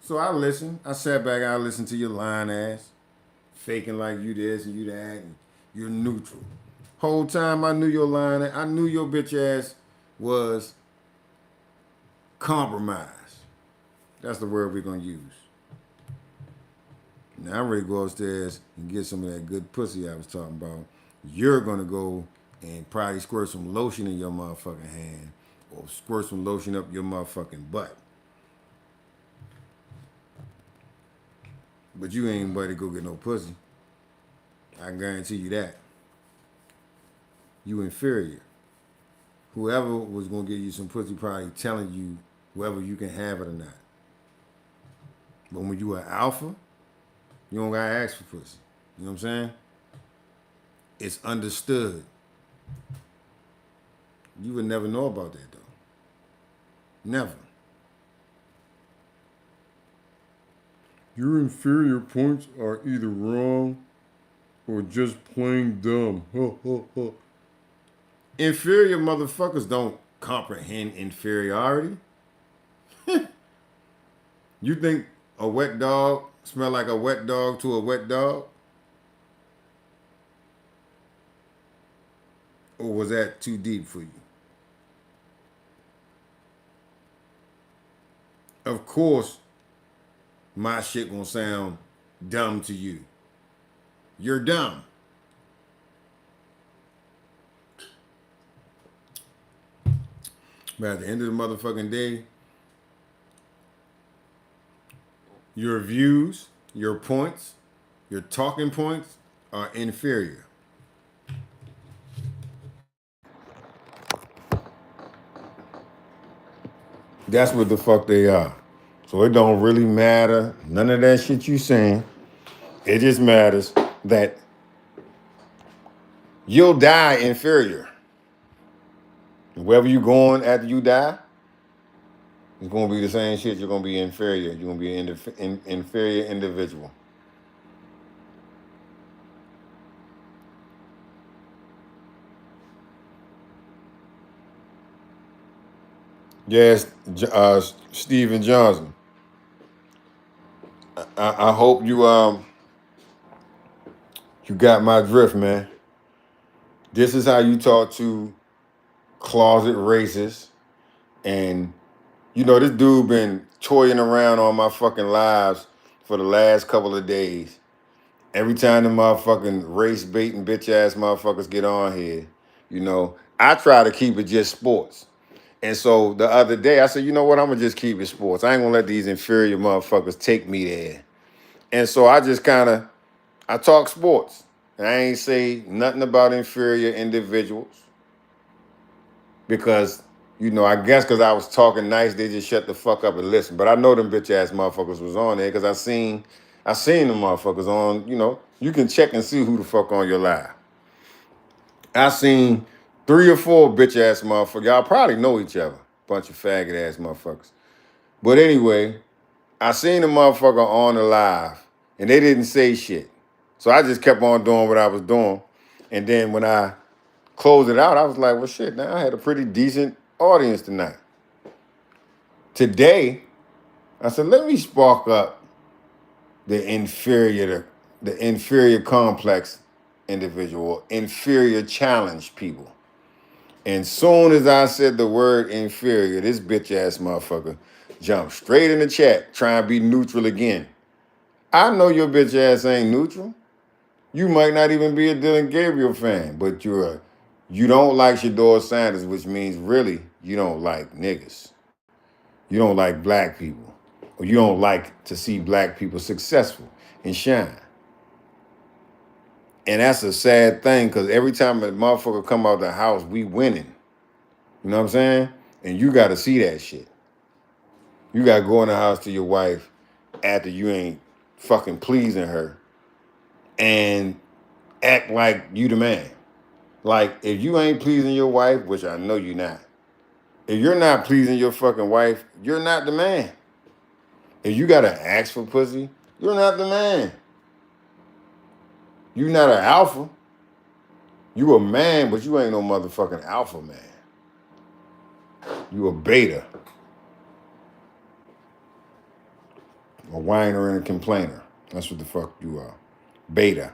So I listened. I sat back. I listened to your lying ass, faking like you this and you that, and you're neutral. Whole time I knew your lying ass. I knew your bitch ass was compromised. That's the word we're gonna use. Now I'm ready to go upstairs and get some of that good pussy I was talking about. You're gonna go and probably squirt some lotion in your motherfucking hand or squirt some lotion up your motherfucking butt. But you ain't about to go get no pussy. I can guarantee you that. You inferior. Whoever was gonna give you some pussy probably telling you whether you can have it or not. But when you are alpha, you don't gotta ask for pussy. You know what I'm saying? It's understood. You would never know about that though. Never. Your inferior points are either wrong or just plain dumb. Inferior motherfuckers don't comprehend inferiority. You think a wet dog smell like a wet dog to a wet dog? Or was that too deep for you? Of course, my shit gonna sound dumb to you. You're dumb. But at the end of the motherfucking day, your views, your points, your talking points are inferior. That's what the fuck they are. So it don't really matter. None of that shit you saying. It just matters that you'll die inferior. Wherever you going after you die, it's gonna be the same shit. You're gonna be inferior. You're gonna be an inferior individual. Yes, Stephen Johnson. I hope you got my drift, man. This is how you talk to closet racists. And you know, this dude been toying around on my fucking lives for the last couple of days. Every time the motherfucking race baiting bitch ass motherfuckers get on here, you know, I try to keep it just sports. And so the other day I said, you know what, I'm gonna just keep it sports. I ain't gonna let these inferior motherfuckers take me there. And so I just kind of, I talk sports. And I ain't say nothing about inferior individuals because, you know, I guess because I was talking nice, they just shut the fuck up and listen. But I know them bitch ass motherfuckers was on there because I seen them motherfuckers on, you know, you can check and see who the fuck on your live. I seen 3 or 4 bitch ass motherfuckers. Y'all probably know each other. Bunch of faggot ass motherfuckers. But anyway, I seen the motherfucker on the live and they didn't say shit. So I just kept on doing what I was doing. And then when I closed it out, I was like, well, shit, now I had a pretty decent audience tonight. Today, I said, let me spark up the inferior complex individual, inferior challenge people. And soon as I said the word inferior, this bitch ass motherfucker jumped straight in the chat trying to be neutral again. I know your bitch ass ain't neutral. You might not even be a Dylan Gabriel fan, but you don't like Shedeur Sanders, which means really you don't like niggas. You don't like black people. Or you don't like to see black people successful and shine. And that's a sad thing because every time a motherfucker come out the house, we winning. You know what I'm saying? And you got to see that shit. You got to go in the house to your wife after you ain't fucking pleasing her and act like you the man. Like, if you ain't pleasing your wife, which I know you're not, if you're not pleasing your fucking wife, you're not the man. If you got to ask for pussy, you're not the man. You're not an alpha. You a man, but you ain't no motherfucking alpha man. You a beta. A whiner and a complainer. That's what the fuck you are. Beta.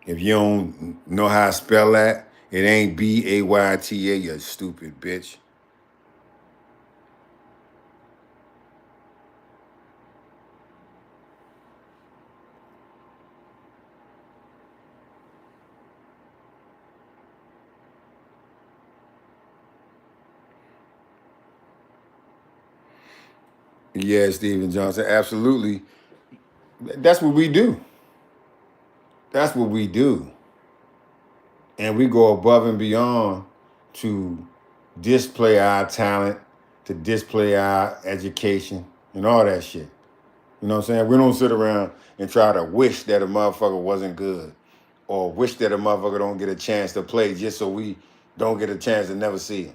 If you don't know how to spell that, it ain't Bayta, you stupid bitch. Yeah, Stephen Johnson, absolutely. That's what we do. That's what we do. And we go above and beyond to display our talent, to display our education, and all that shit. You know what I'm saying? We don't sit around and try to wish that a motherfucker wasn't good or wish that a motherfucker don't get a chance to play just so we don't get a chance to never see him.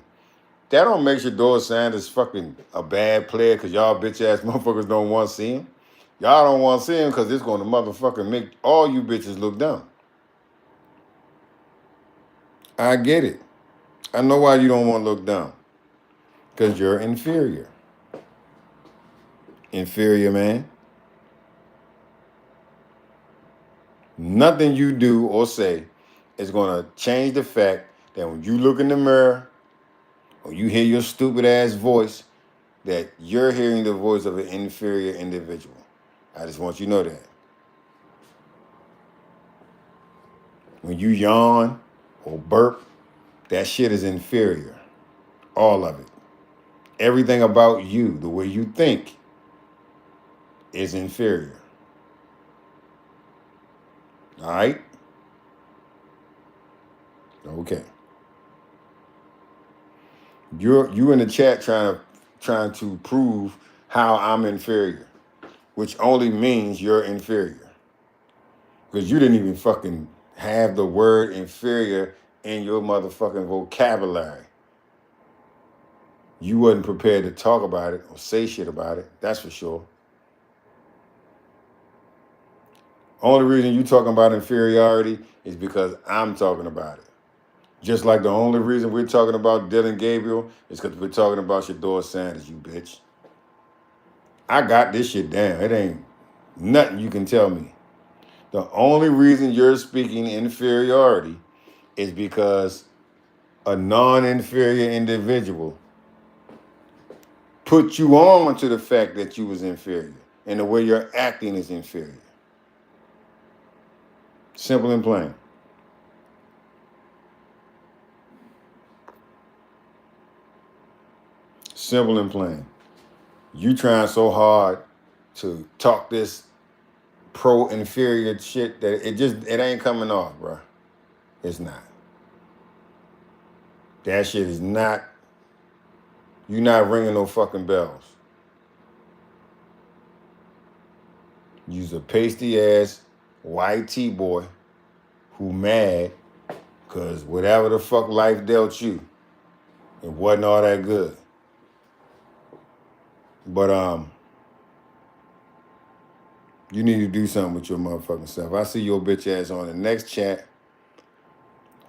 That don't make Shedeur Sanders fucking a bad player because y'all bitch ass motherfuckers don't want to see him. Y'all don't want to see him because it's going to motherfucking make all you bitches look dumb. I get it. I know why you don't want to look dumb. Because you're inferior. Inferior, man. Nothing you do or say is going to change the fact that when you look in the mirror or you hear your stupid ass voice, that you're hearing the voice of an inferior individual. I just want you to know that. When you yawn or burp, that shit is inferior. All of it. Everything about you, the way you think, is inferior. All right? Okay. You in the chat trying to prove how I'm inferior, which only means you're inferior. Because you didn't even fucking have the word inferior in your motherfucking vocabulary. You wasn't prepared to talk about it or say shit about it, that's for sure. Only reason you talking about inferiority is because I'm talking about it. Just like the only reason we're talking about Dylan Gabriel is because we're talking about Shedeur Sanders, you bitch. I got this shit down. It ain't nothing you can tell me. The only reason you're speaking inferiority is because a non-inferior individual put you on to the fact that you was inferior and the way you're acting is inferior. Simple and plain. Simple and plain. You trying so hard to talk this pro-inferior shit that it ain't coming off, bro. It's not. That shit is not, you not ringing no fucking bells. You's a pasty ass white T-boy who mad because whatever the fuck life dealt you, it wasn't all that good. But you need to do something with your motherfucking self. I see your bitch ass on the next chat.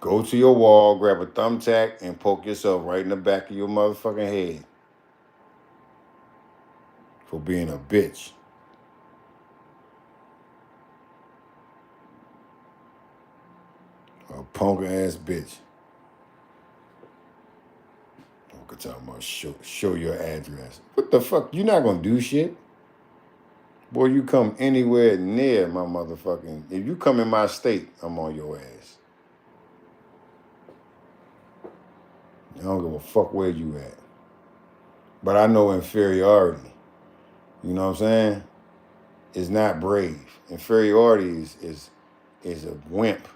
Go to your wall, grab a thumbtack, and poke yourself right in the back of your motherfucking head for being a bitch. A punk ass bitch. I'm talking about show your address. What the fuck? You not gonna do shit? Boy, you come anywhere near my motherfucking... If you come in my state, I'm on your ass. I don't give a fuck where you at. But I know inferiority. You know what I'm saying? It's not brave. Inferiority is a wimp.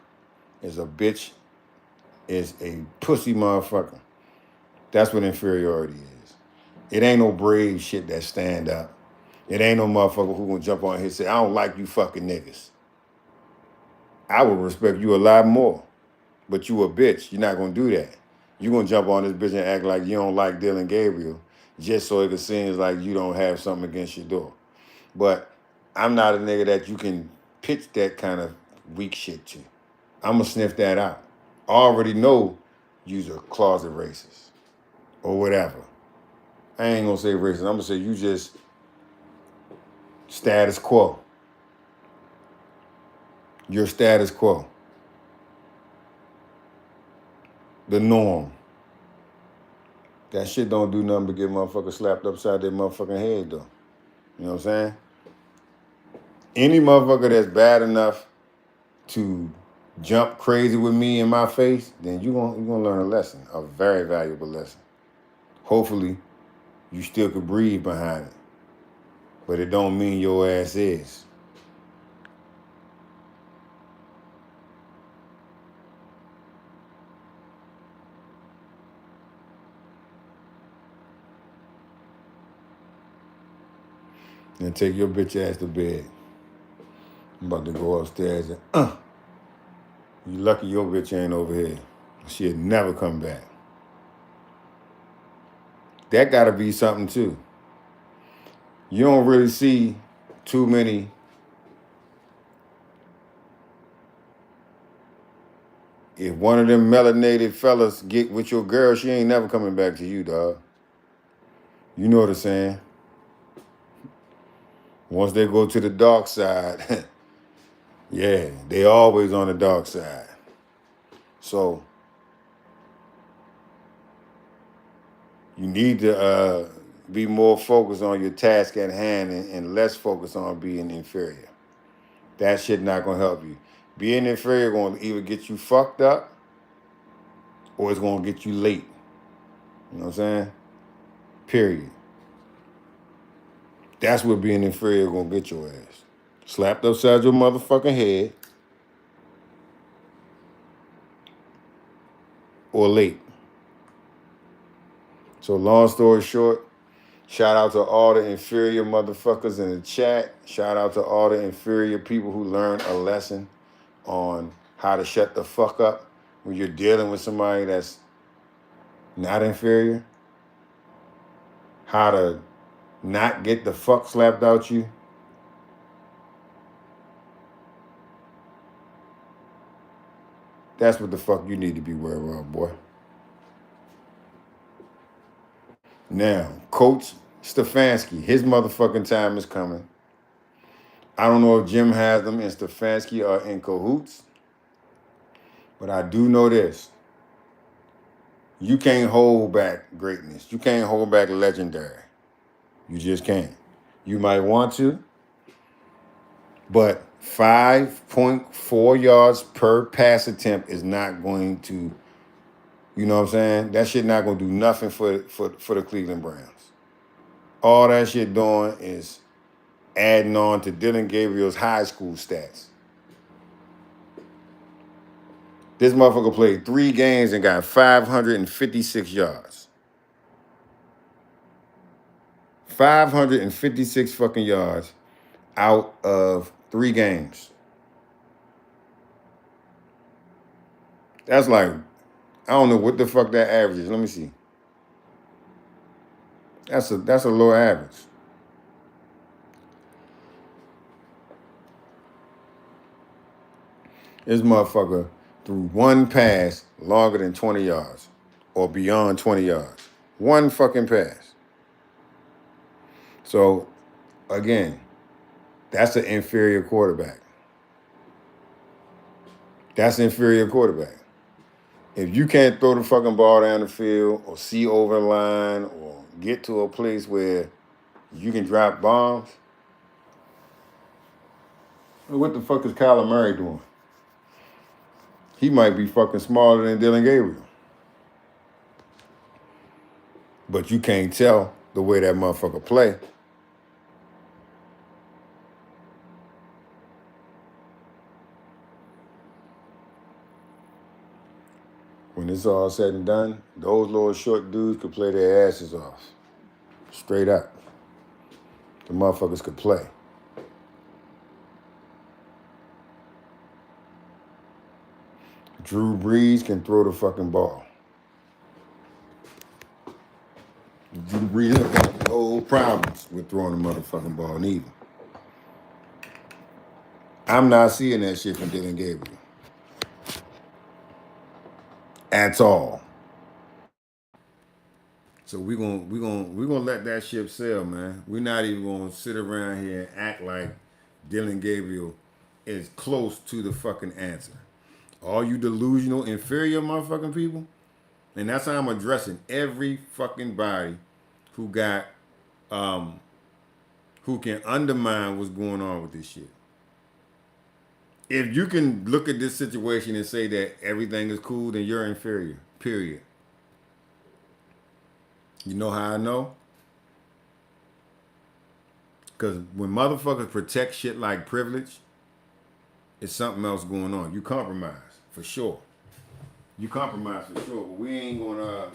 Is a bitch. Is a pussy motherfucker. That's what inferiority is. It ain't no brave shit that stand up. It ain't no motherfucker who gonna jump on here and say, I don't like you fucking niggas. I would respect you a lot more. But you a bitch. You're not gonna do that. You gonna jump on this bitch and act like you don't like Deion Gabriel just so it can seem like you don't have something against Shedeur. But I'm not a nigga that you can pitch that kind of weak shit to. I'm gonna sniff that out. I already know you's a closet racist or whatever. I ain't gonna say racist. I'm gonna say you just status quo. You're status quo. The norm. That shit don't do nothing but get motherfuckers slapped upside their motherfucking head, though. You know what I'm saying? Any motherfucker that's bad enough to jump crazy with me in my face, then you're gonna learn a lesson, a very valuable lesson. Hopefully, you still could breathe behind it. But it don't mean your ass is. And take your bitch ass to bed. I'm about to go upstairs and you lucky your bitch ain't over here. She'll never come back. That gotta be something too. You don't really see too many if one of them melanated fellas get with your girl, she ain't never coming back to you, dog. You know what I'm saying? Once they go to the dark side, yeah, they always on the dark side. So you need to be more focused on your task at hand and less focused on being inferior. That shit not gonna help you. Being inferior gonna either get you fucked up or it's gonna get you late. You know what I'm saying? Period. That's what being inferior gonna get your ass. Slapped upside your motherfucking head or late. So long story short, shout out to all the inferior motherfuckers in the chat. Shout out to all the inferior people who learned a lesson on how to shut the fuck up when you're dealing with somebody that's not inferior. How to not get the fuck slapped out you. That's what the fuck you need to be worried about, boy. Now, Coach Stefanski, his motherfucking time is coming. I don't know if Jim Haslam and Stefanski are in cahoots, but I do know this. You can't hold back greatness. You can't hold back legendary. You just can't. You might want to, but 5.4 yards per pass attempt is not going to, you know what I'm saying? That shit not going to do nothing for the Cleveland Browns. All that shit doing is adding on to Dylan Gabriel's high school stats. This motherfucker played 3 games and got 556 yards. 556 fucking yards out of 3 games. That's like, I don't know what the fuck that average is. Let me see. That's a low average. This motherfucker threw 1 pass longer than 20 yards or beyond 20 yards. 1 fucking pass. So, again, that's an inferior quarterback. That's an inferior quarterback. If you can't throw the fucking ball down the field or see over the line or get to a place where you can drop bombs, what the fuck is Kyler Murray doing? He might be fucking smaller than Dylan Gabriel. But you can't tell the way that motherfucker play. When it's all said and done, those little short dudes could play their asses off. Straight up. The motherfuckers could play. Drew Brees can throw the fucking ball. Drew Brees got no problems with throwing the motherfucking ball neither. I'm not seeing that shit from Dylan Gabriel. At all. So we're gonna let that ship sail, man. We're not even gonna sit around here and act like Dylan Gabriel is close to the fucking answer. All you delusional, inferior motherfucking people, and that's how I'm addressing every fucking body who got who can undermine what's going on with this shit. If you can look at this situation and say that everything is cool, then you're inferior. Period. You know how I know? Because when motherfuckers protect shit like privilege, it's something else going on. You compromise, for sure. You compromise for sure, but we ain't gonna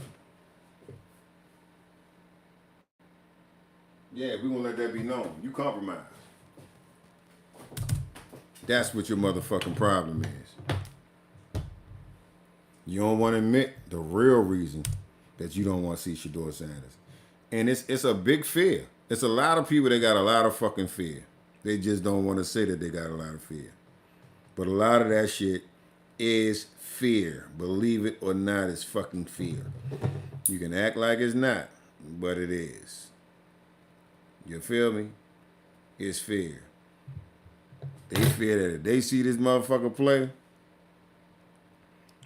we're gonna let that be known. You compromise. That's what your motherfucking problem is. You don't want to admit the real reason that you don't want to see Shedeur Sanders. And it's a big fear. It's a lot of people that got a lot of fucking fear. They just don't want to say that they got a lot of fear. But a lot of that shit is fear. Believe it or not, it's fucking fear. You can act like it's not, but it is. You feel me? It's fear. They fear that if they see this motherfucker play,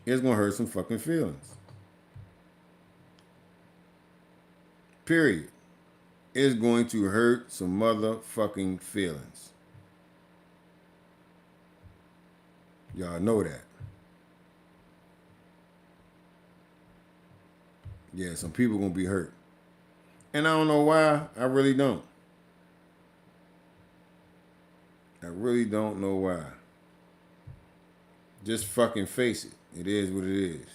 it's gonna hurt some fucking feelings. Period. It's going to hurt some motherfucking feelings. Y'all know that. Yeah, some people gonna be hurt. And I don't know why. I really don't. I really don't know why. Just fucking face it. It is what it is.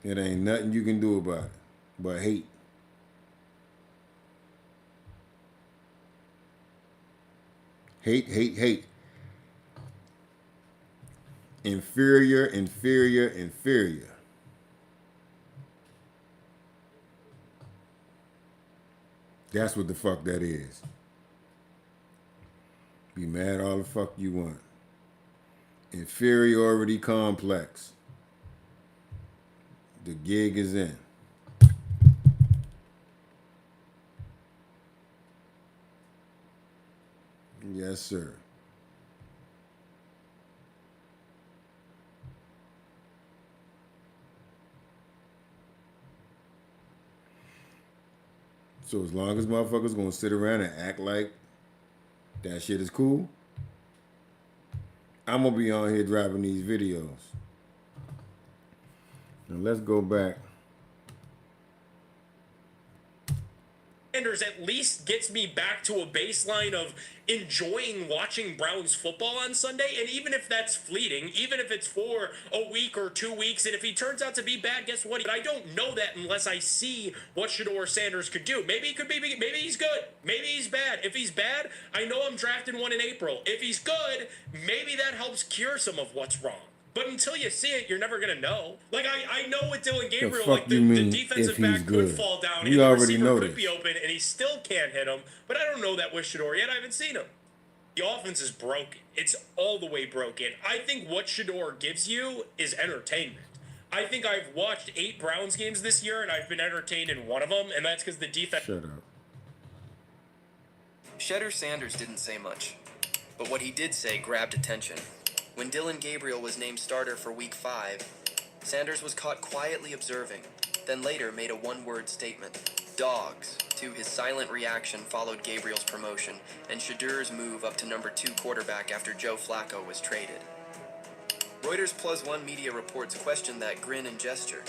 It ain't nothing you can do about it but hate. Hate, hate, hate. Inferior, inferior, inferior. That's what the fuck that is. Be mad all the fuck you want. Inferiority complex. The gig is in. Yes, sir. So as long as motherfuckers gonna sit around and act like that shit is cool, I'm gonna be on here dropping these videos. Now let's go back Sanders at least gets me back to a baseline of enjoying watching Browns football on Sunday. And even if that's fleeting, even if it's for a week or 2 weeks, and if he turns out to be bad, guess what? But I don't know that unless I see what Shedeur Sanders could do. Maybe he could be, maybe he's good. Maybe he's bad. If he's bad, I know I'm drafting one in April. If he's good, maybe that helps cure some of what's wrong. But until you see it, you're never gonna know. Like I know with Dillon Gabriel, like the defensive back could fall down and the receiver could be open and he still can't hit him. But I don't know that with Shedeur yet. I haven't seen him. The offense is broken. It's all the way broken. I think what Shedeur gives you is entertainment. I think I've watched 8 Browns games this year and I've been entertained in one of them, and that's because the defense. Shut up. Shedeur Sanders didn't say much, but what he did say grabbed attention. When Dillon Gabriel was named starter for Week 5, Sanders was caught quietly observing, then later made a one-word statement. Dogs. To his silent reaction followed Gabriel's promotion and Shedeur's move up to number 2 quarterback after Joe Flacco was traded. Reuters Plus One media reports questioned that grin and gesture,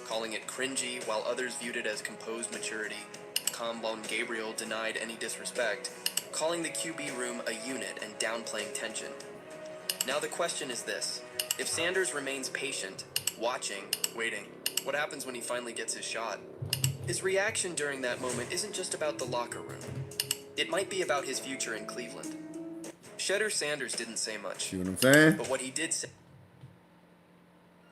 calling it cringy while others viewed it as composed maturity. Calm lone Gabriel denied any disrespect, calling the QB room a unit and downplaying tension. Now the question is this: if Sanders remains patient, watching, waiting, what happens when he finally gets his shot? His reaction during that moment isn't just about the locker room. It might be about his future in Cleveland. Shedeur Sanders didn't say much. See what I'm saying? But what he did say...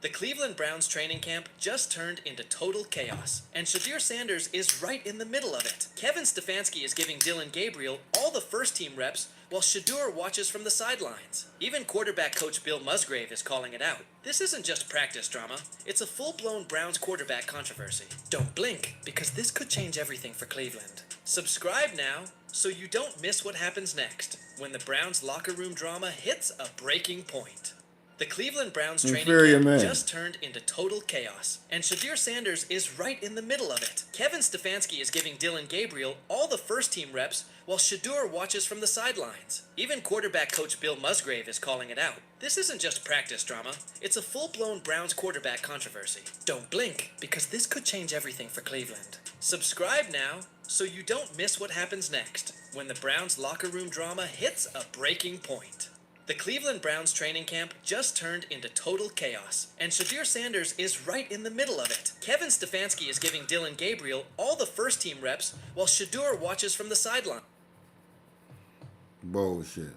The Cleveland Browns training camp just turned into total chaos, and Shedeur Sanders is right in the middle of it. Kevin Stefanski is giving Dillon Gabriel all the first-team reps, while Shedeur watches from the sidelines. Even quarterback coach Bill Musgrave is calling it out. This isn't just practice drama, it's a full-blown Browns quarterback controversy. Don't blink, because this could change everything for Cleveland. Subscribe now, so you don't miss what happens next, when the Browns locker room drama hits a breaking point. The Cleveland Browns training camp just turned into total chaos, and Shedeur Sanders is right in the middle of it. Kevin Stefanski is giving Dillon Gabriel all the first-team reps, while Shedeur watches from the sidelines. Even quarterback coach Bill Musgrave is calling it out. This isn't just practice drama, it's a full-blown Browns quarterback controversy. Don't blink, because this could change everything for Cleveland. Subscribe now, so you don't miss what happens next, when the Browns locker room drama hits a breaking point. The Cleveland Browns training camp just turned into total chaos, and Shedeur Sanders is right in the middle of it. Kevin Stefanski is giving Dillon Gabriel all the first-team reps, while Shedeur watches from the sideline. Bullshit.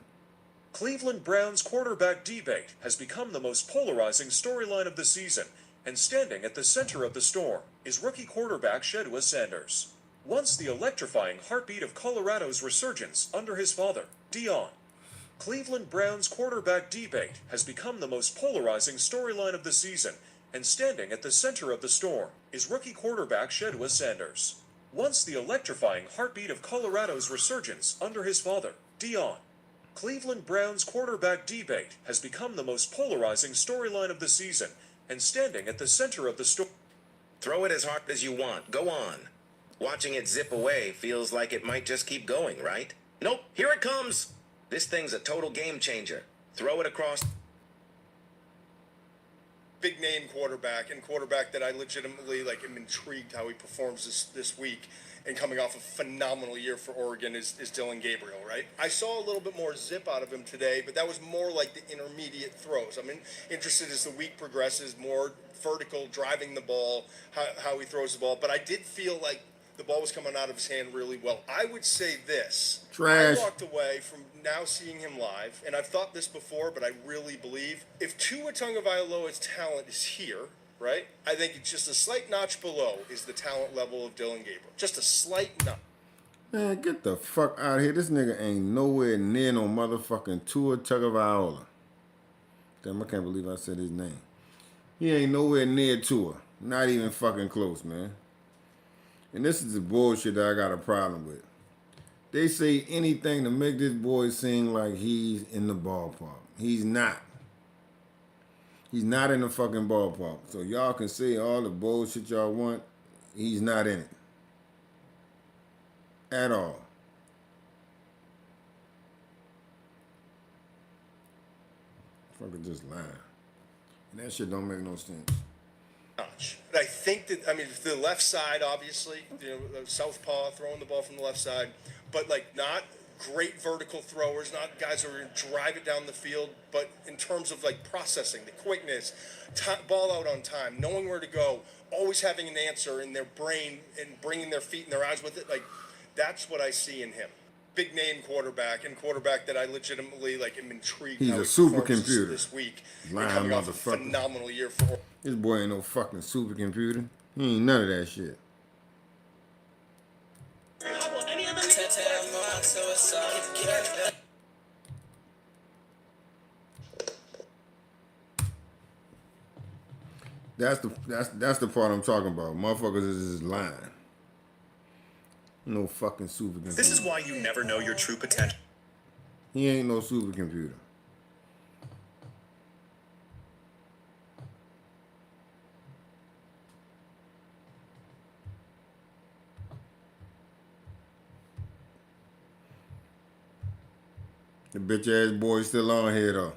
Cleveland Browns quarterback debate has become the most polarizing storyline of the season, and standing at the center of the storm is rookie quarterback Shedeur Sanders. Once the electrifying heartbeat of Colorado's resurgence under his father, Deion. Cleveland Browns quarterback debate has become the most polarizing storyline of the season, and standing at the center of the storm is rookie quarterback Shedeur Sanders. Once the electrifying heartbeat of Colorado's resurgence under his father, Deion. Cleveland Browns quarterback debate has become the most polarizing storyline of the season, and standing at the center of the storm. Throw it as hard as you want. Go on. Watching it zip away feels like it might just keep going, right? Nope, here it comes. This thing's a total game changer. Throw it across. Big name quarterback, and quarterback that I legitimately am intrigued how he performs this week. And coming off a phenomenal year for Oregon is Dillon Gabriel, right? I saw a little bit more zip out of him today, but that was more like the intermediate throws. I'm interested as the week progresses, more vertical, driving the ball, how he throws the ball. But I did feel like the ball was coming out of his hand really well. I would say this. Trash. I walked away from now seeing him live, and I've thought this before, but I really believe if Tua Tagovailoa's talent is here, right, I think it's just a slight notch below is the talent level of Dillon Gabriel. Just a slight notch. Man, get the fuck out of here. This nigga ain't nowhere near no motherfucking Tua Tagovailoa. Damn, I can't believe I said his name. He ain't nowhere near Tua. Not even fucking close, man. And this is the bullshit that I got a problem with. They say anything to make this boy seem like he's in the ballpark. He's not. He's not in the fucking ballpark. So y'all can say all the bullshit y'all want. He's not in it. At all. Fucking just lying. And that shit don't make no sense. notch. And I think that, I mean, the left side, obviously, you know, southpaw, throwing the ball from the left side, but like not great vertical throwers, not guys who are going to drive it down the field, but in terms of like processing, the quickness, ball out on time, knowing where to go, always having an answer in their brain and bringing their feet and their eyes with it, like that's what I see in him. Big name quarterback, and quarterback that I legitimately like am intrigued. He's how a he performs supercomputer. this week. Lying And coming off a motherfucker. phenomenal year for. This boy ain't no fucking supercomputer. He ain't none of that shit. That's the part I'm talking about. Motherfuckers is just lying. No fucking supercomputer. This is why you never know your true potential. He ain't no supercomputer. The bitch ass boy still on here though.